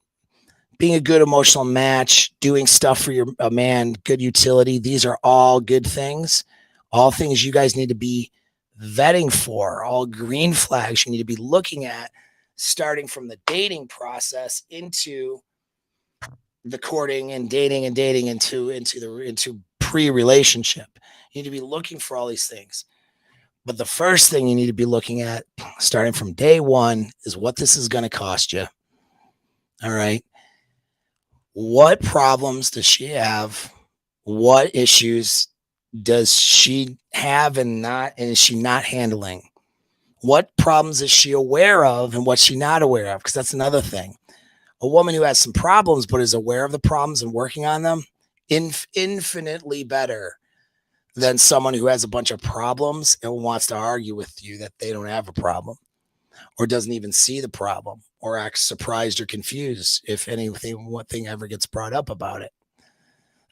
[SPEAKER 1] Being a good emotional match, doing stuff for a man, good utility. These are all good things, all things you guys need to be vetting for, all green flags you need to be looking at, starting from the dating process into the courting and dating into pre-relationship. You need to be looking for all these things. But the first thing you need to be looking at, starting from day one, is what this is going to cost you. All right. What problems does she have? What issues does she have and is she not handling? What problems is she aware of and what's she not aware of? Because that's another thing. A woman who has some problems but is aware of the problems and working on them, infinitely better than someone who has a bunch of problems and wants to argue with you that they don't have a problem or doesn't even see the problem or acts surprised or confused if one thing ever gets brought up about it.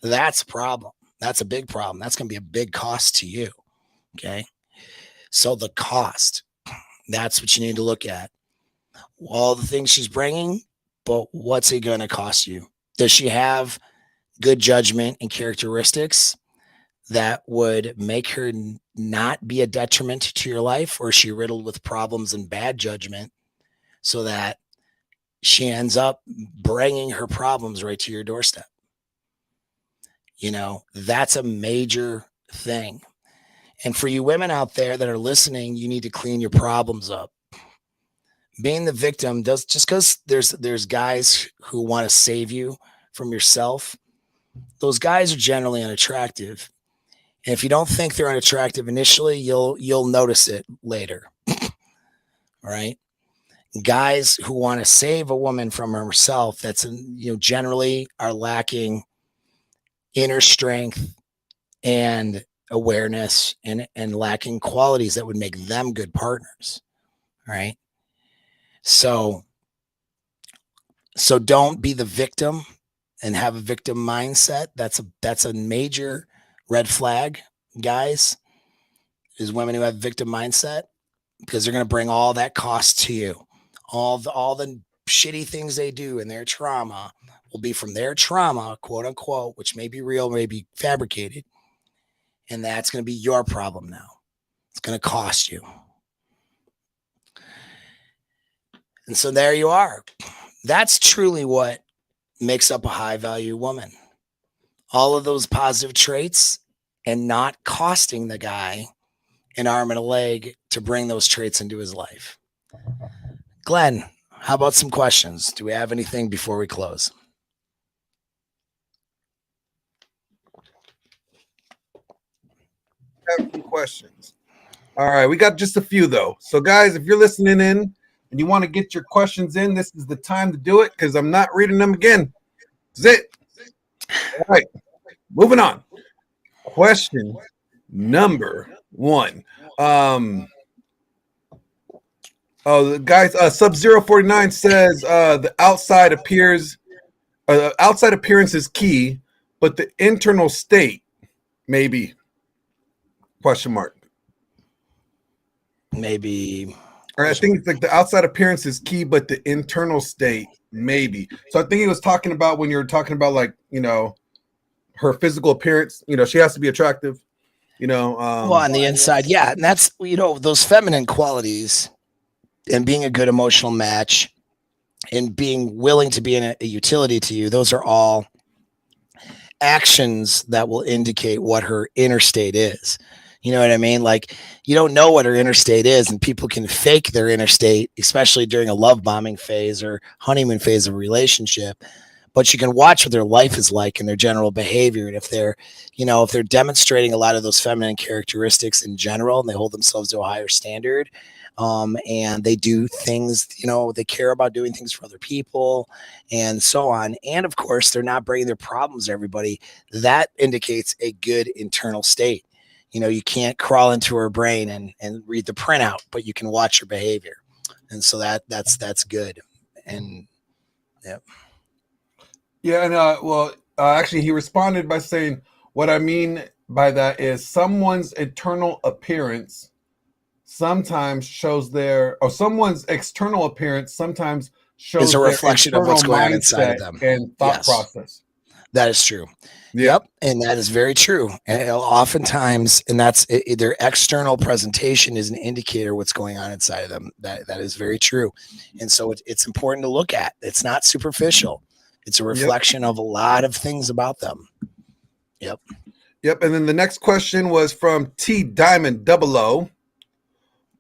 [SPEAKER 1] That's a problem. That's a big problem. That's going to be a big cost to you. Okay. So the cost, that's what you need to look at. All the things she's bringing, but what's it going to cost you? Does she have good judgment and characteristics that would make her not be a detriment to your life, or is she riddled with problems and bad judgment so that she ends up bringing her problems right to your doorstep? That's a major thing. And for you women out there that are listening, you need to clean your problems up. Being the victim does, just because there's guys who want to save you from yourself. Those guys are generally unattractive. And if you don't think they're unattractive initially, you'll notice it later. All right. Guys who want to save a woman from herself, that's generally are lacking inner strength and awareness and lacking qualities that would make them good partners. All right. So So don't be the victim and have a victim mindset. That's a major red flag, guys, is women who have victim mindset, because they're going to bring all that cost to you. All the shitty things they do in their trauma will be from their trauma, quote unquote, which may be real, may be fabricated. And that's going to be your problem now. It's going to cost you. And so there you are. That's truly what makes up a high value woman. All of those positive traits and not costing the guy an arm and a leg to bring those traits into his life. Glenn, how about some questions? Do we have anything before we close?
[SPEAKER 3] Have some questions. All right, we got just a few though. So, guys, if you're listening in and you want to get your questions in, this is the time to do it because I'm not reading them again. That's it. All right, moving on. Question number 1. The guys, Sub-049 says the outside appearance is key, but the internal state maybe question mark.
[SPEAKER 1] Maybe.
[SPEAKER 3] Or I think it's like the outside appearance is key, but the internal state maybe. So I think he was talking about when you were talking about like, her physical appearance, she has to be attractive,
[SPEAKER 1] well, on the inside, yeah. And that's, those feminine qualities and being a good emotional match and being willing to be a utility to you. Those are all actions that will indicate what her inner state is. You know what I mean? Like, you don't know what her inner state is, and people can fake their inner state, especially during a love bombing phase or honeymoon phase of a relationship. But you can watch what their life is like and their general behavior. And if they're demonstrating a lot of those feminine characteristics in general, and they hold themselves to a higher standard, and they do things, they care about doing things for other people and so on. And of course, they're not bringing their problems to everybody. That indicates a good internal state. You can't crawl into her brain and read the printout, but you can watch her behavior. And so that's good. And yeah.
[SPEAKER 3] Yeah, and actually, he responded by saying, "What I mean by that is someone's internal appearance sometimes shows someone's external appearance sometimes shows
[SPEAKER 1] is a reflection of what's going on inside of them
[SPEAKER 3] and thought process."
[SPEAKER 1] That is true.
[SPEAKER 3] Yeah.
[SPEAKER 1] Yep, and that is very true. And oftentimes, and that's their external presentation is an indicator what's going on inside of them. That is very true. And so it's important to look at. It's not superficial. It's a reflection of a lot of things about them. Yep.
[SPEAKER 3] Yep. And then the next question was from T Diamond 00.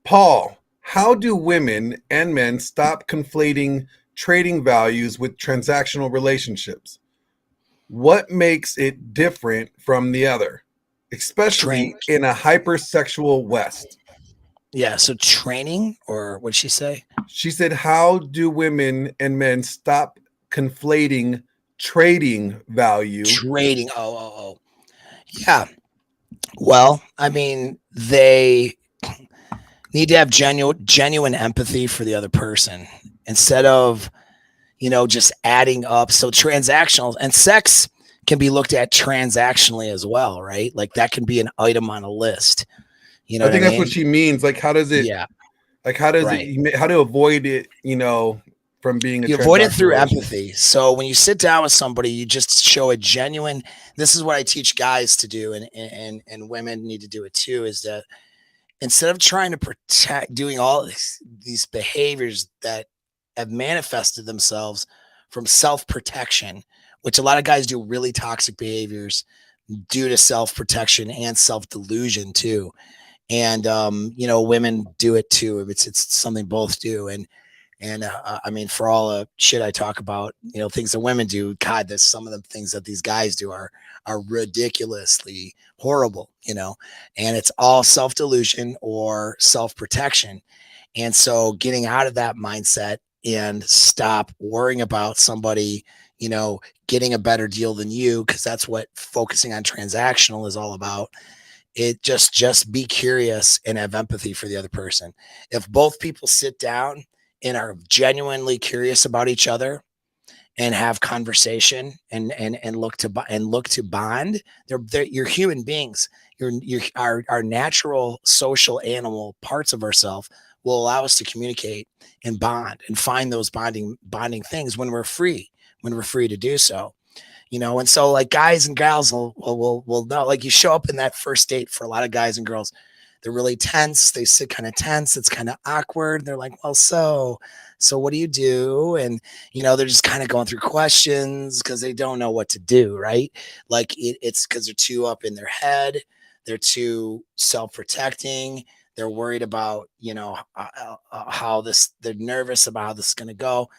[SPEAKER 3] Paul, how do women and men stop conflating trading values with transactional relationships? What makes it different from the other, especially in a hypersexual West?
[SPEAKER 1] Yeah. So training, or what'd she say?
[SPEAKER 3] She said, how do women and men stop conflating trading value?
[SPEAKER 1] Trading. Oh. Yeah. Well, I mean, they need to have genuine empathy for the other person instead of, just adding up. So transactional, and sex can be looked at transactionally as well, right? Like that can be an item on a list.
[SPEAKER 3] I think that's what she means. Like, how does it?
[SPEAKER 1] Yeah.
[SPEAKER 3] Like, how does it? How to avoid it? From being
[SPEAKER 1] you avoid it through empathy. So when you sit down with somebody, you just show a genuine. This is what I teach guys to do, and women need to do it too. Is that instead of trying to protect, doing all these behaviors that have manifested themselves from self-protection, which a lot of guys do really toxic behaviors due to self-protection and self-delusion too. And, women do it too. It's something both do. And I mean, for all the shit I talk about, things that women do, God, there's some of the things that these guys do are ridiculously horrible, and it's all self-delusion or self-protection. And so getting out of that mindset and stop worrying about somebody, getting a better deal than you, because that's what focusing on transactional is all about. It just be curious and have empathy for the other person. If both people sit down and are genuinely curious about each other, and have conversation and look to bond. You're human beings. Our natural social animal parts of ourselves will allow us to communicate and bond and find those bonding things when we're free to do so. And so like guys and gals will know, like you show up in that first date for a lot of guys and girls, they're really tense. They sit kind of tense. It's kind of awkward. They're like, well, so what do you do? And, they're just kind of going through questions because they don't know what to do. Right. Like it's because they're too up in their head. They're too self-protecting. They're worried about, they're nervous about how this is going to go.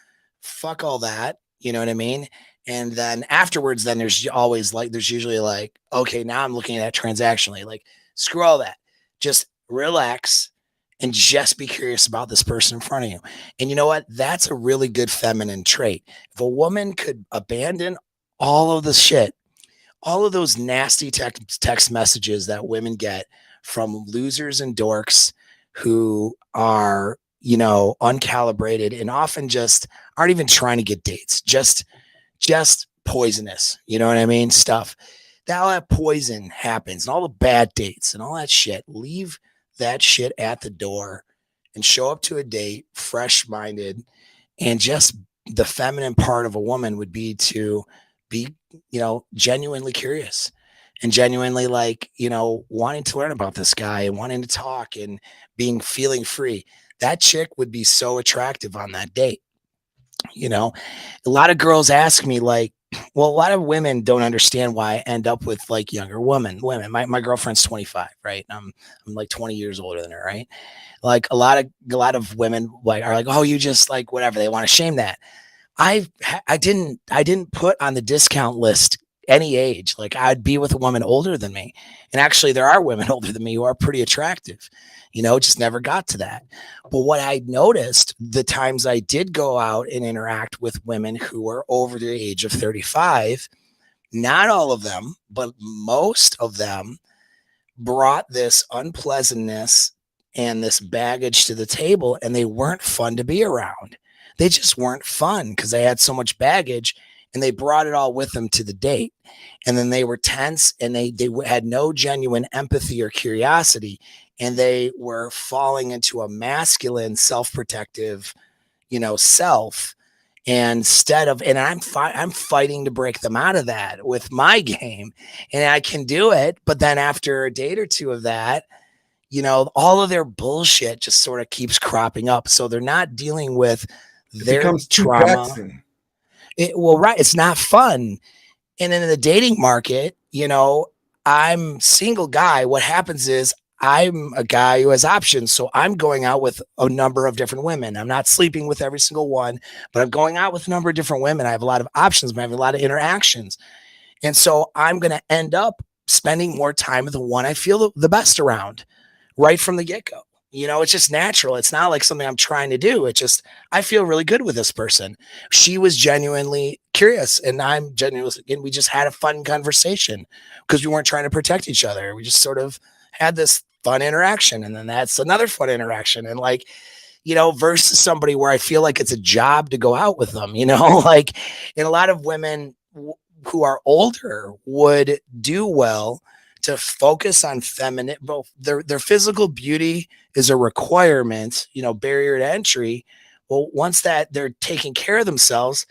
[SPEAKER 1] Fuck all that. You know what I mean? And then afterwards, then there's usually like, okay, now I'm looking at that transactionally, like screw all that. Just relax and just be curious about this person in front of you. And you know what? That's a really good feminine trait. If a woman could abandon all of the shit, all of those nasty text messages that women get from losers and dorks who are, uncalibrated and often just aren't even trying to get dates, just poisonous, you know what I mean? Stuff. All that poison happens and all the bad dates and all that shit. Leave that shit at the door and show up to a date fresh minded. And just the feminine part of a woman would be to be, genuinely curious and genuinely like, wanting to learn about this guy and wanting to talk and feeling free. That chick would be so attractive on that date. A lot of girls ask me like, well, a lot of women don't understand why I end up with like younger women. My girlfriend's 25, right? I'm like 20 years older than her, right? Like a lot of women like are like, oh, you just like whatever. They want to shame that. I didn't put on the discount list any age. Like I'd be with a woman older than me. And actually there are women older than me who are pretty attractive. Just never got to that. But what I noticed the times I did go out and interact with women who were over the age of 35, not all of them, but most of them brought this unpleasantness and this baggage to the table, and they weren't fun to be around. They just weren't fun because they had so much baggage and they brought it all with them to the date. And then they were tense and they had no genuine empathy or curiosity. And they were falling into a masculine, self-protective, self. And I'm fighting to break them out of that with my game, and I can do it. But then after a date or two of that, all of their bullshit just sort of keeps cropping up. So they're not dealing with
[SPEAKER 3] It
[SPEAKER 1] their
[SPEAKER 3] becomes too
[SPEAKER 1] trauma.
[SPEAKER 3] taxing.
[SPEAKER 1] Right. It's not fun. And in the dating market, I'm single guy. What happens is I'm a guy who has options. So I'm going out with a number of different women. I'm not sleeping with every single one, but I'm going out with a number of different women. I have a lot of options, but I have a lot of interactions. And so I'm going to end up spending more time with the one I feel the best around right from the get go. It's just natural. It's not like something I'm trying to do. It's just, I feel really good with this person. She was genuinely curious and I'm genuinely, and we just had a fun conversation because we weren't trying to protect each other. We just sort of had this fun interaction. And then that's another fun interaction. And like, versus somebody where I feel like it's a job to go out with them, like, and a lot of women who are older would do well to focus on feminine, both their physical beauty is a requirement, barrier to entry. Well, once that they're taking care of themselves,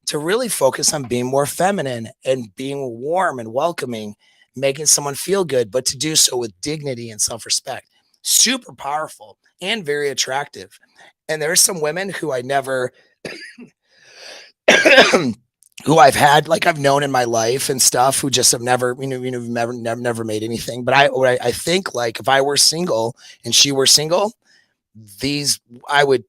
[SPEAKER 1] to really focus on being more feminine and being warm and welcoming, making someone feel good, but to do so with dignity and self-respect. Super powerful and very attractive. And there are some women who I never who I've had, like I've known in my life and stuff, who just have never, never made anything. But I think like if I were single and she were single, these I would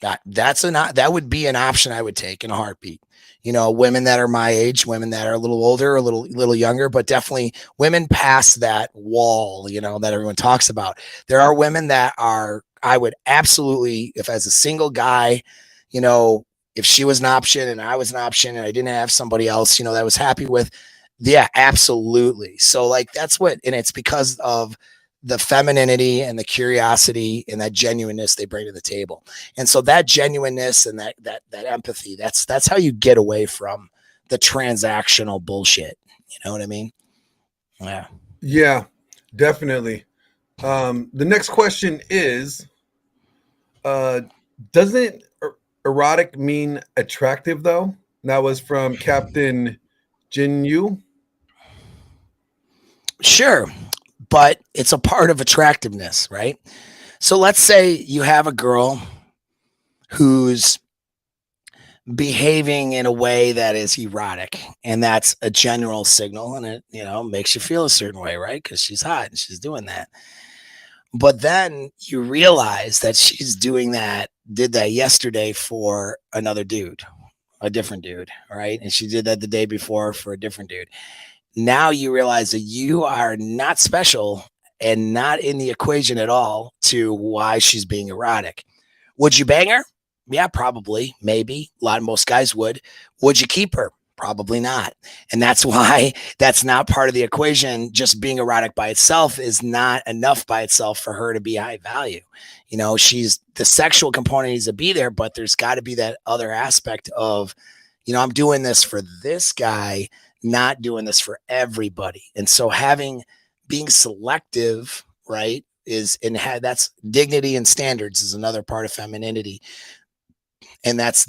[SPEAKER 1] that would be an option I would take in a heartbeat. Women that are my age, women that are a little older, a little younger, but definitely women past that wall, that everyone talks about. There are women that I would absolutely, if as a single guy, if she was an option and I was an option and I didn't have somebody else, that I was happy with, yeah, absolutely. So like that's and it's because of the femininity and the curiosity and that genuineness they bring to the table. And so that genuineness and that empathy, that's how you get away from the transactional bullshit. You know what I mean? Yeah.
[SPEAKER 3] Yeah, definitely. The next question is, doesn't erotic mean attractive though? That was from Captain Jin Yu.
[SPEAKER 1] Sure. But it's a part of attractiveness, right? So let's say you have a girl who's behaving in a way that is erotic, and that's a general signal, and it, you know, makes you feel a certain way, right? Because she's hot and she's doing that. But then you realize that she's did that yesterday for another dude, a different dude, right? And she did that the day before for a different dude. Now you realize that you are not special and not in the equation at all to why she's being erotic. Would you bang her? Yeah, probably, maybe. Most guys would. Would you keep her? Probably not. And that's why that's not part of the equation. Just being erotic by itself is not enough by itself for her to be high value. You know, she's the sexual component needs to be there, but there's got to be that other aspect of, you know, I'm doing this for this guy, not doing this for everybody. And so being selective, right, that's dignity and standards is another part of femininity. And that's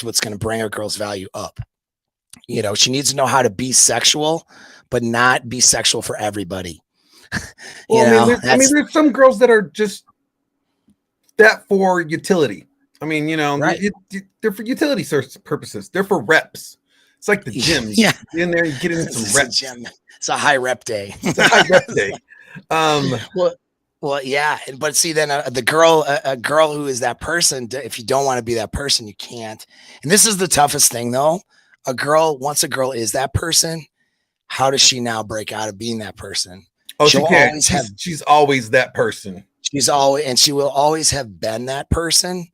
[SPEAKER 1] what's going to bring a girl's value up. You know, she needs to know how to be sexual, but not be sexual for everybody.
[SPEAKER 3] Well, there's some girls that are just that for utility. I mean, you know,
[SPEAKER 1] right.
[SPEAKER 3] They're for utility purposes. They're for reps. It's like the gym.
[SPEAKER 1] Yeah,
[SPEAKER 3] in there, you get into some reps.
[SPEAKER 1] It's a high rep day.
[SPEAKER 3] It's a high rep day.
[SPEAKER 1] Well, yeah, but see, then a girl who is that person, if you don't want to be that person, you can't. And this is the toughest thing, though. Once a girl is that person, how does she now break out of being that person?
[SPEAKER 3] Oh, she can't. She's always that person.
[SPEAKER 1] She will always have been that person.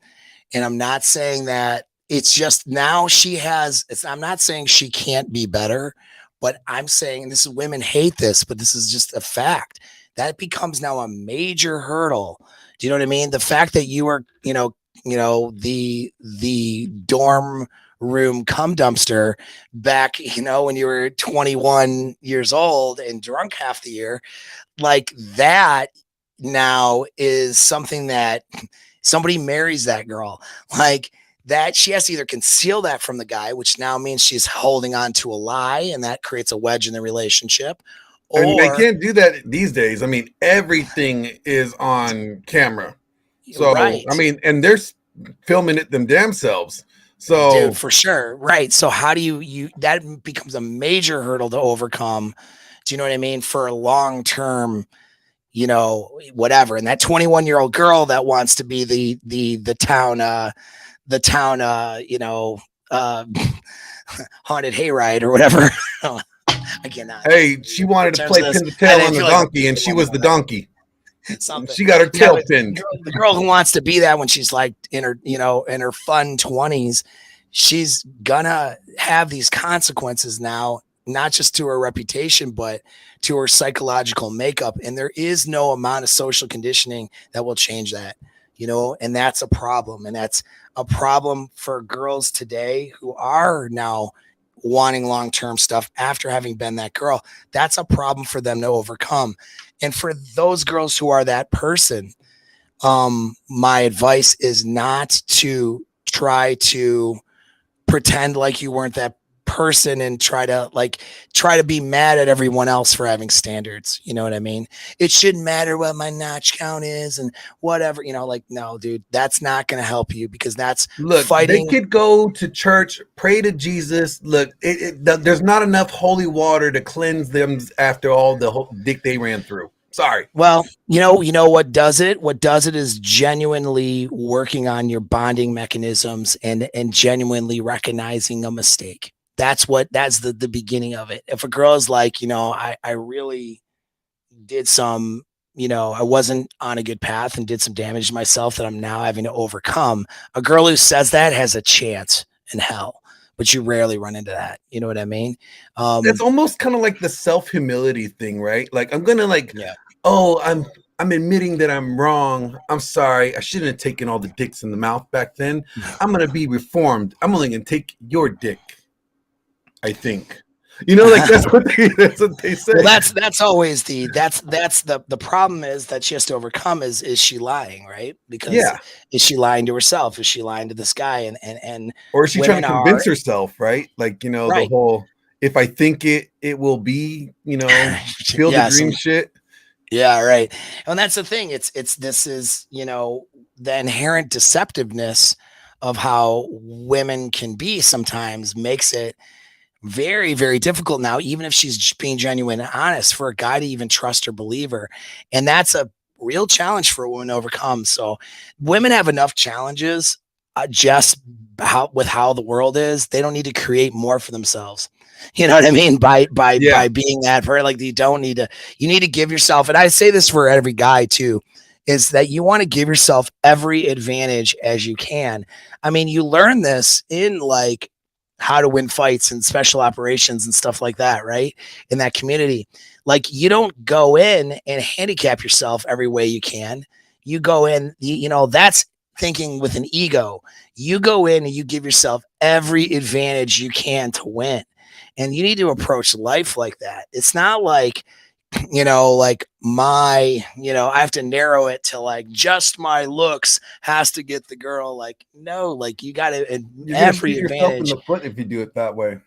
[SPEAKER 1] And I'm not saying that it's just now I'm not saying she can't be better, but I'm saying, and this is, women hate this, but this is just a fact. That becomes now a major hurdle. Do you know what I mean? The fact that you are, the dorm room cum dumpster back, when you were 21 years old and drunk half the year, like that now is something that somebody marries that girl. Like that, she has to either conceal that from the guy, which now means she's holding on to a lie, and that creates a wedge in the relationship.
[SPEAKER 3] And they can't do that these days. I mean, everything is on camera. So, right. I mean, and they're filming it them damn selves. So,
[SPEAKER 1] dude, for sure. Right. So how do you that becomes a major hurdle to overcome. Do you know what I mean? For a long-term, whatever. And that 21-year-old girl that wants to be the town, haunted hayride or whatever. I cannot.
[SPEAKER 3] Hey, she wanted to play pin the tail on the donkey, and she was the donkey.
[SPEAKER 1] Something.
[SPEAKER 3] She got her tail pinned.
[SPEAKER 1] The girl who wants to be that when she's like in her fun 20s, she's gonna have these consequences now, not just to her reputation, but to her psychological makeup. And there is no amount of social conditioning that will change that, and that's a problem. And that's a problem for girls today who are now wanting long-term stuff after having been that girl. That's a problem for them to overcome. And for those girls who are that person, my advice is not to try to pretend like you weren't that person and try to be mad at everyone else for having standards. You know what I mean? It shouldn't matter what my notch count is and whatever, no, dude, that's not going to help you, because that's fighting.
[SPEAKER 3] They could go to church, pray to Jesus. Look, there's not enough holy water to cleanse them after all the dick they ran through. Sorry.
[SPEAKER 1] Well, you know what does it? What does it is genuinely working on your bonding mechanisms and genuinely recognizing a mistake. That's the beginning of it. If a girl is like, I really did some, I wasn't on a good path and did some damage to myself that I'm now having to overcome. A girl who says that has a chance in hell, but you rarely run into that. You know what I mean?
[SPEAKER 3] It's almost kind of like the self-humility thing, right? Like, I'm going to oh, I'm admitting that I'm wrong. I'm sorry. I shouldn't have taken all the dicks in the mouth back then. I'm gonna be reformed. I'm only gonna take your dick, I think. Like that's what they say.
[SPEAKER 1] Well, that's always that's the problem is that she has to overcome is she lying, right? Because
[SPEAKER 3] Yeah.
[SPEAKER 1] is she lying to herself? Is she lying to this guy? And
[SPEAKER 3] Or is she trying
[SPEAKER 1] women
[SPEAKER 3] to
[SPEAKER 1] are
[SPEAKER 3] convince herself, right? Like, the
[SPEAKER 1] right.
[SPEAKER 3] whole if I think it will be, feel the
[SPEAKER 1] Yeah,
[SPEAKER 3] dream
[SPEAKER 1] some
[SPEAKER 3] shit.
[SPEAKER 1] yeah, right. And that's the thing. It's this is, the inherent deceptiveness of how women can be sometimes makes it very, very difficult now, even if she's being genuine and honest, for a guy to even trust or believe her. And that's a real challenge for a woman to overcome. So women have enough challenges, just how the world is. They don't need to create more for themselves. You know what I mean? By
[SPEAKER 3] Yeah.
[SPEAKER 1] being that very, like, you need to give yourself, and I say this for every guy too, is that you want to give yourself every advantage as you can. I mean, you learn this in like how to win fights and special operations and stuff like that, right? In that community. Like, you don't go in and handicap yourself every way you can. You go in, that's thinking with an ego. You go in and you give yourself every advantage you can to win. And you need to approach life like that. It's not like, like I have to narrow it to like just my looks has to get the girl. Like, no, like you got to
[SPEAKER 3] You're gonna
[SPEAKER 1] every
[SPEAKER 3] shoot yourself in
[SPEAKER 1] advantage.
[SPEAKER 3] the foot if you do it that way.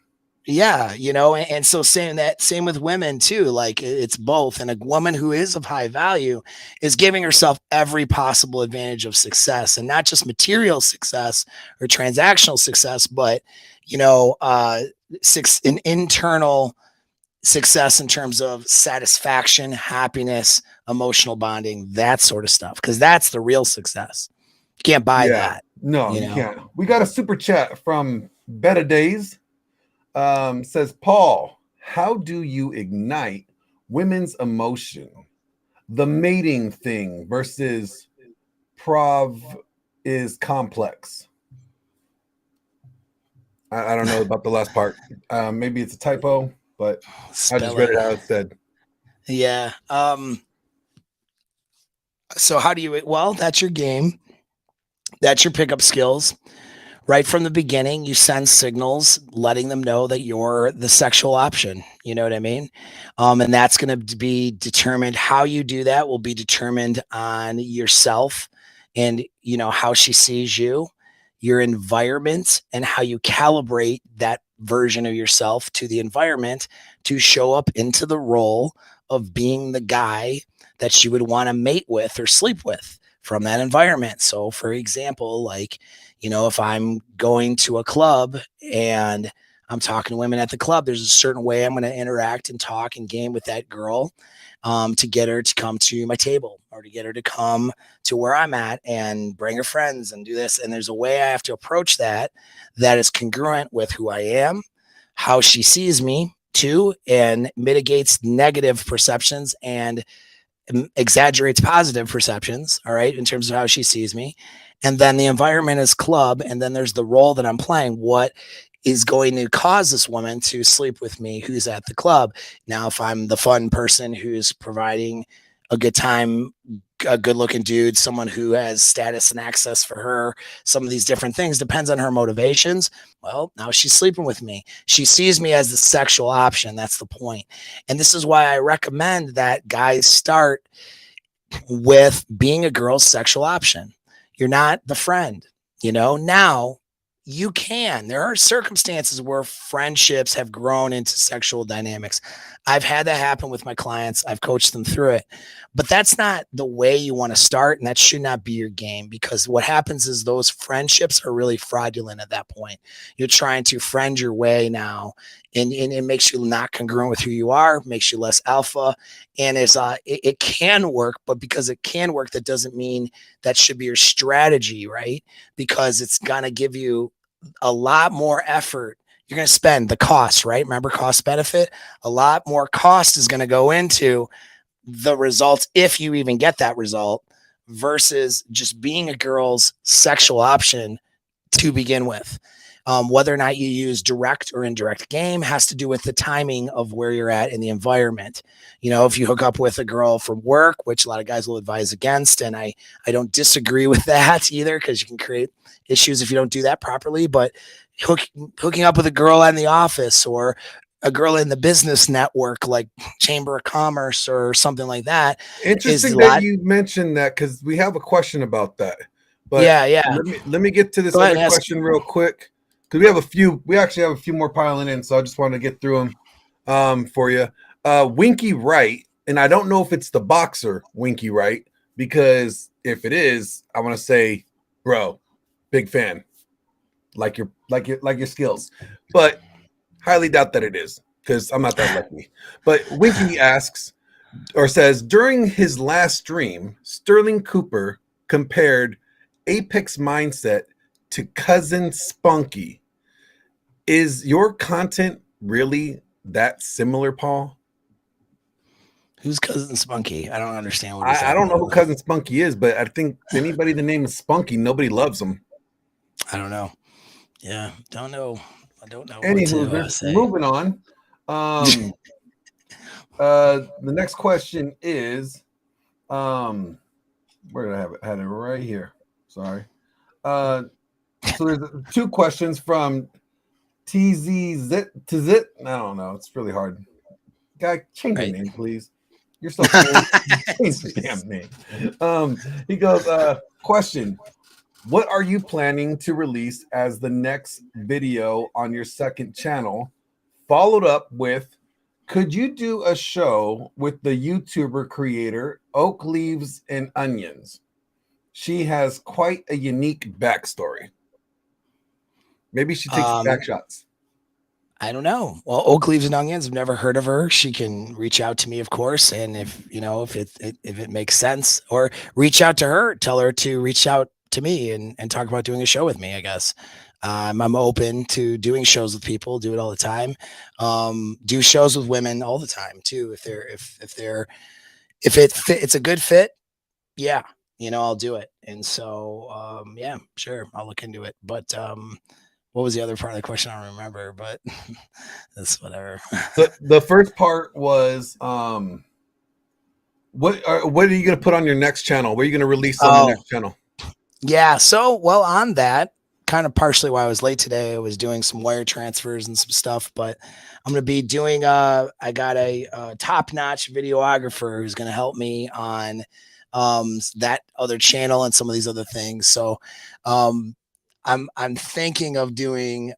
[SPEAKER 1] Yeah, and so same with women too. Like, it's both. And a woman who is of high value is giving herself every possible advantage of success, and not just material success or transactional success, but an internal success in terms of satisfaction, happiness, emotional bonding, that sort of stuff. Because that's the real success. You can't buy
[SPEAKER 3] Yeah.
[SPEAKER 1] that.
[SPEAKER 3] No,
[SPEAKER 1] You
[SPEAKER 3] you
[SPEAKER 1] know.
[SPEAKER 3] can't. We got a super chat from Better Days. Says Paul, how do you ignite women's emotion? The mating thing versus prov is complex. I don't know about the last part. Maybe it's a typo, but I just
[SPEAKER 1] Spell
[SPEAKER 3] read
[SPEAKER 1] it.
[SPEAKER 3] it how it said.
[SPEAKER 1] Yeah. So how do you? Well, that's your game. That's your pickup skills. Right from the beginning, you send signals letting them know that you're the sexual option. You know what I mean? And that's going to be determined. How you do that will be determined on yourself, and how she sees you, your environment, and how you calibrate that version of yourself to the environment to show up into the role of being the guy that she would want to mate with or sleep with from that environment. So, for example, like, if I'm going to a club and I'm talking to women at the club, there's a certain way I'm going to interact and talk and game with that girl, to get her to come to my table, or to get her to come to where I'm at and bring her friends and do this. And there's a way I have to approach that is congruent with who I am, how she sees me too, and mitigates negative perceptions and exaggerates positive perceptions, all right, in terms of how she sees me. And then the environment is club, and then there's the role that I'm playing. What is going to cause this woman to sleep with me who's at the club? Now, if I'm the fun person who's providing a good time, a good looking dude, someone who has status and access for her, some of these different things depends on her motivations. Well, now she's sleeping with me. She sees me as the sexual option. That's the point. And this is why I recommend that guys start with being a girl's sexual option. You're not the friend. Now there are circumstances where friendships have grown into sexual dynamics. I've had that happen with my clients. I've coached them through it. But that's not the way you want to start, and that should not be your game, because what happens is those friendships are really fraudulent at that point. You're trying to friend your way now, and it makes you not congruent with who you are, makes you less alpha. And it can work, but because it can work, that doesn't mean that should be your strategy, right? Because it's gonna give you a lot more effort. You're going to spend the cost, right? Remember, cost benefit. A lot more cost is going to go into the results, if you even get that result, versus just being a girl's sexual option to begin with. Whether or not you use direct or indirect game has to do with the timing of where you're at in the environment. If you hook up with a girl from work, which a lot of guys will advise against, and I don't disagree with that either, because you can create issues if you don't do that properly. But hooking up with a girl in the office, or a girl in the business network like Chamber of Commerce or something like that, is
[SPEAKER 3] Interesting
[SPEAKER 1] a
[SPEAKER 3] that
[SPEAKER 1] lot.
[SPEAKER 3] you mentioned that, because we have a question about that. But
[SPEAKER 1] Yeah.
[SPEAKER 3] let me get to this
[SPEAKER 1] Go ahead
[SPEAKER 3] other
[SPEAKER 1] and ask.
[SPEAKER 3] question real quick, because we actually have a few more piling in, so I just wanted to get through them for you. Winky Wright, and I don't know if it's the boxer Winky Wright, because if it is, I want to say, bro, big fan, like your skills, but highly doubt that it is, because I'm not that lucky. But Winky asks, or says, during his last stream, Sterling Cooper compared Apex Mindset to Cousin Spunky. Is your content really that similar, Paul?
[SPEAKER 1] Who's Cousin Spunky? I don't understand what he's
[SPEAKER 3] I
[SPEAKER 1] talking
[SPEAKER 3] don't know
[SPEAKER 1] about.
[SPEAKER 3] who Cousin Spunky is, but I think anybody the name is Spunky, nobody loves him.
[SPEAKER 1] I don't know. Yeah, don't know. I don't know what
[SPEAKER 3] Anywho,
[SPEAKER 1] to say.
[SPEAKER 3] moving on. The next question is, where did I have it? I had it right here. Sorry. So there's two questions from TZ to Zit. I don't know. It's really hard. Guy, change your name, please. You're so cool. Change the damn name. He goes, question. What are you planning to release as the next video on your second channel? Followed up with, could you do a show with the YouTuber creator Oak Leaves and Onions? She has quite a unique backstory. Maybe she takes back shots.
[SPEAKER 1] I don't know. Well, Oak Leaves and Onions, I've never heard of her. She can reach out to me, of course, and if it makes sense, or reach out to her, tell her to reach out to me and talk about doing a show with me. I guess I'm open to doing shows with people. Do it all the time. Do shows with women all the time too. If it's a good fit, yeah, I'll do it. And so yeah, sure, I'll look into it. But what was the other part of the question? I don't remember, but that's whatever.
[SPEAKER 3] The first part was what are you going to put on your next channel? What are you going to release on the next channel?
[SPEAKER 1] Yeah. So, well, on that, kind of partially why I was late today, I was doing some wire transfers and some stuff, but I'm going to be doing, I got a top-notch videographer who's going to help me on that other channel and some of these other things. So, I'm thinking of doing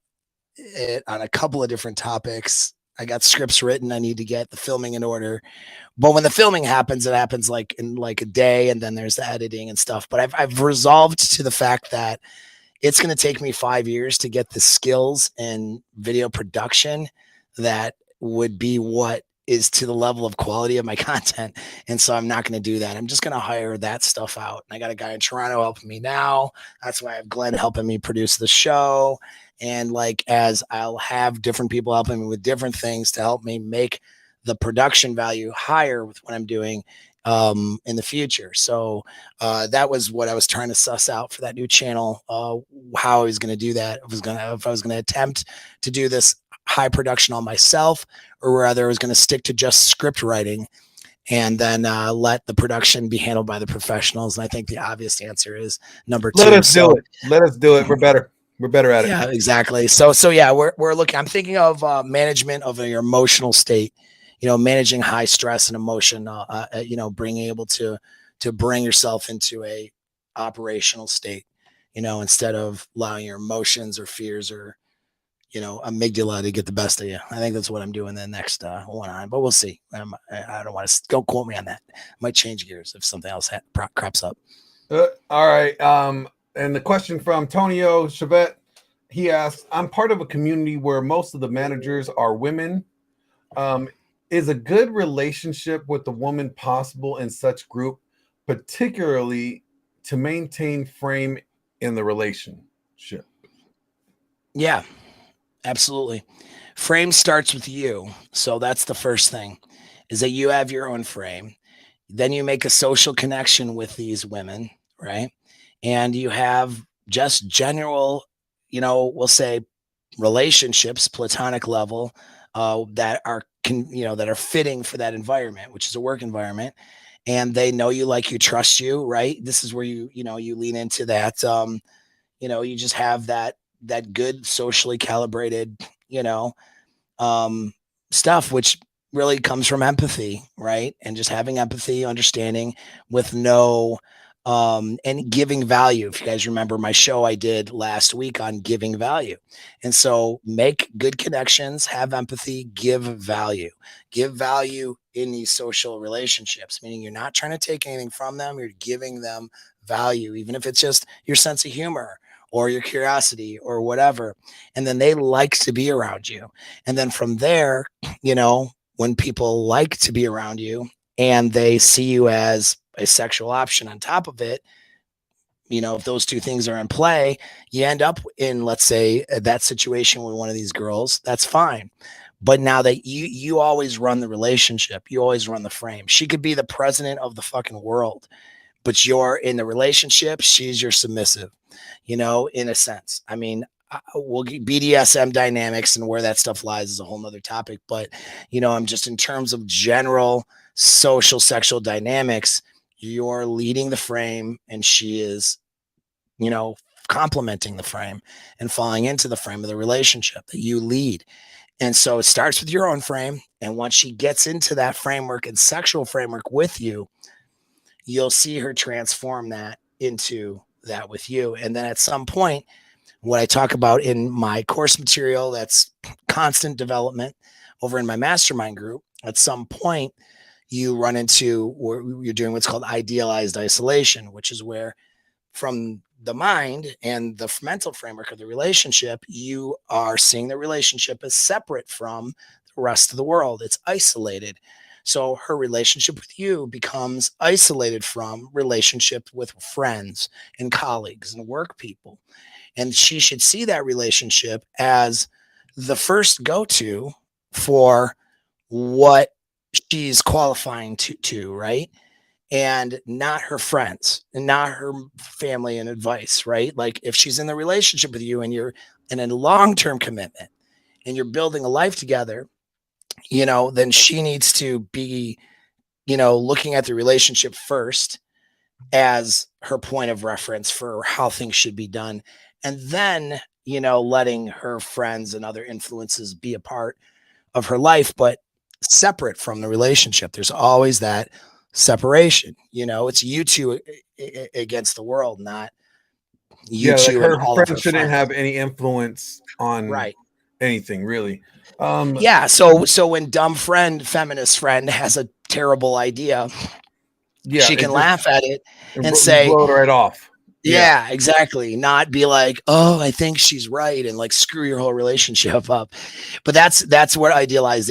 [SPEAKER 1] it on a couple of different topics. I got scripts written. I need to get the filming in order. But when the filming happens, it happens like in like a day, and then there's the editing and stuff. But I've resolved to the fact that it's going to take me 5 years to get the skills in video production that would be what is to the level of quality of my content. And so I'm not going to do that. I'm just going to hire that stuff out. And I got a guy in Toronto helping me now. That's why I have Glenn helping me produce the show. And like, as I'll have different people helping me with different things to help me make the production value higher with what I'm doing in the future. So that was what I was trying to suss out for that new channel, how I was going to do that. If I was going to attempt to do this high production on myself, or whether I was going to stick to just script writing and then let the production be handled by the professionals. And I think the obvious answer is number two.
[SPEAKER 3] Let us do it. Let us do it. We're better. We're better at it.
[SPEAKER 1] Yeah, exactly. So yeah, we're looking. I'm thinking of management of your emotional state. Managing high stress and emotion. Being able to bring yourself into a operational state. Instead of allowing your emotions or fears or amygdala to get the best of you. I think that's what I'm doing the next one on, but we'll see. I don't want to, don't quote me on that. I might change gears if something else crops up.
[SPEAKER 3] All right. And the question from Tonio Chavette, he asks, I'm part of a community where most of the managers are women. Is a good relationship with the woman possible in such group, particularly to maintain frame in the relationship?
[SPEAKER 1] Yeah, absolutely. Frame starts with you. So that's the first thing, is that you have your own frame. Then you make a social connection with these women, right? And you have just general, we'll say relationships, platonic level, that are that are fitting for that environment, which is a work environment, and they know you, like you, trust you, right? This is where you lean into that. You just have that good socially calibrated, you know, um, stuff, which really comes from empathy, right? And just having empathy, understanding with no, and giving value. If you guys remember my show I did last week on giving value. And so make good connections, have empathy, give value in these social relationships, meaning you're not trying to take anything from them. You're giving them value, even if it's just your sense of humor or your curiosity or whatever. And then they like to be around you. And then from there, when people like to be around you and they see you as a sexual option on top of it, if those two things are in play, you end up in, let's say, that situation with one of these girls. That's fine. But now that you always run the relationship, you always run the frame. She could be the president of the fucking world, but you're in the relationship. She's your submissive, in a sense. I mean, we'll get BDSM dynamics and where that stuff lies is a whole nother topic. But, I'm just in terms of general social sexual dynamics, you're leading the frame and she is, complementing the frame and falling into the frame of the relationship that you lead. And so it starts with your own frame. And once she gets into that framework and sexual framework with you, you'll see her transform that into that with you. And then at some point, what I talk about in my course material, that's constant development over in my mastermind group, at some point you run into where you're doing what's called idealized isolation, which is where from the mind and the mental framework of the relationship, you are seeing the relationship as separate from the rest of the world. It's isolated. So her relationship with you becomes isolated from relationship with friends and colleagues and work people. And she should see that relationship as the first go-to for what she's qualifying to, right? And not her friends and not her family and advice, right? Like if she's in the relationship with you and you're in a long-term commitment and you're building a life together, then she needs to be, looking at the relationship first as her point of reference for how things should be done. And then, letting her friends and other influences be a part of her life, but separate from the relationship. There's always that separation. It's you two against the world, not you
[SPEAKER 3] Yeah, like
[SPEAKER 1] two and
[SPEAKER 3] her
[SPEAKER 1] all of her
[SPEAKER 3] friends shouldn't
[SPEAKER 1] friends.
[SPEAKER 3] have any influence on
[SPEAKER 1] Right.
[SPEAKER 3] anything really.
[SPEAKER 1] Yeah. So when dumb feminist friend has a terrible idea,
[SPEAKER 3] Yeah,
[SPEAKER 1] she
[SPEAKER 3] it
[SPEAKER 1] can
[SPEAKER 3] just
[SPEAKER 1] laugh at it and
[SPEAKER 3] you
[SPEAKER 1] say,
[SPEAKER 3] blow it right off.
[SPEAKER 1] yeah, exactly. Not be like, oh, I think she's right, and like screw your whole relationship up. But that's what idealized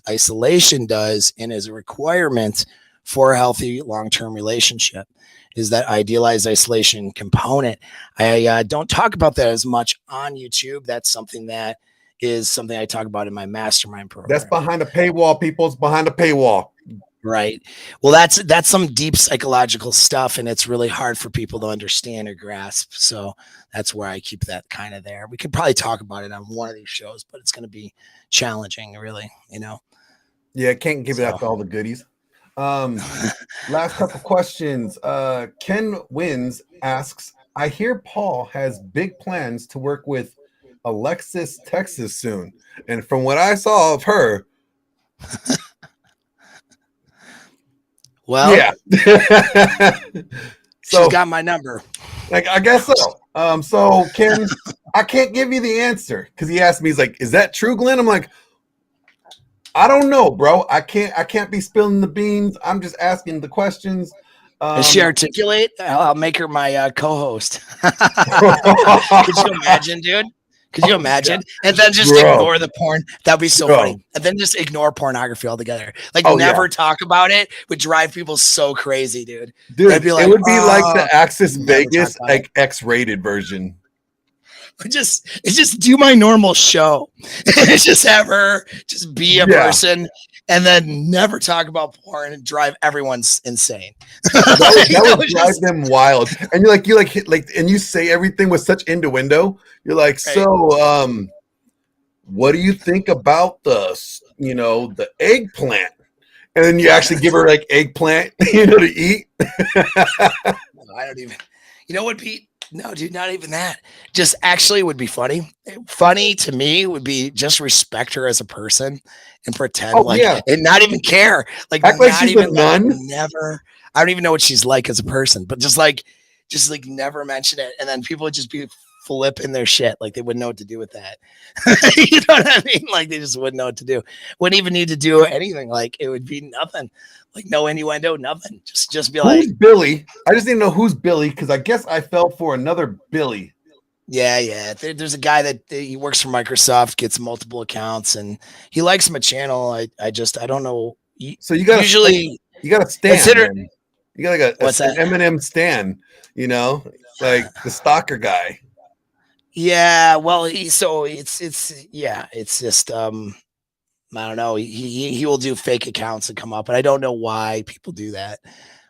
[SPEAKER 1] isolation does, and is a requirement for a healthy long-term relationship, is that idealized isolation component. I don't talk about that as much on YouTube. That's something that is something I talk about in my mastermind program.
[SPEAKER 3] That's behind a paywall, people. It's behind a paywall.
[SPEAKER 1] Right. Well, that's some deep psychological stuff, and it's really hard for people to understand or grasp. So that's where I keep that kind of there. We could probably talk about it on one of these shows, but it's going to be challenging, really.
[SPEAKER 3] Yeah, can't give out all the goodies. Last couple questions. Ken Wins asks, I hear Paul has big plans to work with Alexis Texas soon. And from what I saw of her,
[SPEAKER 1] well,
[SPEAKER 3] yeah.
[SPEAKER 1] So she's got my number.
[SPEAKER 3] Like, I guess so. So Ken, I can't give you the answer because he asked me, he's like, is that true, Glenn? I'm like, I don't know, bro. I can't be spilling the beans. I'm just asking the questions.
[SPEAKER 1] Is she articulate? I'll make her my co-host. Could you imagine, dude? Could you imagine? Yeah. And then just ignore the porn. That'd be so funny. And then just ignore pornography altogether. Like never talk about it would drive people so crazy, dude.
[SPEAKER 3] Dude, be like, it would be like the Access Vegas like X-rated version.
[SPEAKER 1] just do my normal show. Just have her just be a person and then never talk about porn and drive everyone insane.
[SPEAKER 3] That would drive them wild. And and you say everything with such innuendo. You're like, so what do you think about the eggplant? And then you actually give her like eggplant, to eat.
[SPEAKER 1] No, I don't even. You know what, Pete? No, dude, not even that. Just actually would be funny. Funny to me would be just respect her as a person and pretend and not even care. Like
[SPEAKER 3] act like she's a nun.
[SPEAKER 1] Never. I don't even know what she's like as a person, but just like never mention it. And then people would just be flipping their shit. Like they wouldn't know what to do with that. You know what I mean? Like they just wouldn't know what to do. Wouldn't even need to do anything. Like it would be nothing. Like no innuendo, nothing. Just be like,
[SPEAKER 3] who's Billy? I just didn't know who's Billy because I guess I fell for another Billy.
[SPEAKER 1] Yeah. There's a guy that he works for Microsoft, gets multiple accounts, and he likes my channel. I don't know.
[SPEAKER 3] So you got usually you got to stand. You got like an Eminem stan, like the stalker guy.
[SPEAKER 1] Yeah, well, it's just I don't know. He will do fake accounts and come up, but I don't know why people do that.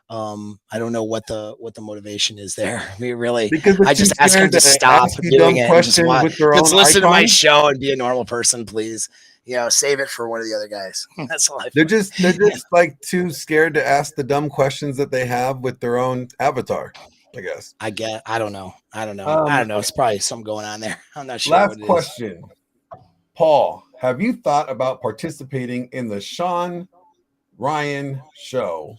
[SPEAKER 1] I don't know what the motivation is there. I mean, really, I just ask him to stop doing it and just listen to my show and be a normal person, please. Save it for one of the other guys. That's all.
[SPEAKER 3] They're just like too scared to ask the dumb questions that they have with their own avatar, I guess.
[SPEAKER 1] I don't know. I don't know. It's probably something going on there. I'm not sure.
[SPEAKER 3] Last question. Paul, have you thought about participating in the Sean Ryan show?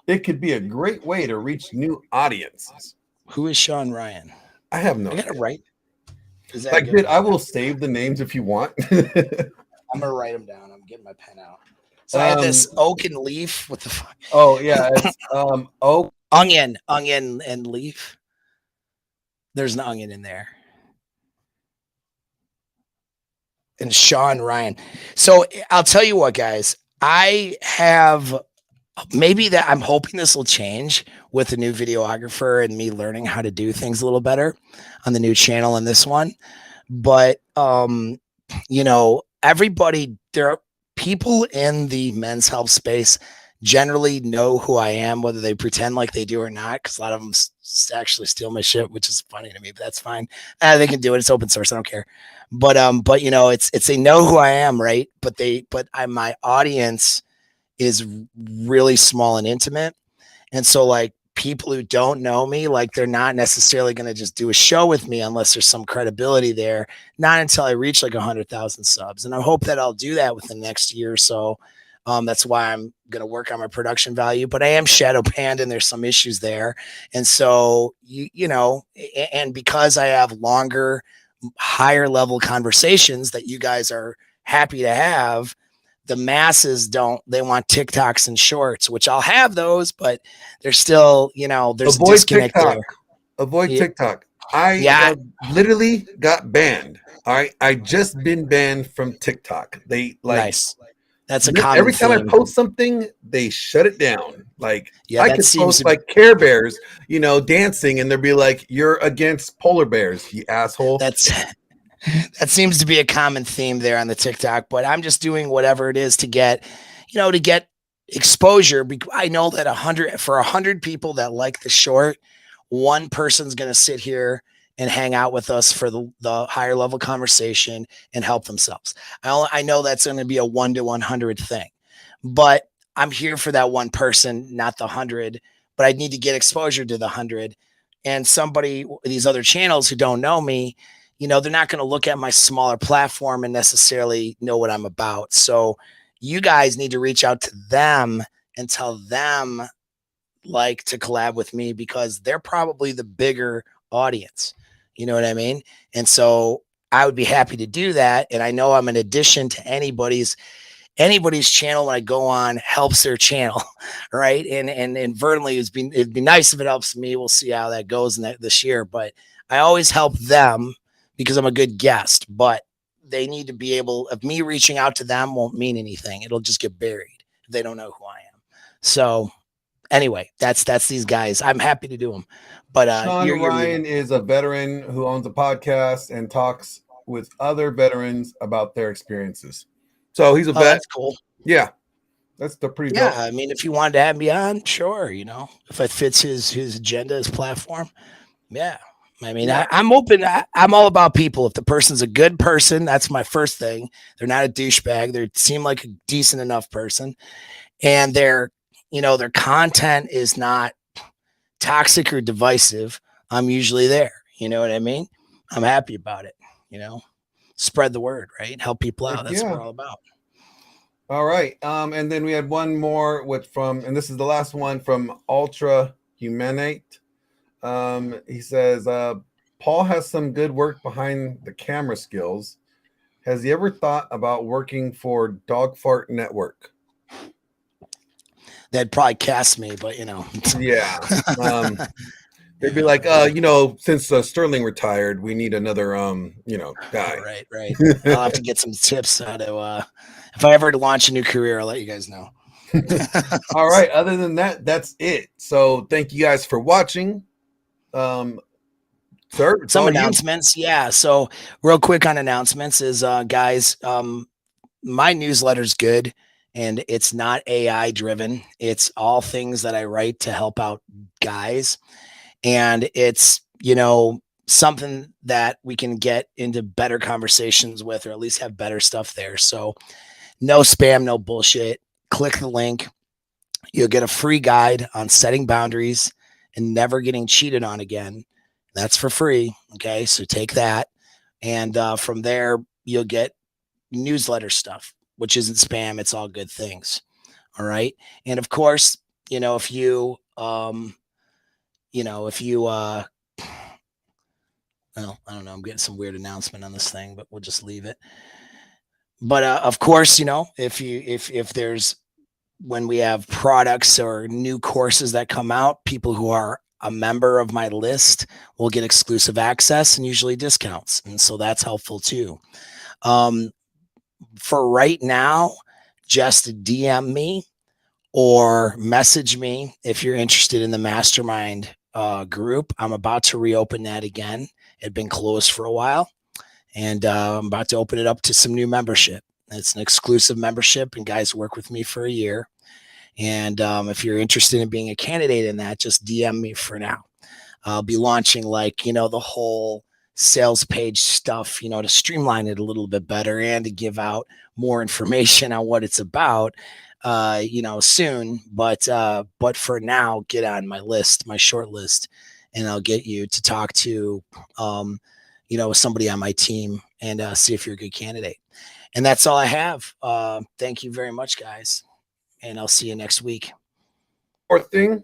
[SPEAKER 3] It could be a great way to reach new audiences.
[SPEAKER 1] Who is Sean Ryan?
[SPEAKER 3] I have no
[SPEAKER 1] idea. I got it right.
[SPEAKER 3] I will save the names if you want.
[SPEAKER 1] I'm gonna write them down. I'm getting my pen out. So I have this oak and leaf. What the fuck?
[SPEAKER 3] Oh yeah, it's oak,
[SPEAKER 1] onion, and leaf. There's an onion in there. And Sean Ryan. So I'll tell you what, guys. I have I'm hoping this will change with the new videographer and me learning how to do things a little better on the new channel and this one. But everybody, there are people in the men's health space generally know who I am, whether they pretend like they do or not, because a lot of them actually steal my shit, which is funny to me, but that's fine. They can do it. It's open source. I don't care. But it's they know who I am, right? But my audience is really small and intimate. And so like people who don't know me, like they're not necessarily going to just do a show with me unless there's some credibility there, not until I reach like 100,000 subs. And I hope that I'll do that within the next year or so. That's why I'm going to work on my production value, but I am shadow panned and there's some issues there. And so, and because I have longer, higher level conversations that you guys are happy to have, the masses they want TikToks and shorts, which I'll have those, but they're still, there's a disconnect there.
[SPEAKER 3] Avoid TikTok. I literally got banned. All right. I just been banned from TikTok. They
[SPEAKER 1] nice. That's a common
[SPEAKER 3] every time
[SPEAKER 1] theme.
[SPEAKER 3] I post something, they shut it down. Like I could post like Care Bears, dancing, and they'll be like, "You're against polar bears, you asshole."
[SPEAKER 1] That seems to be a common theme there on the TikTok, but I'm just doing whatever it is to get exposure. I know that 100 people that like the short, one person's going to sit here and hang out with us for the higher level conversation and help themselves. I know that's going to be a 1 to 100 thing, but I'm here for that one person, not the 100, but I need to get exposure to the 100. And these other channels who don't know me, they're not going to look at my smaller platform and necessarily know what I'm about. So you guys need to reach out to them and tell them like to collab with me because they're probably the bigger audience. You know what I mean? And so I would be happy to do that. And I know I'm an addition to anybody's channel when I go on helps their channel. Right. And inadvertently it'd be nice if it helps me. We'll see how that goes this year, but I always help them because I'm a good guest, but they need to be able of me reaching out to them won't mean anything. It'll just get buried if they don't know who I am. So anyway, that's these guys. I'm happy to do them. But
[SPEAKER 3] Sean Ryan is a veteran who owns a podcast and talks with other veterans about their experiences. So he's a vet.
[SPEAKER 1] That's cool.
[SPEAKER 3] Yeah. That's the pretty
[SPEAKER 1] Yeah,
[SPEAKER 3] dope.
[SPEAKER 1] I mean, if you wanted to have me on, sure, if it fits his agenda, his platform, yeah. I mean,
[SPEAKER 3] Yeah.
[SPEAKER 1] I'm open. I'm all about people. If the person's a good person, that's my first thing. They're not a douchebag. They seem like a decent enough person, and their content is not toxic or divisive. I'm usually there. You know what I mean? I'm happy about it. Spread the word, right? Help people out. That's what we're all about.
[SPEAKER 3] All right. And then we had one more and this is the last one from Ultra Humanate. He says, Paul has some good work behind the camera skills. Has he ever thought about working for Dog Fart Network?
[SPEAKER 1] They'd probably cast me, but
[SPEAKER 3] Yeah. They'd be like, since Sterling retired, we need another guy.
[SPEAKER 1] Right. I'll have to get some tips how to if I ever launch a new career, I'll let you guys know.
[SPEAKER 3] All right. Other than that, that's it. So thank you guys for watching. Sir,
[SPEAKER 1] some announcements. Yeah. So real quick on announcements is guys, my newsletter's good and it's not AI driven. It's all things that I write to help out guys. And it's, something that we can get into better conversations with, or at least have better stuff there. So no spam, no bullshit. Click the link. You'll get a free guide on setting boundaries and never getting cheated on again. That's for free. Okay. So take that. And from there, you'll get newsletter stuff, which isn't spam. It's all good things. All right. And of course, if you, well, I don't know. I'm getting some weird announcement on this thing, but we'll just leave it. But of course, if there's when we have products or new courses that come out, people who are a member of my list will get exclusive access and usually discounts. And so that's helpful too. For right now, just DM me or message me if you're interested in the mastermind group. I'm about to reopen that again. It had been closed for a while, and I'm about to open it up to some new membership. It's an exclusive membership, and guys work with me for a year. And if you're interested in being a candidate in that, just DM me for now. I'll be launching the whole sales page stuff, to streamline it a little bit better and to give out more information on what it's about, soon. But for now, get on my list, my short list, and I'll get you to talk to, somebody on my team and see if you're a good candidate. And that's all I have. Thank you very much, guys. And I'll see you next week.
[SPEAKER 3] Fourth thing,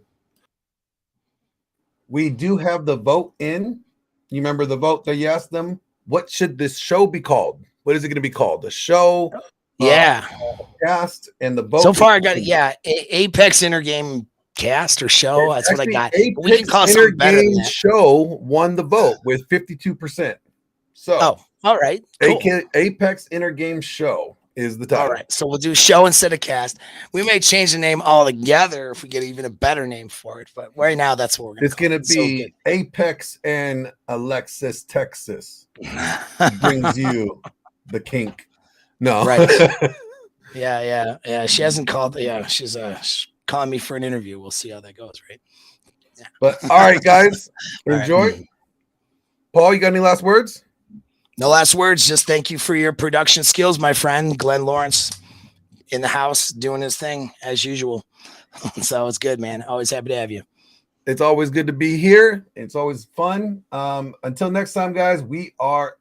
[SPEAKER 3] we do have the vote in. You remember the vote that you asked them? What should this show be called? What is it going to be called? The show?
[SPEAKER 1] Yeah.
[SPEAKER 3] Cast and the vote.
[SPEAKER 1] So far, I got it. Yeah. Apex Intergame cast or show. That's what I got.
[SPEAKER 3] Apex
[SPEAKER 1] we can call something better than that.
[SPEAKER 3] Show won the vote with 52%. So,
[SPEAKER 1] all right. Cool.
[SPEAKER 3] Apex Intergame Show is the title.
[SPEAKER 1] All right. So we'll do show instead of cast. We may change the name altogether if we get even a better name for it. But right now, that's what we're going to.
[SPEAKER 3] It's going to be Apex and Alexis, Texas. Brings you the kink. No.
[SPEAKER 1] Right. Yeah. She hasn't called. Yeah. She's calling me for an interview. We'll see how that goes. Right.
[SPEAKER 3] Yeah. But all right, guys. Enjoy. Right. Paul, you got any last words?
[SPEAKER 1] No last words. Just thank you for your production skills, my friend. Glenn Lawrence in the house doing his thing as usual. So it's good, man. Always happy to have you.
[SPEAKER 3] It's always good to be here. It's always fun. Until next time, guys, we are out.